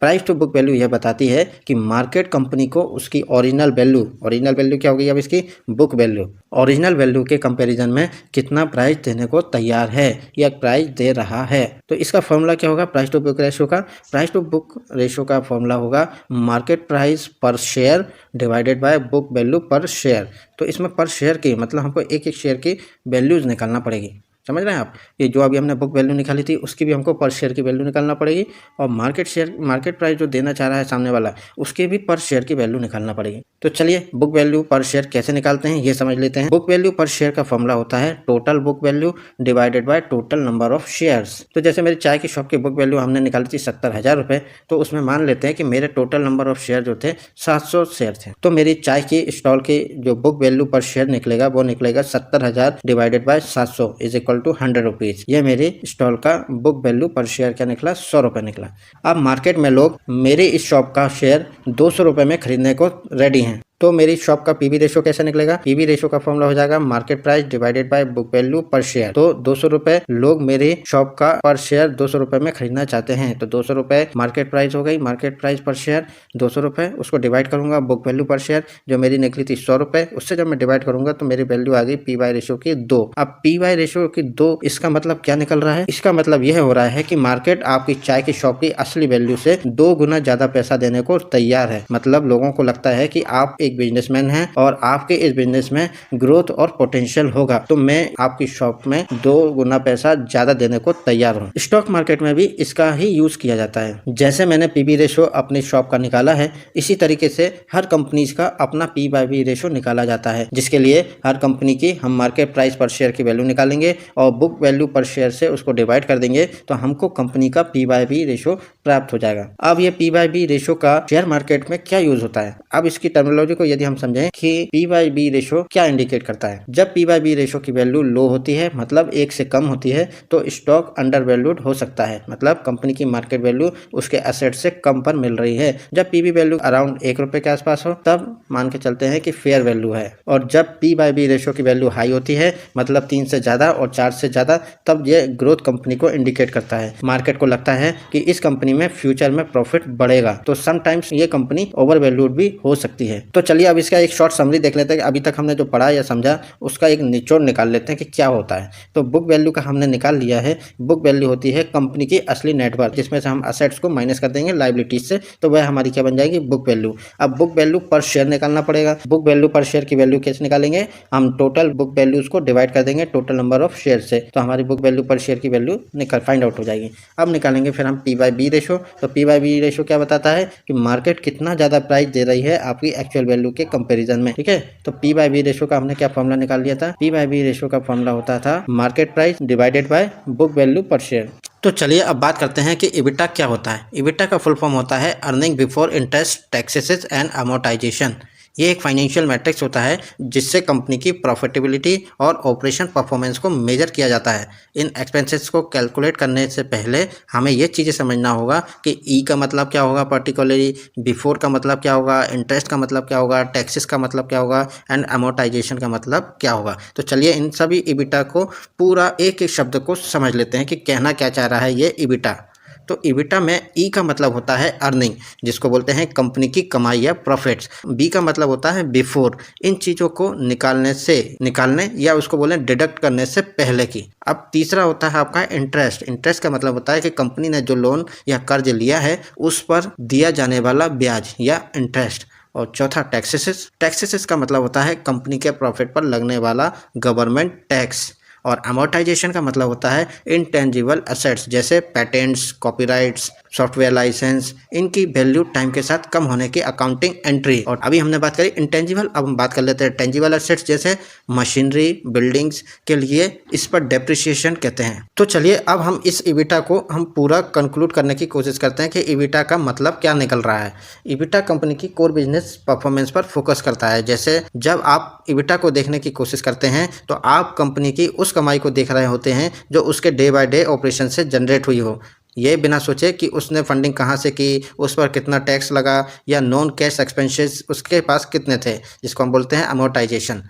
प्राइस टू बुक वैल्यू यह बताती है कि मार्केट कंपनी को उसकी ओरिजिनल वैल्यू क्या होगी, अब इसकी बुक वैल्यू, ओरिजिनल वैल्यू के कंपैरिजन में कितना प्राइस देने को तैयार है या प्राइस दे रहा है। तो इसका फॉर्मूला क्या होगा प्राइस टू बुक रेशियो का? प्राइस टू बुक रेशियो का फॉर्मूला होगा मार्केट प्राइस पर share divided by book value पर शेयर। तो इसमें पर शेयर की मतलब हमको एक शेयर की वैल्यूज निकालना पड़ेगी, समझ रहे हैं आप। ये जो अभी हमने बुक वैल्यू निकाली थी उसकी भी हमको पर शेयर की वैल्यू निकालना पड़ेगी, और मार्केट प्राइस जो देना चाह रहा है सामने वाला उसके भी पर शेयर की वैल्यू निकालना पड़ेगी। तो चलिए बुक वैल्यू पर शेयर कैसे निकालते हैं ये समझ लेते हैं। बुक वैल्यू पर शेयर का फॉर्मूला होता है total book value divided by total number of shares. तो जैसे मेरी चाय की शॉप की बुक वैल्यू हमने निकाली थी 70,000 रुपये, तो उसमें मान लेते हैं कि मेरे टोटल नंबर ऑफ शेयर जो थे 700 शेयर थे। तो मेरी चाय की स्टॉल की जो बुक वैल्यू पर शेयर निकलेगा वो निकलेगा 70,000 divided by 700 is equal to 100 rupees. ये मेरी स्टॉल का बुक वैल्यू पर शेयर क्या निकला, 100 रुपये निकला। अब मार्केट में लोग मेरे इस शॉप का शेयर 200 रुपये में खरीदने को रेडी हैं, तो मेरी शॉप का पीवी रेशो कैसे निकलेगा? पीवी रेशो का फॉर्मूला हो जाएगा market price divided by book value पर शेयर। तो 200 रुपए लोग मेरी शॉप का पर शेयर 200 रुपए में खरीदना चाहते हैं, तो 200 रुपए मार्केट प्राइस हो गई। मार्केट प्राइस पर शेयर 200 रुपए, उसको डिवाइड करूंगा बुक वैल्यू पर शेयर जो मेरी निकली थी 100 रुपए, उससे जब मैं डिवाइड करूंगा तो मेरी वैल्यू आ गई पी वाई रेशो की 2। अब पी वाई रेशो की 2 इसका मतलब क्या निकल रहा है? इसका मतलब यह हो रहा है कि मार्केट आपकी चाय की शॉप की असली वैल्यू से 2 गुना ज्यादा पैसा देने को तैयार है। मतलब लोगों को लगता है कि आप एक बिजनेसमैन हैं और आपके इस बिजनेस में ग्रोथ और पोटेंशियल होगा, तो मैं आपकी शॉप में 2 गुना पैसा ज्यादा देने को तैयार हूँ। स्टॉक मार्केट में भी इसका ही यूज किया जाता है। जैसे मैंने पीवी रेशो अपनी शॉप का निकाला है, इसी तरीके से हर कंपनीज का अपना पी बाई वी रेशो निकाला जाता है, जिसके लिए हर कंपनी की हम मार्केट प्राइस पर शेयर की वैल्यू निकालेंगे और बुक वैल्यू पर शेयर से उसको डिवाइड कर देंगे, तो हमको कंपनी का पी बाई वी रेशो प्राप्त हो जाएगा। अब ये पी बाई वी रेशो का शेयर मार्केट में क्या यूज होता है? अब इसकी टर्मिनोलॉजी को यदि हम समझें कि पी बाई बी रेशो क्या इंडिकेट करता है। जब पी बाई बी रेशो की वैल्यू लो होती है, मतलब 1 से कम होती है, तो स्टॉक अंडर वैल्यूड हो सकता है, मतलब कंपनी की मार्केट वैल्यू उसके एसेट से कम पर मिल रही है। जब पीवी वैल्यू अराउंड 1 रुपए के आसपास हो तब मान के चलते हैं कि फेयर वैल्यू है, और जब पी बाई बी रेशो की वैल्यू हाई होती है, मतलब 3 से ज्यादा और 4 से ज्यादा, तब ये ग्रोथ कंपनी को इंडिकेट करता है। मार्केट को लगता है कि इस कंपनी में फ्यूचर में प्रॉफिट बढ़ेगा, तो समटाइम्स ये कंपनी ओवर वैल्यूड भी हो सकती है। तो चलिए अब इसका एक शॉर्ट समरी देख लेते हैं कि अभी तक हमने जो पढ़ा या समझा उसका एक निचोड़ निकाल लेते हैं कि क्या होता है। तो बुक वैल्यू का हमने निकाल लिया है। बुक वैल्यू होती है कंपनी की असली नेटवर्थ, जिसमें से हम असेट्स को माइनस कर देंगे लायबिलिटीज से, तो वह हमारी क्या बन जाएगी, बुक वैल्यू। अब बुक वैल्यू पर शेयर निकालना पड़ेगा। बुक वैल्यू पर शेयर की वैल्यू कैसे निकालेंगे? हम टोटल बुक वैल्यूज को डिवाइड कर देंगे टोटल नंबर ऑफ शेयर से, तो हमारी बुक वैल्यू पर शेयर की वैल्यू फाइंड आउट हो जाएगी। अब निकालेंगे फिर हम पी बाई बी रेशो। तो पी बाई बी रेशो क्या बताता है कि मार्केट कितना ज्यादा प्राइस दे रही है आपकी एक्चुअल वैल्यू के कंपैरिजन में, ठीक है। तो पी बाई बी रेशो का हमने क्या फॉर्मूला निकाल लिया था? पी बाई बी रेशो का फॉर्मूला होता था market price divided by book value पर शेयर। तो चलिए अब बात करते हैं कि इबिटा क्या होता है। इबिटा का फुल फॉर्म होता है earning before interest taxes and amortisation. ये एक फाइनेंशियल मैट्रिक्स होता है जिससे कंपनी की प्रॉफिटेबिलिटी और ऑपरेशन परफॉर्मेंस को मेजर किया जाता है। इन एक्सपेंसेस को कैलकुलेट करने से पहले हमें ये चीज़ें समझना होगा कि ई का मतलब क्या होगा, पर्टिकुलरली बिफोर का मतलब क्या होगा, इंटरेस्ट का मतलब क्या होगा, टैक्सेस का मतलब क्या होगा एंड अमोर्टाइजेशन का मतलब क्या होगा। तो चलिए इन सभी इबिटा को पूरा एक एक शब्द को समझ लेते हैं कि कहना क्या चाह रहा है ये इबिटा। तो इबिटा में ई का मतलब होता है अर्निंग, जिसको बोलते हैं कंपनी की कमाई या प्रॉफिट्स। बी का मतलब होता है बिफोर, इन चीज़ों को निकालने या उसको बोलें डिडक्ट करने से पहले की। अब तीसरा होता है आपका इंटरेस्ट। इंटरेस्ट का मतलब होता है कि कंपनी ने जो लोन या कर्ज लिया है उस पर दिया जाने वाला ब्याज या इंटरेस्ट। और चौथा टैक्सेस का मतलब होता है कंपनी के प्रॉफिट पर लगने वाला गवर्नमेंट टैक्स। और अमोर्टाइजेशन का मतलब होता है इनटेंजिबल एसेट्स जैसे पेटेंट्स, कॉपीराइट्स, सॉफ्टवेयर लाइसेंस, इनकी वैल्यू टाइम के साथ कम होने की अकाउंटिंग एंट्री। और अभी हमने बात करी इंटेंजिबल, अब हम बात कर लेते हैं टेंजिबल एसेट्स जैसे मशीनरी, बिल्डिंग्स के लिए इस पर डेप्रिसिएशन कहते हैं। तो चलिए अब हम इस इबिटा को हम पूरा कंक्लूड करने की कोशिश करते हैं कि इबिटा का मतलब क्या निकल रहा है। इबिटा कंपनी की कोर बिजनेस परफॉर्मेंस पर फोकस करता है। जैसे जब आप इबिटा को देखने की कोशिश करते हैं तो आप कंपनी की उस कमाई को देख रहे होते हैं जो उसके डे बाय डे ऑपरेशन से जनरेट हुई हो, ये बिना सोचे कि उसने फंडिंग कहाँ से की, उस पर कितना टैक्स लगा या नॉन कैश एक्सपेंसेस उसके पास कितने थे, जिसको हम बोलते हैं अमोर्टाइजेशन।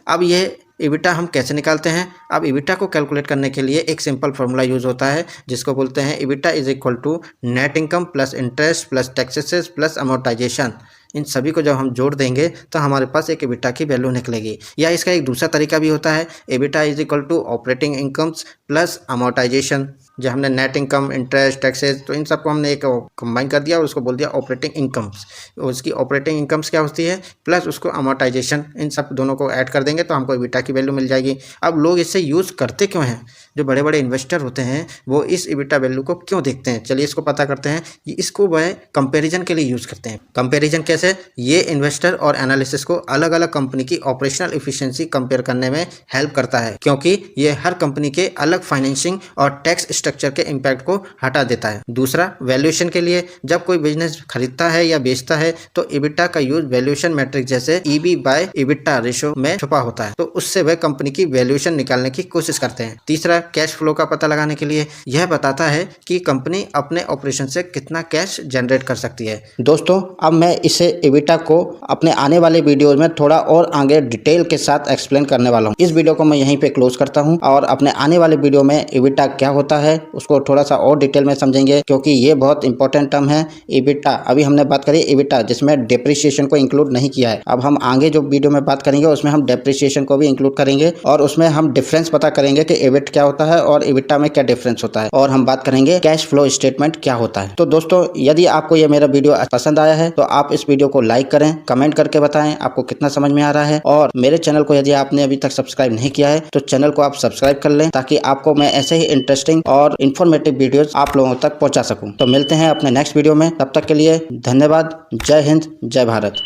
अब ये EBITDA हम कैसे निकालते हैं? अब EBITDA को कैलकुलेट करने के लिए एक सिंपल फार्मूला यूज़ होता है जिसको बोलते हैं EBITDA is equal to net income plus interest plus taxes plus amortisation. इन सभी को जब हम जोड़ देंगे तो हमारे पास एक EBITDA की वैल्यू निकलेगी। या इसका एक दूसरा तरीका भी होता है, EBITDA is equal to operating incomes plus amortisation. जब हमने नेट इनकम, इंटरेस्ट, टैक्सेस तो इन सबको हमने एक कंबाइन कर दिया और उसको बोल दिया ऑपरेटिंग इनकम्स। उसकी ऑपरेटिंग इनकम्स क्या होती है प्लस उसको अमोर्टाइजेशन, इन सब दोनों को ऐड कर देंगे तो हमको EBITDA की वैल्यू मिल जाएगी। अब लोग इसे यूज़ करते क्यों हैं? जो बड़े बड़े इन्वेस्टर होते हैं वो इस EBITDA वैल्यू को क्यों देखते हैं? चलिए इसको पता करते हैं। इसको वह कंपेरिजन के लिए यूज़ करते हैं। कंपेरिजन कैसे? ये इन्वेस्टर और एनालिसिस को अलग अलग कंपनी की ऑपरेशनल एफिशिएंसी कंपेयर करने में हेल्प करता है, क्योंकि ये हर कंपनी के अलग फाइनेंसिंग और टैक्स स्ट्रक्चर के इम्पैक्ट को हटा देता है। दूसरा, वैल्यूएशन के लिए जब कोई बिजनेस खरीदता है या बेचता है तो EBITDA का यूज वैल्यूएशन मैट्रिक जैसे EV बाय EBITDA रेशो में छुपा होता है, तो उससे वह कंपनी की वैल्यूएशन निकालने की कोशिश करते हैं। तीसरा, कैश फ्लो का पता लगाने के लिए यह बताता है कि कंपनी अपने ऑपरेशन से कितना कैश जनरेट कर सकती है। दोस्तों, अब मैं इसे EBITDA को अपने आने वाले वीडियोज में थोड़ा और आगे डिटेल के साथ एक्सप्लेन करने वाला हूँ। इस वीडियो को मैं यहीं पे क्लोज करता हूँ और अपने आने वाले वीडियो में EBITDA क्या होता है उसको थोड़ा सा और डिटेल में समझेंगे, क्योंकि ये बहुत इंपॉर्टेंट टर्म है। EBITDA, अभी हमने बात करी EBITDA जिसमें डेप्रिसिएशन को इंक्लूड नहीं किया है। अब हम आगे जो वीडियो में बात करेंगे उसमें हम डेप्रिसिएशन को भी इंक्लूड करेंगे और उसमें हम डिफरेंस पता करेंगे कि EBIT क्या होता है और EBITDA में क्या डिफरेंस होता है, और हम बात करेंगे कैश फ्लो स्टेटमेंट क्या होता है। तो दोस्तों, यदि आपको ये मेरा वीडियो पसंद आया है तो आप इस वीडियो को लाइक करें, कमेंट करके बताएं आपको कितना समझ में आ रहा है, और मेरे चैनल को यदि आपने अभी तक सब्सक्राइब नहीं किया है तो चैनल को आप सब्सक्राइब कर लें, ताकि आपको मैं ऐसे ही इंटरेस्टिंग और इन्फॉर्मेटिव वीडियोस आप लोगों तक पहुंचा सकूं। तो मिलते हैं अपने नेक्स्ट वीडियो में, तब तक के लिए धन्यवाद। जय हिंद, जय भारत।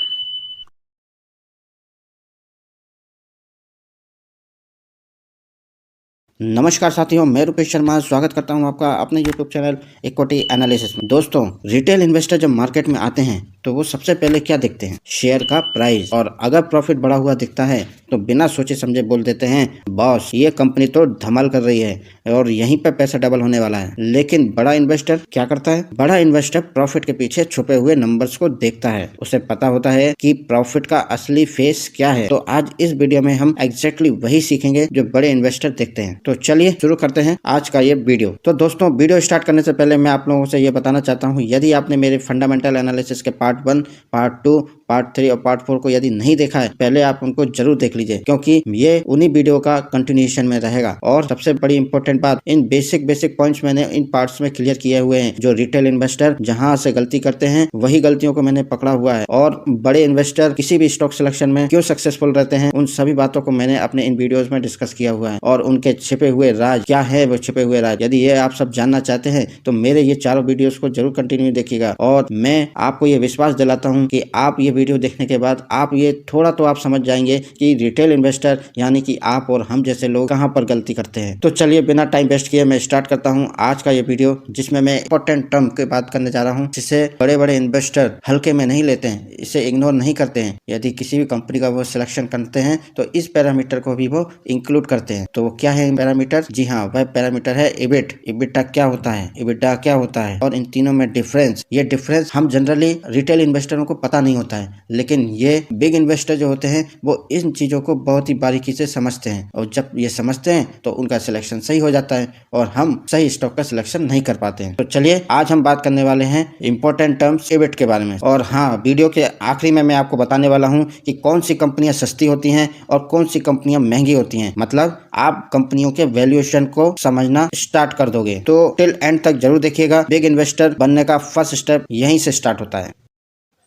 नमस्कार साथियों, मैं रुपेश शर्मा स्वागत करता हूं आपका अपने YouTube चैनल इक्विटी एनालिसिस में। दोस्तों, रिटेल इन्वेस्टर जब मार्केट में आते हैं तो वो सबसे पहले क्या देखते हैं? शेयर का प्राइस, और अगर प्रॉफिट बढ़ा हुआ दिखता है तो बिना सोचे समझे बोल देते हैं बॉस ये कंपनी तो धमाल कर रही है और यहीं पे पैसा डबल होने वाला है। लेकिन बड़ा इन्वेस्टर क्या करता है? बड़ा इन्वेस्टर प्रॉफिट के पीछे छुपे हुए नंबर्स को देखता है, उसे पता होता है कि प्रॉफिट का असली फेस क्या है। तो आज इस वीडियो में हम एग्जैक्टली वही सीखेंगे जो बड़े इन्वेस्टर देखते हैं। तो चलिए शुरू करते हैं आज का ये वीडियो। तो दोस्तों, वीडियो स्टार्ट करने से पहले मैं आप लोगों से ये बताना चाहता हूँ, यदि आपने मेरे फंडामेंटल एनालिसिस के पार्ट 1, पार्ट 2, पार्ट 3 और पार्ट 4 को यदि नहीं देखा है, पहले आप उनको जरूर देख लीजिए, क्योंकि ये उन्हीं वीडियो का कंटिन्यूएशन में रहेगा। और सबसे बड़ी इंपॉर्टेंट बात, इन बेसिक पॉइंट्स मैंने इन पार्ट्स में क्लियर किए हुए हैं। जो रिटेल इन्वेस्टर जहां से गलती करते हैं वही गलतियों को मैंने पकड़ा हुआ है, और बड़े इन्वेस्टर किसी भी स्टॉक सिलेक्शन में क्यों सक्सेसफुल रहते हैं उन सभी बातों को मैंने अपने इन वीडियोज में डिस्कस किया हुआ है। और उनके छिपे हुए राज क्या है, वो छिपे हुए राज, यदि ये आप सब जानना चाहते हैं तो मेरे ये चारों वीडियोस को जरूर कंटिन्यू देखिएगा। और मैं आपको ये विश्वास दिलाता हूँ कि आप ये वीडियो देखने के बाद आप ये थोड़ा तो आप समझ जाएंगे कि रिटेल इन्वेस्टर यानी कि आप और हम जैसे लोग कहाँ पर गलती करते हैं। तो चलिए बिना टाइम वेस्ट किए मैं स्टार्ट करता हूँ आज का ये वीडियो, जिसमें मैं इंपॉर्टेंट टर्म की बात करने जा रहा हूँ, जिसे बड़े बड़े इन्वेस्टर हल्के में नहीं लेते हैं, इसे इग्नोर नहीं करते हैं। यदि किसी भी कंपनी का वो सिलेक्शन करते हैं तो इस पैरामीटर को भी वो इंक्लूड करते हैं। तो वो क्या है पैरामीटर? जी हाँ, वह पैरामीटर है EBIT। EBITDA क्या होता है, EBITDA क्या होता है, और इन तीनों में डिफरेंस। ये डिफरेंस हम जनरली रिटेल इन्वेस्टरों को पता नहीं होता है, लेकिन ये बिग इन्वेस्टर जो होते हैं वो इन चीजों को बहुत ही बारीकी से समझते हैं, और जब ये समझते हैं तो उनका सिलेक्शन सही हो जाता है और हम सही स्टॉक का सिलेक्शन नहीं कर पाते हैं। तो चलिए आज हम बात करने वाले हैं इंपॉर्टेंट टर्म्स EBIT के बारे में। और हाँ, वीडियो के आखिरी में मैं आपको बताने वाला हूँ कि कौन सी कंपनियां सस्ती होती हैं और कौन सी कंपनियां महंगी होती हैं। मतलब आप कंपनियों के वैल्यूएशन को समझना स्टार्ट कर दोगे। तो टिल एंड तक जरूर देखिएगा। बिग इन्वेस्टर बनने का फर्स्ट स्टेप यहीं से स्टार्ट होता है।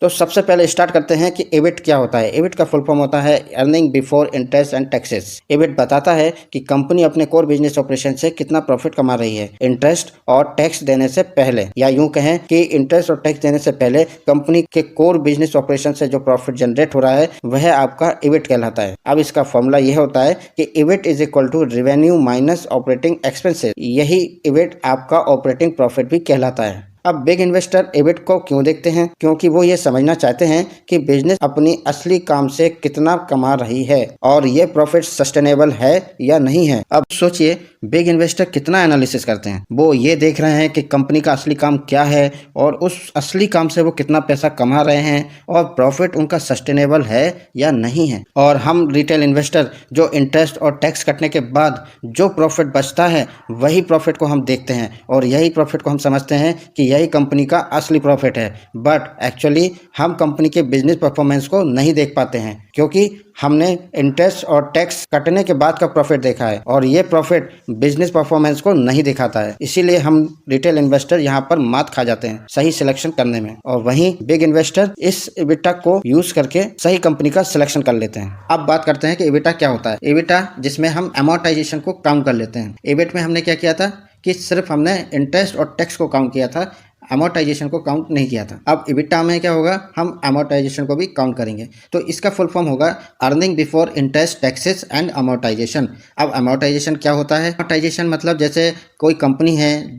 तो सबसे पहले स्टार्ट करते हैं कि EBIT क्या होता है। EBIT का फुल फॉर्म होता है earning before interest and taxes. EBIT बताता है कि कंपनी अपने कोर बिजनेस ऑपरेशन से कितना प्रॉफिट कमा रही है इंटरेस्ट और टैक्स देने से पहले, या यूं कहें कि इंटरेस्ट और टैक्स देने से पहले कंपनी के कोर बिजनेस ऑपरेशन से जो प्रॉफिट जनरेट हो रहा है वह आपका EBIT कहलाता है। अब इसका फॉर्मूला यह होता है कि EBIT is equal to revenue minus operating expenses. यही EBIT आपका ऑपरेटिंग प्रॉफिट भी कहलाता है। अब बिग इन्वेस्टर एबिट को क्यों देखते हैं? क्योंकि वो ये समझना चाहते हैं कि बिजनेस अपनी असली काम से कितना कमा रही है और ये प्रॉफिट सस्टेनेबल है या नहीं है। अब सोचिए, बिग इन्वेस्टर कितना एनालिसिस करते हैं। वो ये देख रहे हैं कि कंपनी का असली काम क्या है और उस असली काम से वो कितना पैसा कमा रहे हैं और प्रॉफिट उनका सस्टेनेबल है या नहीं है। और हम रिटेल इन्वेस्टर जो इंटरेस्ट और टैक्स कटने के बाद जो प्रॉफिट बचता है वही प्रॉफिट को हम देखते हैं और यही प्रॉफिट को हम समझते हैं कि यही कंपनी का असली प्रॉफिट है। बट एक्चुअली हम कंपनी के बिजनेस परफॉर्मेंस को नहीं देख पाते हैं क्योंकि हमने इंटरेस्ट और टैक्स कटने के बाद का प्रॉफिट देखा है और ये प्रॉफिट बिजनेस परफॉर्मेंस को नहीं दिखाता है। इसीलिए हम रिटेल इन्वेस्टर यहाँ पर मात खा जाते हैं सही सिलेक्शन करने में, और वहीं बिग इन्वेस्टर इस एबिटा को यूज करके सही कंपनी का सिलेक्शन कर लेते हैं। अब बात करते हैं कि एबिटा क्या होता है। एबिटा जिसमें हम अमोर्टाइजेशन को काउंट कर लेते हैं। एबिट में हमने क्या किया था कि सिर्फ हमने इंटरेस्ट और टैक्स को काउंट किया था, अमोर्टाइजेशन को काउंट नहीं किया था। अब एबिटा में क्या होगा, हम अमोर्टाइजेशन को भी काउंट करेंगे। तो इसका फुल फॉर्म होगा earning before interest taxes and amortisation. अब अमोर्टाइजेशन क्या होता है? अमोर्टाइजेशन मतलब जैसे कोई कंपनी है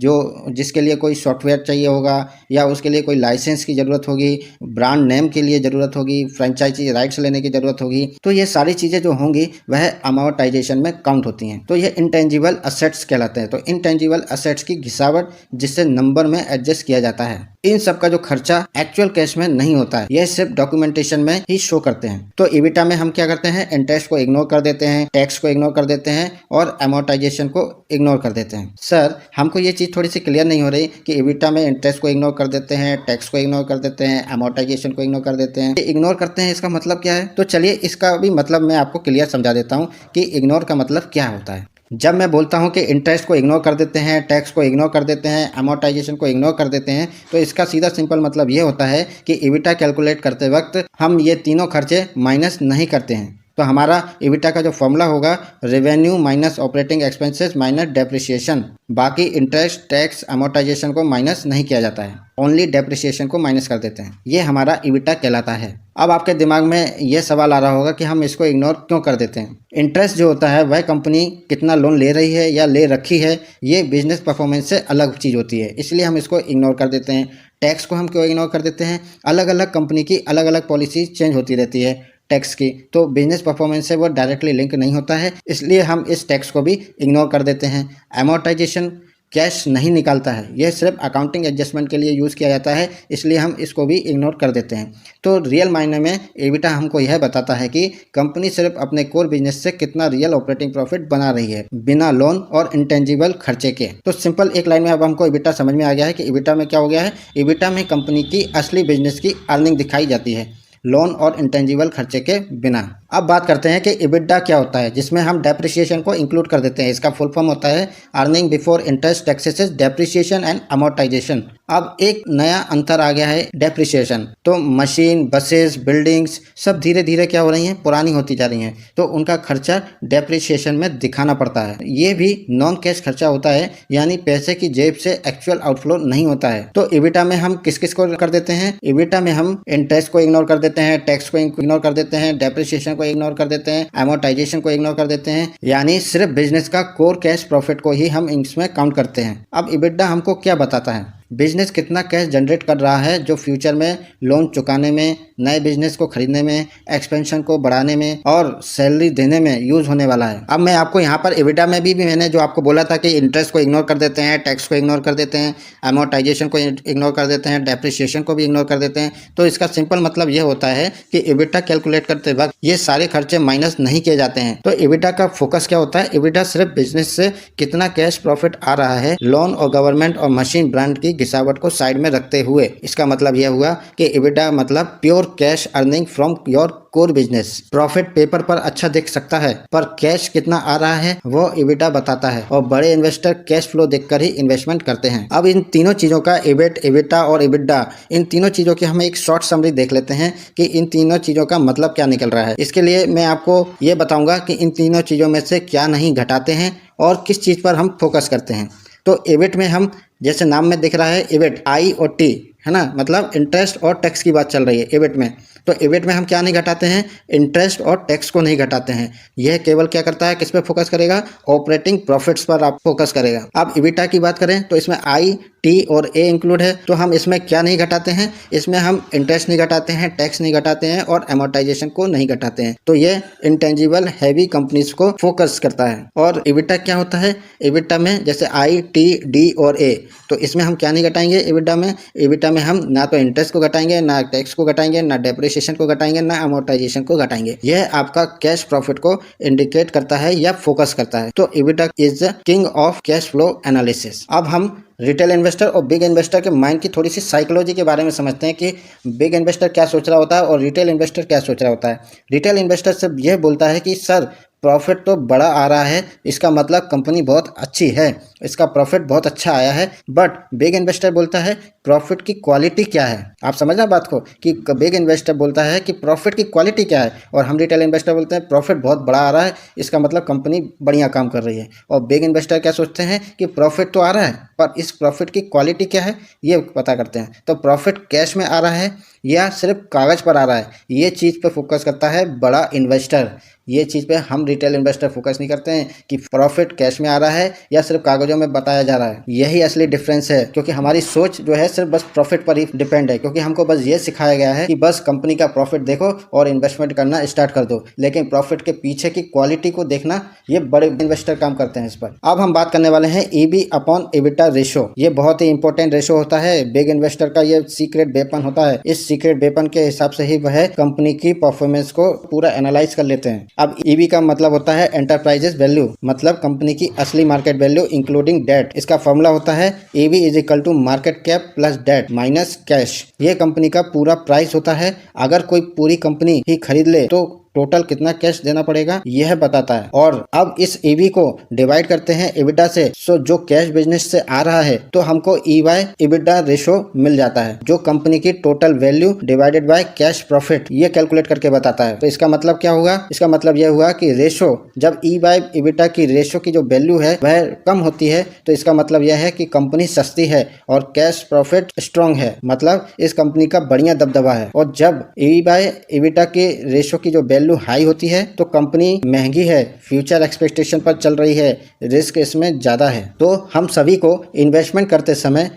जिसके लिए कोई सॉफ्टवेयर चाहिए होगा या उसके लिए कोई लाइसेंस की ज़रूरत होगी, ब्रांड नेम के लिए ज़रूरत होगी, फ्रेंचाइजी राइट्स लेने की ज़रूरत होगी, तो ये सारी चीज़ें जो होंगी वह अमोर्टाइजेशन में काउंट होती हैं। तो ये इंटेंजिबल असेट्स कहलाते हैं। तो इंटेंजिबल असेट्स की घिसावट जिससे नंबर में एडजस्ट किया जाता है, इन सब का जो खर्चा एक्चुअल कैश में नहीं होता है, यह सिर्फ डॉक्यूमेंटेशन में ही शो करते हैं। तो एबिटा में हम क्या करते हैं, इंटरेस्ट को इग्नोर कर देते हैं, टैक्स को इग्नोर कर देते हैं और अमोर्टाइजेशन को इग्नोर कर देते हैं। सर हमको ये चीज़ थोड़ी सी क्लियर नहीं हो रही कि एबिटा में इंटरेस्ट को इग्नोर कर देते हैं, टैक्स को इग्नोर कर देते हैं, अमोर्टाइजेशन को इग्नोर कर देते हैं। इग्नोर करते हैं इसका मतलब क्या है? तो चलिए इसका भी मतलब मैं आपको क्लियर समझा देता हूँ कि इग्नोर का मतलब क्या होता है। जब मैं बोलता हूं कि इंटरेस्ट को इग्नोर कर देते हैं, टैक्स को इग्नोर कर देते हैं, अमोर्टाइजेशन को इग्नोर कर देते हैं, तो इसका सीधा सिंपल मतलब ये होता है कि एबिटा कैलकुलेट करते वक्त हम ये तीनों खर्चे माइनस नहीं करते हैं। तो हमारा एबिटा का जो फॉर्मूला होगा revenue minus operating expenses minus depreciation. बाकी इंटरेस्ट, टैक्स, अमोर्टाइजेशन को माइनस नहीं किया जाता है, ओनली डेप्रिसिएशन को माइनस कर देते हैं। ये हमारा एबिटा कहलाता है। अब आपके दिमाग में ये सवाल आ रहा होगा कि हम इसको इग्नोर क्यों कर देते हैं। इंटरेस्ट जो होता है वह कंपनी कितना लोन ले रही है या ले रखी है, ये बिजनेस परफॉर्मेंस से अलग चीज़ होती है, इसलिए हम इसको इग्नोर कर देते हैं। टैक्स को हम क्यों इग्नोर कर देते हैं? अलग अलग कंपनी की अलग अलग पॉलिसी चेंज होती रहती है टैक्स की, तो बिजनेस परफॉर्मेंस से वो डायरेक्टली लिंक नहीं होता है, इसलिए हम इस टैक्स को भी इग्नोर कर देते हैं। अमोर्टाइजेशन कैश नहीं निकालता है, यह सिर्फ अकाउंटिंग एडजस्टमेंट के लिए यूज़ किया जाता है, इसलिए हम इसको भी इग्नोर कर देते हैं। तो रियल मायने में एबिटा हमको यह बताता है कि कंपनी सिर्फ अपने कोर बिजनेस से कितना रियल ऑपरेटिंग प्रॉफिट बना रही है बिना लोन और इंटेंजिबल खर्चे के। तो सिंपल एक लाइन में अब हमको एबिटा समझ में आ गया है कि एबिटा में क्या हो गया है। एबिटा में कंपनी की असली बिजनेस की अर्निंग दिखाई जाती है लोन और इंटेंजिबल खर्चे के बिना। अब बात करते हैं कि एबिटा क्या होता है, जिसमें हम डेप्रिसिएशन को इंक्लूड कर देते हैं। इसका फुल फॉर्म होता है earning before interest taxes depreciation and amortisation. अब एक नया अंतर आ गया है डेप्रिसिएशन। तो मशीन, बसेस, बिल्डिंग्स सब धीरे धीरे क्या हो रही हैं, पुरानी होती जा रही हैं, तो उनका खर्चा डेप्रिसिएशन में दिखाना पड़ता है। ये भी नॉन कैश खर्चा होता है, यानी पैसे की जेब से एक्चुअल आउटफ्लो नहीं होता है। तो एबिटा में हम किस किस को कर देते हैं? एबिटा में हम इंटरेस्ट को इग्नोर कर देते हैं, टैक्स को इग्नोर कर देते हैं, डेप्रिसिएशन को इग्नोर कर देते हैं, अमोर्टाइजेशन को इग्नोर कर देते हैं, यानी सिर्फ बिजनेस का कोर कैश प्रॉफिट को ही हम इसमें काउंट करते हैं। अब एबिटा हमको क्या बताता है? बिजनेस कितना कैश जनरेट कर रहा है जो फ्यूचर में लोन चुकाने में, नए बिजनेस को खरीदने में, एक्सपेंशन को बढ़ाने में और सैलरी देने में यूज होने वाला है। अब मैं आपको यहाँ पर एबिटा में भी मैंने जो आपको बोला था कि इंटरेस्ट को इग्नोर कर देते हैं, टैक्स को इग्नोर कर देते हैं, अमोर्टाइजेशन को इग्नोर कर देते हैं, डेप्रिसिएशन को भी इग्नोर कर देते हैं। तो इसका सिंपल मतलब ये होता है कि एबिटा कैलकुलेट करते वक्त ये सारे खर्चे माइनस नहीं किए जाते हैं। तो एबिटा का फोकस क्या होता है? एबिटा सिर्फ बिजनेस से कितना कैश प्रॉफिट आ रहा है लोन और गवर्नमेंट और मशीन ब्रांड की घिसावट को साइड में रखते हुए। इसका मतलब यह हुआ कि एबिटा मतलब pure cash earning from your core business. Profit paper पर अच्छा दिख सकता है, पर कैश कितना आ रहा है वो एबिटा बताता है, और बड़े इन्वेस्टर कैश फ्लो देखकर ही इन्वेस्टमेंट करते हैं। अब इन तीनों चीजों का एबिट, एबिटा और एबिटा, इन तीनों चीजों की हम एक शॉर्ट समरी देख लेते हैं कि इन तीनों चीजों का मतलब क्या निकल रहा है। इसके लिए मैं आपको ये बताऊंगा कि इन तीनों चीजों में से क्या नहीं घटाते हैं और किस चीज पर हम फोकस करते हैं। तो एबिट में हम, जैसे नाम में दिख रहा है एबिट, आई और टी है ना, मतलब इंटरेस्ट और टैक्स की बात चल रही है एबिट में। तो एबिट में हम क्या नहीं घटाते हैं? इंटरेस्ट और टैक्स को नहीं घटाते हैं। यह केवल क्या करता है, किस पे फोकस करेगा? ऑपरेटिंग प्रॉफिट्स पर आप फोकस करेगा। अब एबिटा की बात करें तो इसमें आई, टी और ए इंक्लूड है। तो हम इसमें क्या नहीं घटाते हैं, इसमें हम इंटरेस्ट नहीं घटाते हैं, टैक्स नहीं घटाते हैं और एमोर्टाइजेशन को नहीं घटाते हैं। तो ये इंटेंजिबल हैवी कंपनीज को फोकस करता है। और इबिटा क्या होता है, इबिटा में जैसे आई, टी, डी और ए, तो इसमें हम क्या नहीं घटाएंगे इबिटा में हम ना तो इंटरेस्ट को घटाएंगे, ना टैक्स को घटाएंगे, ना डेप्रिसिएशन को घटाएंगे, ना अमोर्टाइजेशन को घटाएंगे। यह आपका कैश प्रॉफिट को इंडिकेट करता है या फोकस करता है। तो EBITDA is the king of cash flow analysis. अब हम रिटेल इन्वेस्टर और बिग इन्वेस्टर के माइंड की थोड़ी सी साइकोलॉजी के बारे में समझते हैं कि बिग इन्वेस्टर क्या सोच रहा होता है और रिटेल इन्वेस्टर क्या सोच रहा होता है। रिटेल इन्वेस्टर से यह बोलता है कि सर प्रॉफिट तो बड़ा आ रहा है, इसका मतलब कंपनी बहुत अच्छी है, इसका प्रॉफिट बहुत अच्छा आया है। बट बिग इन्वेस्टर बोलता है प्रॉफिट की क्वालिटी क्या है। आप समझना बात को कि बिग इन्वेस्टर बोलता है कि प्रॉफिट की क्वालिटी क्या है, और हम रिटेल इन्वेस्टर बोलते हैं प्रॉफिट बहुत बड़ा आ रहा है, इसका मतलब कंपनी बढ़िया काम कर रही है। और बिग इन्वेस्टर क्या सोचते हैं कि प्रॉफिट तो आ रहा है पर इस प्रॉफिट की क्वालिटी क्या है ये पता करते हैं। तो प्रॉफिट कैश में आ रहा है या सिर्फ कागज़ पर आ रहा है, ये चीज़ पे फोकस करता है बड़ा इन्वेस्टर। ये चीज़ पे हम रिटेल इन्वेस्टर फोकस नहीं करते हैं कि प्रॉफिट कैश में आ रहा है या सिर्फ कागज़ों में बताया जा रहा है। यही असली डिफरेंस है, क्योंकि हमारी सोच जो है सिर्फ बस प्रॉफिट पर ही डिपेंड है, क्योंकि हमको बस ये सिखाया गया है कि बस कंपनी का प्रॉफिट देखो और इन्वेस्टमेंट करना स्टार्ट कर दो। लेकिन प्रॉफिट के पीछे की क्वालिटी को देखना ये बड़े इन्वेस्टर काम करते हैं इस पर। अब हम बात करने वाले हैं EV अपॉन EBITDA रेशो। ये बहुत ही इंपॉर्टेंट रेशो होता है, बिग इन्वेस्टर का ये सीक्रेट वेपन होता है। इस सीक्रेट वेपन के हिसाब से ही वह कंपनी की परफॉर्मेंस को पूरा एनालाइज कर लेते हैं। अब EV का मतलब होता है एंटरप्राइजेस वैल्यू, मतलब कंपनी की असली मार्केट वैल्यू इंक्लूडिंग डेट। इसका फॉर्मूला होता है EV is equal to market cap plus debt minus cash. ये कंपनी का पूरा प्राइस होता है। अगर कोई पूरी कंपनी ही खरीद ले तो टोटल कितना कैश देना पड़ेगा यह बताता है। और अब इस EV को डिवाइड करते हैं EBITDA से। सो जो कैश बिजनेस से आ रहा है तो हमको EY EBITDA रेशो मिल जाता है, जो कंपनी की total value divided by cash profit ये कैलकुलेट करके बताता है। तो इसका मतलब क्या होगा, इसका मतलब यह हुआ कि रेशो जब EY EBITDA की रेशो की जो वैल्यू है वह कम होती है तो इसका मतलब यह है कि कंपनी सस्ती है और कैश प्रॉफिट स्ट्रॉन्ग है, मतलब इस कंपनी का बढ़िया दबदबा है। और जब EY EBITDA की रेशो की जो वैल्यू हाई होती है तो कंपनी महंगी है, फ्यूचर एक्सपेक्टेशन पर चल रही है, रिस्क इसमें ज्यादा है। तो हम सभी को इन्वेस्टमेंट करते समय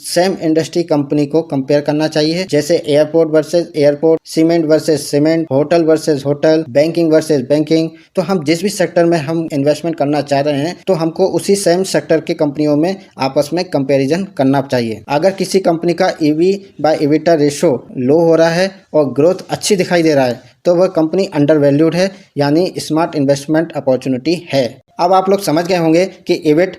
सेम इंडस्ट्री कंपनी को कंपेयर करना चाहिए, जैसे airport versus airport, cement versus cement, hotel versus hotel, banking versus banking. तो हम जिस भी सेक्टर में हम इन्वेस्टमेंट करना चाह रहे हैं तो हमको उसी सेम सेक्टर की कंपनियों में आपस में कंपेरिजन करना चाहिए। अगर किसी कंपनी का EV बाय EBITDA रेशो लो हो रहा है और ग्रोथ अच्छी दिखाई दे रहा है तो वह कंपनी अंडर वैल्यूड है, यानी स्मार्ट इन्वेस्टमेंट अपॉर्चुनिटी है। अब आप लोग समझ गए होंगे कि EBIT,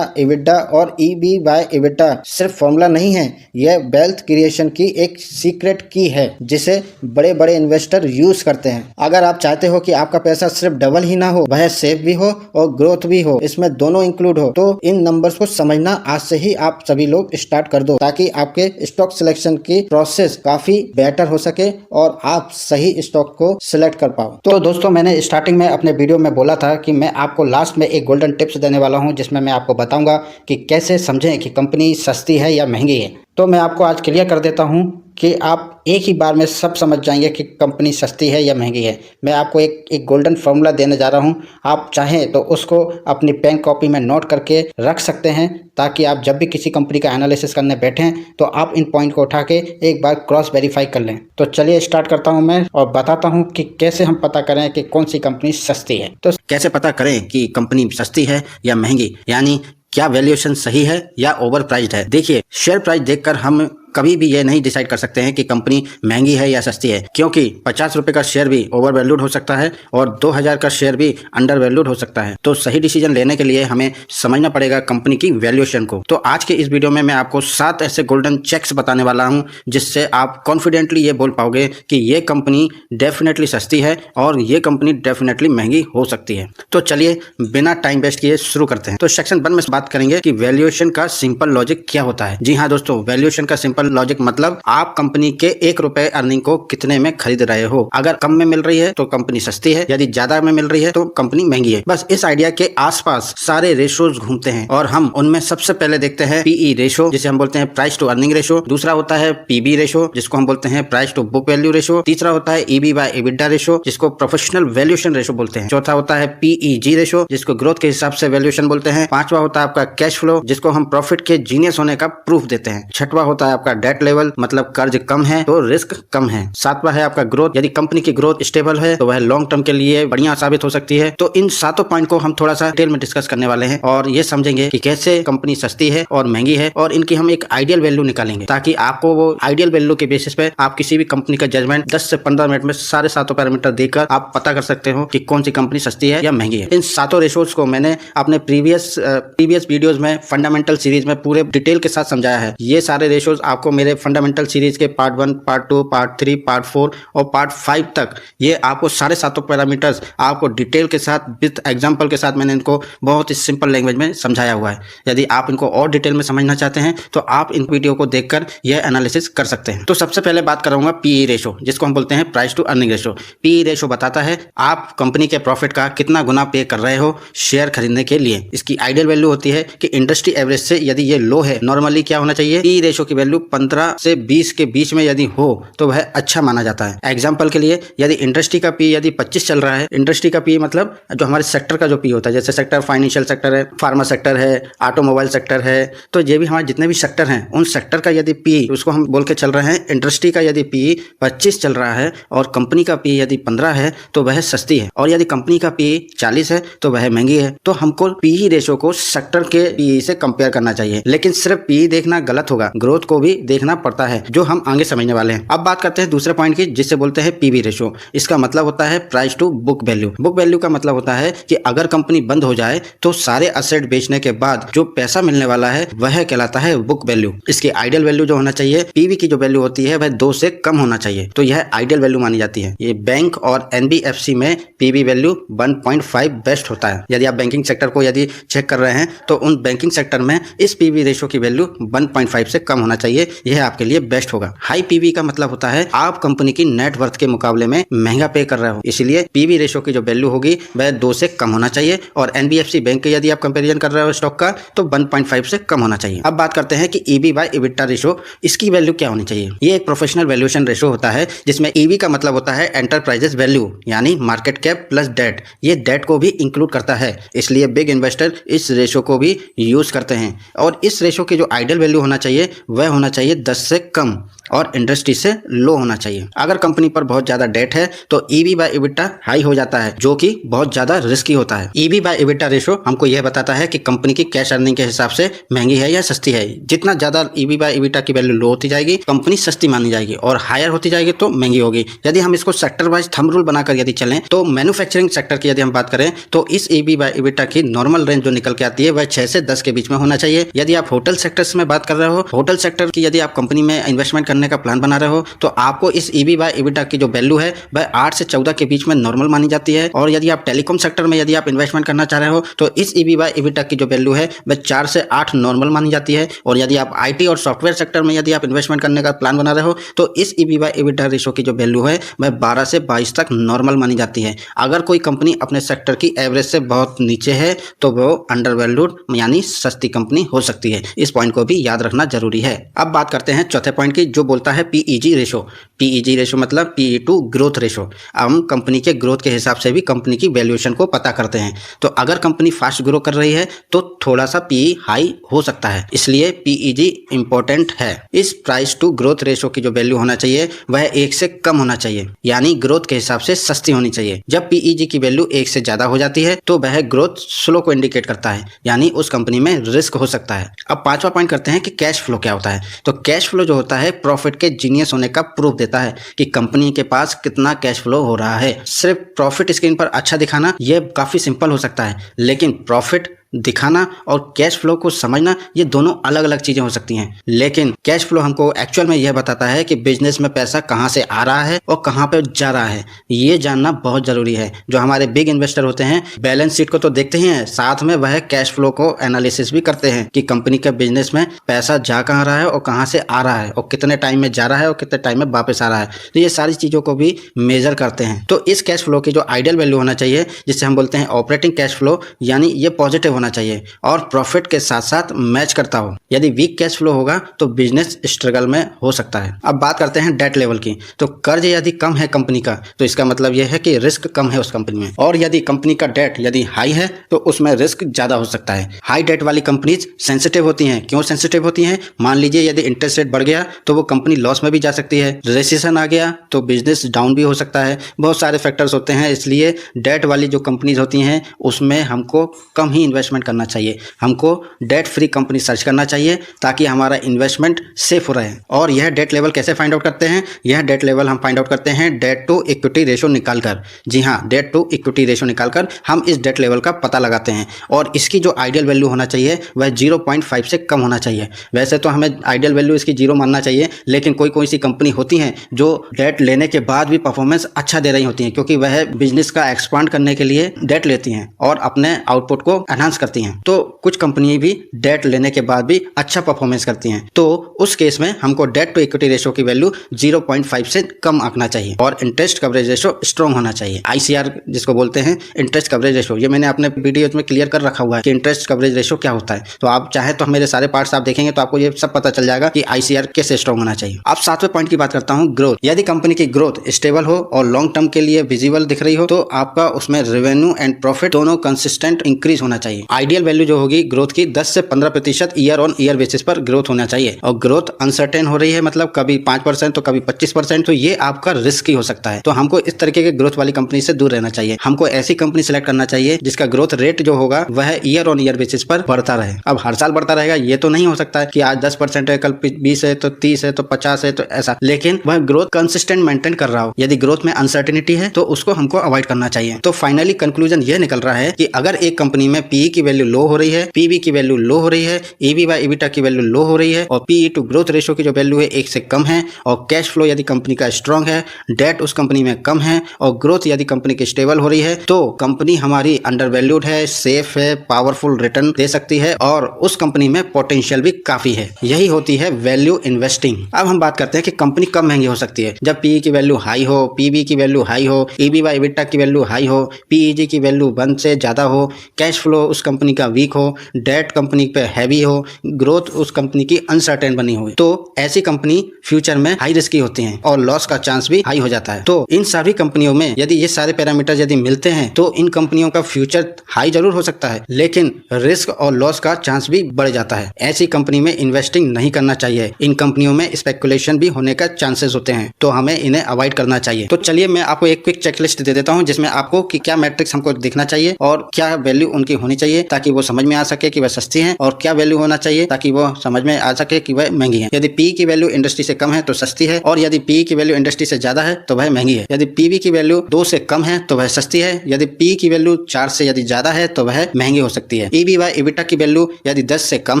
EBITDA और EV बाय EBITDA सिर्फ फॉर्मूला नहीं है, यह वेल्थ क्रिएशन की एक सीक्रेट की है जिसे बड़े बड़े इन्वेस्टर यूज करते हैं। अगर आप चाहते हो कि आपका पैसा सिर्फ डबल ही ना हो, वह सेफ भी हो और ग्रोथ भी हो, इसमें दोनों इंक्लूड हो, तो इन नंबर्स को समझना आज से ही आप सभी लोग स्टार्ट कर दो, ताकि आपके स्टॉक सिलेक्शन की प्रोसेस काफी बेटर हो सके और आप सही स्टॉक को सिलेक्ट कर पाओ। तो दोस्तों, मैंने स्टार्टिंग में अपने वीडियो में बोला था कि मैं आपको लास्ट में एक गोल्डन टिप्स देने वाला हूं, जिसमें मैं आपको बताऊंगा कि कैसे समझें कि कंपनी सस्ती है या महंगी है। तो मैं आपको आज क्लियर कर देता हूं कि आप एक ही बार में सब समझ जाएंगे कि कंपनी सस्ती है या महंगी है। मैं आपको एक गोल्डन फॉर्मूला देने जा रहा हूं, आप चाहें तो उसको अपनी पेन कॉपी में नोट करके रख सकते हैं, ताकि आप जब भी किसी कंपनी का एनालिसिस करने बैठें तो आप इन पॉइंट को उठा के एक बार क्रॉस वेरीफाई कर लें। तो चलिए स्टार्ट करता हूं मैं और बताता हूं कि कैसे हम पता करें कि कौन सी कंपनी सस्ती है। तो कैसे पता करें कि कंपनी सस्ती है या महंगी, यानी क्या वैल्यूएशन सही है या ओवर प्राइस्ड है। देखिए, शेयर प्राइस देखकर हम कभी भी ये नहीं डिसाइड कर सकते हैं कि कंपनी महंगी है या सस्ती है, क्योंकि 50 रुपए का शेयर भी ओवर वैल्यूड हो सकता है और 2000 का शेयर भी अंडर वैल्यूड हो सकता है। तो सही डिसीजन लेने के लिए हमें समझना पड़ेगा कंपनी की वैल्यूएशन को। तो आज के इस वीडियो में मैं आपको 7 ऐसे गोल्डन चेक्स बताने वाला हूं, जिससे आप कॉन्फिडेंटली ये बोल पाओगे कि ये कंपनी डेफिनेटली सस्ती है और ये कंपनी डेफिनेटली महंगी हो सकती है। तो चलिए बिना टाइम वेस्ट किए शुरू करते हैं। तो सेक्शन 1 में बात करेंगे कि वैल्यूएशन का सिंपल लॉजिक क्या होता है। जी हाँ दोस्तों, वैल्यूएशन का सिंपल सिंपल लॉजिक, मतलब आप कंपनी के 1 रुपए अर्निंग को कितने में खरीद रहे हो। अगर कम में मिल रही है तो कंपनी सस्ती है, यदि ज्यादा में मिल रही है तो कंपनी महंगी है। बस इस आइडिया के आसपास सारे रेशोज घूमते हैं और हम उनमें सबसे पहले देखते हैं पीई रेशो, जिसे हम बोलते हैं प्राइस टू अर्निंग रेशो। दूसरा होता है पीबी रेशो, जिसको हम बोलते हैं price to book value ratio. तीसरा होता है ईबी बाय एबिटा रेशो, जिसको प्रोफेशनल वैल्यूएशन रेशो बोलते हैं। चौथा होता है पीईजी रेशो, जिसको ग्रोथ के हिसाब से वैल्यूएशन बोलते हैं। पांचवा होता है आपका कैश फ्लो, जिसको हम प्रॉफिट के जीनियस होने का प्रूफ देते हैं। छठवा होता है आपका डेट लेवल, मतलब कर्ज कम है तो रिस्क कम है। सातवां है आपका ग्रोथ, यदि कंपनी की ग्रोथ स्टेबल है तो वह लॉन्ग टर्म के लिए बढ़िया साबित हो सकती है। तो इन सातों पॉइंट को हम थोड़ा सा डिटेल में डिस्कस करने वाले हैं और ये समझेंगे कि कैसे कंपनी सस्ती है और महंगी है, और इनकी हम एक आइडियल वैल्यू निकालेंगे ताकि आपको वो आइडियल वैल्यू के बेसिस पे आप किसी भी कंपनी का जजमेंट 10 से 15 मिनट में सारे सातों पैरामीटर देकर आप पता कर सकते हो कि कौन सी कंपनी सस्ती है या महंगी है। इन सातों रेशोज को मैंने अपने प्रीवियस वीडियोस में फंडामेंटल सीरीज में पूरे डिटेल के साथ समझाया है। ये सारे रेशोज आपको मेरे फंडामेंटल सीरीज के पार्ट 1, पार्ट 2, पार्ट 3, पार्ट 4 और पार्ट 5 तक ये आपको सारे सातों पैरामीटर्स आपको डिटेल के साथ विद एग्जांपल के साथ मैंने इनको बहुत ही सिंपल लैंग्वेज में समझाया हुआ है। यदि आप इनको और डिटेल में समझना चाहते हैं तो आप इन वीडियो को देखकर यह एनालिसिस कर सकते हैं। तो सबसे पहले बात करूंगा पीई रेशो, जिसको हम बोलते हैं price to earning ratio. PE ratio बताता है आप कंपनी के प्रॉफिट का कितना गुना पे कर रहे हो शेयर खरीदने के लिए। इसकी आइडियल वैल्यू होती है कि इंडस्ट्री एवरेज से यदि ये लो है, नॉर्मली क्या होना चाहिए, पीई रेशो की वैल्यू 15 से 20 के बीच में यदि हो तो वह अच्छा माना जाता है। एग्जांपल के लिए यदि इंडस्ट्री का पी यदि 25 चल रहा है, इंडस्ट्री का पी मतलब जो हमारे सेक्टर का जो पी होता है, जैसे सेक्टर फाइनेंशियल सेक्टर है, फार्मा सेक्टर है, ऑटोमोबाइल सेक्टर है, तो ये भी हमारे जितने भी सेक्टर हैं उन सेक्टर का यदि पी उसको हम बोल के चल रहे हैं, इंडस्ट्री का यदि पी 25 चल रहा है और कंपनी का पी यदि 15 है तो वह सस्ती है, और यदि कंपनी का पी 40 है तो वह महंगी है। तो हमको पीई रेशो को सेक्टर के पीई से कंपेयर करना चाहिए, लेकिन सिर्फ पीई देखना गलत होगा, ग्रोथ को भी देखना पड़ता है, जो हम आगे समझने वाले हैं। अब बात करते हैं दूसरे पॉइंट की, जिसे बोलते हैं पीबी रेशो। इसका मतलब होता है price to book value. Book value का मतलब होता है कि अगर कंपनी बंद हो जाए तो सारे असेट बेचने के बाद जो पैसा मिलने वाला है वह कहलाता है बुक वैल्यू। इसकी आइडियल वैल्यू जो होना चाहिए, पीवी की जो वैल्यू होती है वह 2 से कम होना चाहिए, तो यह आइडियल वैल्यू मानी जाती है। ये बैंक और एनबीएफसी में पीवी वैल्यू 1.5 बेस्ट होता है। यदि आप बैंकिंग सेक्टर को यदि चेक कर रहे हैं तो उन बैंकिंग सेक्टर में इस पीवी रेशो की वैल्यू 1.5 से कम होना चाहिए, यह आपके लिए बेस्ट होगा। हाई पीवी का मतलब होता है आप कंपनी की नेट वर्थ के मुकाबले में महंगा पे कर रहे हो, इसलिए पीवी रेशो की जो वैल्यू होगी वह 2 से कम होना चाहिए। और एनबीएफसी बैंक के यदि आप कंपैरिजन कर रहे हो स्टॉक का तो 1.5 से कम होना चाहिए। अब बात करते हैं कि ईबी बाय एबिटा रेशो, इसकी वैल्यू क्या होनी चाहिए। ये एक प्रोफेशनल वैल्यूएशन रेशो होता है जिसमें ईबी का मतलब होता है एंटरप्राइजेस वैल्यू, यानी मार्केट कैप प्लस डेट। ये डेट को भी इंक्लूड करता है, इसलिए बिग इन्वेस्टर इस रेशो को भी यूज करते हैं। और इस रेशो की जो आइडियल वैल्यू होना चाहिए वह होना चाहिए 10 से कम और इंडस्ट्री से लो होना चाहिए। अगर कंपनी पर बहुत ज्यादा डेट है तो ईबी बाय एबिटा हाई हो जाता है, जो कि बहुत ज्यादा रिस्की होता है। ईबी बाय एबिटा रेशो हमको यह बताता है कि कंपनी की कैश अर्निंग के हिसाब से महंगी है या सस्ती है। जितना ज्यादा ईबी बाय एबिटा की वैल्यू लो होती जाएगी कंपनी सस्ती मानी जाएगी, और हायर होती जाएगी तो महंगी होगी। यदि हम इसको सेक्टर वाइज थंब रूल बनाकर यदि चलें तो मैन्युफैक्चरिंग सेक्टर की यदि हम बात करें तो इस ईबी बाय एबिटा की नॉर्मल रेंज जो निकल के आती है वह 6 से 10 के बीच में होना चाहिए। यदि आप होटल सेक्टर्स में बात कर रहे हो, होटल सेक्टर की यदि आप कंपनी में इन्वेस्टमेंट करने का प्लान बना रहे हो तो आपको इस ईबी बाय एबिटा की जो वैल्यू है वह 8 से 14 के बीच में नॉर्मल मानी जाती है। और यदि आप टेलीकॉम सेक्टर में यदि आप इन्वेस्टमेंट करना चाह रहे हो तो इस ईबी बाय एबिटा की जो वैल्यू है वह 4 से 8 नॉर्मल मानी जाती है। और यदि आप आईटी और सॉफ्टवेयर सेक्टर में यदि आप इन्वेस्टमेंट करने का प्लान बना रहे हो तो इस ईबी बाय एबिटा रेशो की जो वैल्यू है वह 12 से 22 तक नॉर्मल मानी जाती है। अगर कोई कंपनी अपने सेक्टर की एवरेज से बहुत नीचे है तो वो अंडर वैल्यूड यानी सस्ती कंपनी हो सकती है। इस पॉइंट को भी याद रखना जरूरी है। अब बात करते हैं चौथे पॉइंट की, जो बोलता है पीईजी रेशो। पीईजी रेशो मतलब पीई टू ग्रोथ रेशो। हम कंपनी के ग्रोथ के हिसाब से भी कंपनी की वैल्यूएशन को पता करते हैं। तो अगर कंपनी फास्ट ग्रो कर रही है तो थोड़ा सा पीई हाई हो सकता है, इसलिए पीईजी इंपॉर्टेंट है। इस प्राइस टू ग्रोथ रेशो की जो वैल्यू होना चाहिए वह 1 से कम होना चाहिए, यानी ग्रोथ के हिसाब से सस्ती होनी चाहिए। जब पीईजी की वैल्यू 1 से ज्यादा हो जाती है तो वह ग्रोथ स्लो को इंडिकेट करता है, यानी उस कंपनी में रिस्क हो सकता है। अब पांचवा पॉइंट करते हैं कि कैश फ्लो क्या होता है। तो कैश फ्लो जो होता है प्रॉफिट के जीनियस होने का प्रूफ देता है कि कंपनी के पास कितना कैश फ्लो हो रहा है। सिर्फ प्रॉफिट स्क्रीन पर अच्छा दिखाना यह काफी सिंपल हो सकता है, लेकिन प्रॉफिट दिखाना और कैश फ्लो को समझना, ये दोनों अलग अलग चीजें हो सकती हैं। लेकिन कैश फ्लो हमको एक्चुअल में यह बताता है कि बिजनेस में पैसा कहाँ से आ रहा है और कहाँ पे जा रहा है, ये जानना बहुत जरूरी है। जो हमारे बिग इन्वेस्टर होते हैं बैलेंस शीट को तो देखते ही हैं, साथ में वह कैश फ्लो को एनालिसिस भी करते हैं कि कंपनी के बिजनेस में पैसा जा कहाँ रहा है और कहाँ से आ रहा है और कितने टाइम में जा रहा है और कितने टाइम में वापस आ रहा है। तो ये सारी चीजों को भी मेजर करते हैं। तो इस कैश फ्लो की जो आइडियल वैल्यू होना चाहिए, जिसे हम बोलते हैं ऑपरेटिंग कैश फ्लो, यानी ये पॉजिटिव होना चाहिए और प्रॉफिट के साथ साथ मैच करता हो। यदि वीक कैश फ्लो होगा तो बिजनेस स्ट्रगल में हो सकता है। अब बात करते हैं डेट लेवल की। तो कर्ज यदि कम है कंपनी का तो इसका मतलब यह है कि रिस्क कम है उस कंपनी में, और यदि कंपनी का डेट यदि हाई है तो उसमें रिस्क ज्यादा हो सकता है। हाई डेट वाली कंपनीज सेंसिटिव होती हैं। क्यों सेंसिटिव होती हैं? मान लीजिए यदि इंटरेस्ट रेट बढ़ गया तो वो कंपनी लॉस में भी जा सकती है, रेसिशन आ गया तो बिजनेस डाउन भी हो सकता है। बहुत सारे फैक्टर्स होते हैं, इसलिए डेट वाली जो कंपनीज होती हैं उसमें हमको कम ही इन्वेस्टमेंट करना चाहिए। हमको डेट फ्री कंपनी सर्च करना चाहिए ताकि हमारा इन्वेस्टमेंट सेफ हो रहे। और यह डेट लेवल कैसे फाइंड आउट करते हैं? यह डेट लेवल हम फाइंड आउट करते हैं डेट टू इक्विटी रेशो निकालकर। जी हाँ, डेट टू इक्विटी रेशो निकालकर हम इस डेट लेवल का पता लगाते हैं और इसकी जो आइडियल वैल्यू होना चाहिए वह 0.5 से कम होना चाहिए। वैसे तो हमें आइडियल वैल्यू इसकी 0 मानना चाहिए, लेकिन कोई सी कंपनी होती हैं जो डेट लेने के बाद भी परफॉर्मेंस अच्छा दे रही होती हैं, क्योंकि वह बिजनेस का एक्सपांड करने के लिए डेट लेती हैं और अपने आउटपुट को एनहांस करती हैं। तो कुछ कंपनी भी डेट लेने के बाद भी अच्छा परफॉर्मेंस करती हैं। तो उस केस में हमको डेट टू इक्विटी रेशो की वैल्यू 0.5 से कम आंकना चाहिए और इंटरेस्ट कवरेज रेशो स्ट्रॉन्ग होना चाहिए। ICR जिसको बोलते हैं, इंटरेस्ट कवरेज रेशो, ये मैंने अपने वीडियो में क्लियर कर रखा हुआ है कि इंटरेस्ट कवरेज रेशो क्या होता है। तो आप चाहे तो मेरे सारे पार्ट्स आप देखेंगे तो आपको ये सब पता चल जाएगा कि ICR कैसे स्ट्रॉन्ग होना चाहिए। अब 7वें पॉइंट की बात करता हूँ, ग्रोथ। यदि कंपनी की ग्रोथ स्टेबल हो और लॉन्ग टर्म के लिए विजिबल दिख रही हो तो आपका उसमें रेवेन्यू एंड प्रॉफिट दोनों कंसिस्टेंट इंक्रीज होना चाहिए। आइडियल वैल्यू जो होगी ग्रोथ की 10 से 15% ईयर ऑन ईयर बेसिस पर ग्रोथ होना चाहिए। और ग्रोथ अनसर्टेन हो रही है, मतलब कभी 5% तो कभी 25%, तो ये आपका रिस्क ही हो सकता है। तो हमको इस तरीके के ग्रोथ वाली कंपनी से दूर रहना चाहिए। हमको ऐसी कंपनी सेलेक्ट करना चाहिए जिसका ग्रोथ रेट जो होगा वह ईयर ऑन ईयर बेसिस पर बढ़ता रहे। अब हर साल बढ़ता रहेगा ये तो नहीं हो सकता है कि आज 10% है, कल 20 है, तो 30 है, तो 50 है, तो ऐसा, लेकिन वह ग्रोथ कंसिस्टेंट मेंटेन कर रहा हो। यदि ग्रोथ में अनसर्टेनिटी है तो उसको हमको अवॉइड करना चाहिए। तो फाइनली कंक्लूजन यह निकल रहा है कि अगर एक कंपनी में पीई की वैल्यू लो हो रही है, पीबी की वैल्यू लो हो रही है, ईबी बाय ईबिटा की वैल्यू लो हो रही है और पीई टू ग्रोथ रेशो की जो वैल्यू है 1 से कम है, और कैश फ्लो यदि कंपनी का स्ट्रांग है, डेट उस कंपनी में कम है और ग्रोथ यदि कंपनी की स्टेबल हो रही है, तो कंपनी हमारी अंडर वैल्यूड है, सेफ है, पावरफुल रिटर्न दे सकती है और उस कंपनी में पोटेंशियल भी काफी है। यही होती है वैल्यू इन्वेस्टिंग। अब हम बात करते हैं कि कंपनी कब महंगी हो सकती है। जब पीई की वैल्यू हाई हो, पीबी की वैल्यू हाई हो, ईबी बाय ईबिटा की वैल्यू हाई हो, पीईजी की वैल्यू 1 से ज्यादा हो, कैश फ्लो उस कंपनी का वीक हो, डेट कंपनी पे हैवी हो, ग्रोथ उस कंपनी की अनसर्टेन बनी हो, तो ऐसी कंपनी फ्यूचर में हाई रिस्की होती हैं और लॉस का चांस भी हाई हो जाता है। तो इन सभी कंपनियों में यदि ये सारे पैरामीटर यदि मिलते हैं तो इन कंपनियों का फ्यूचर हाई जरूर हो सकता है, लेकिन रिस्क और लॉस का चांस भी बढ़ जाता है। ऐसी कंपनी में इन्वेस्टिंग नहीं करना चाहिए। इन कंपनियों में स्पेकुलेशन भी होने का चांसेस होते हैं, तो हमें इन्हें अवॉइड करना चाहिए। तो चलिए मैं आपको एक क्विक चेकलिस्ट दे देता हूं जिसमें आपको कि क्या मैट्रिक्स हमको दिखना चाहिए और क्या वैल्यू उनकी होनी चाहिए ताकि वो समझ में आ सके कि वह सस्ती है, और क्या वैल्यू होना चाहिए ताकि वो समझ में आ सके कि वह महंगी है। यदि पी की वैल्यू इंडस्ट्री से कम है तो सस्ती है, और यदि पी की वैल्यू इंडस्ट्री से ज्यादा है तो वह महंगी है। यदि पीवी की वैल्यू 2 से कम है तो वह सस्ती है। यदि पी की वैल्यू 4 से यदि ज्यादा है तो वह महंगी हो सकती है। ईबी बाय ईबिटा की वैल्यू यदि 10 से कम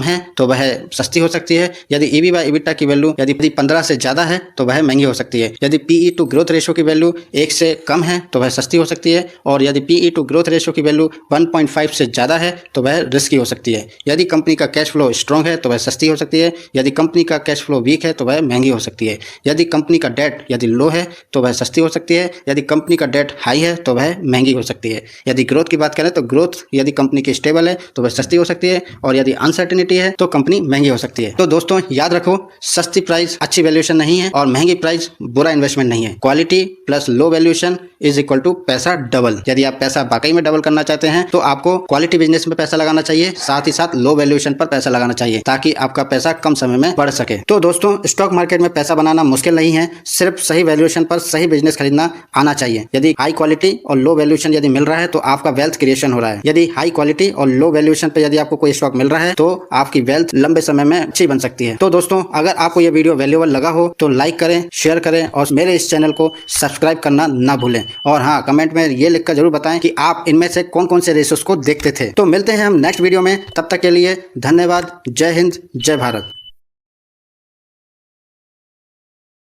है तो वह सस्ती हो सकती है। यदि ईबी बाय ईबिटा की वैल्यू यदि 15 से ज्यादा है तो वह महंगी हो सकती है। यदि पीई टू ग्रोथ रेशो की वैल्यू 1 से कम है तो वह सस्ती हो सकती है, और यदि पीई टू ग्रोथ रेशो की वैल्यू 1.5 से ज्यादा है तो वह रिस्की हो सकती है। यदि कंपनी का कैश फ्लो स्ट्रांग है तो वह सस्ती हो सकती है। यदि कंपनी का कैश फ्लो वीक है तो वह महंगी हो सकती है। यदि कंपनी का डेट यदि लो है तो वह सस्ती हो सकती है। यदि कंपनी का डेट हाई है तो वह महंगी हो सकती है। यदि ग्रोथ की बात करें तो ग्रोथ यदि कंपनी की स्टेबल है तो वह सस्ती हो सकती है, और यदि अनसर्टेनिटी है तो कंपनी महंगी हो सकती है। तो दोस्तों याद रखो, सस्ती प्राइस अच्छी वैल्यूएशन नहीं है और महंगी प्राइस बुरा इन्वेस्टमेंट नहीं है। Quality plus low valuation is equal to पैसा डबल। यदि आप पैसा वाकई में डबल करना चाहते हैं तो आपको क्वालिटी बिजनेस में पैसा लगाना चाहिए, साथ ही साथ लो वैल्यूएशन पर पैसा लगाना चाहिए ताकि आपका पैसा कम समय में बढ़ सके। तो दोस्तों स्टॉक मार्केट में पैसा बनाना मुश्किल नहीं है, सिर्फ सही वैल्यूएशन पर सही बिजनेस खरीदना आना चाहिए। यदि हाई क्वालिटी और लो वैल्यूएशन यदि मिल रहा है तो आपका वेल्थ क्रिएशन हो रहा है। यदि हाई क्वालिटी और लो वैल्यूएशन पे यदि आपको कोई स्टॉक मिल रहा है तो आपकी वेल्थ लंबे समय में अच्छी बन सकती है। तो दोस्तों अगर आपको ये वीडियो वैल्यूएबल लगा हो तो लाइक करें, शेयर करें और मेरे इस चैनल को सब्सक्राइब करना ना भूलें। और हाँ, कमेंट में ये लिखकर जरूर बताएं कि आप इनमें से कौन कौन से रेशोस को देखते थे। तो तो मिलते हैं हम नेक्स्ट वीडियो में, तब तक के लिए धन्यवाद। जय हिंद, जय भारत।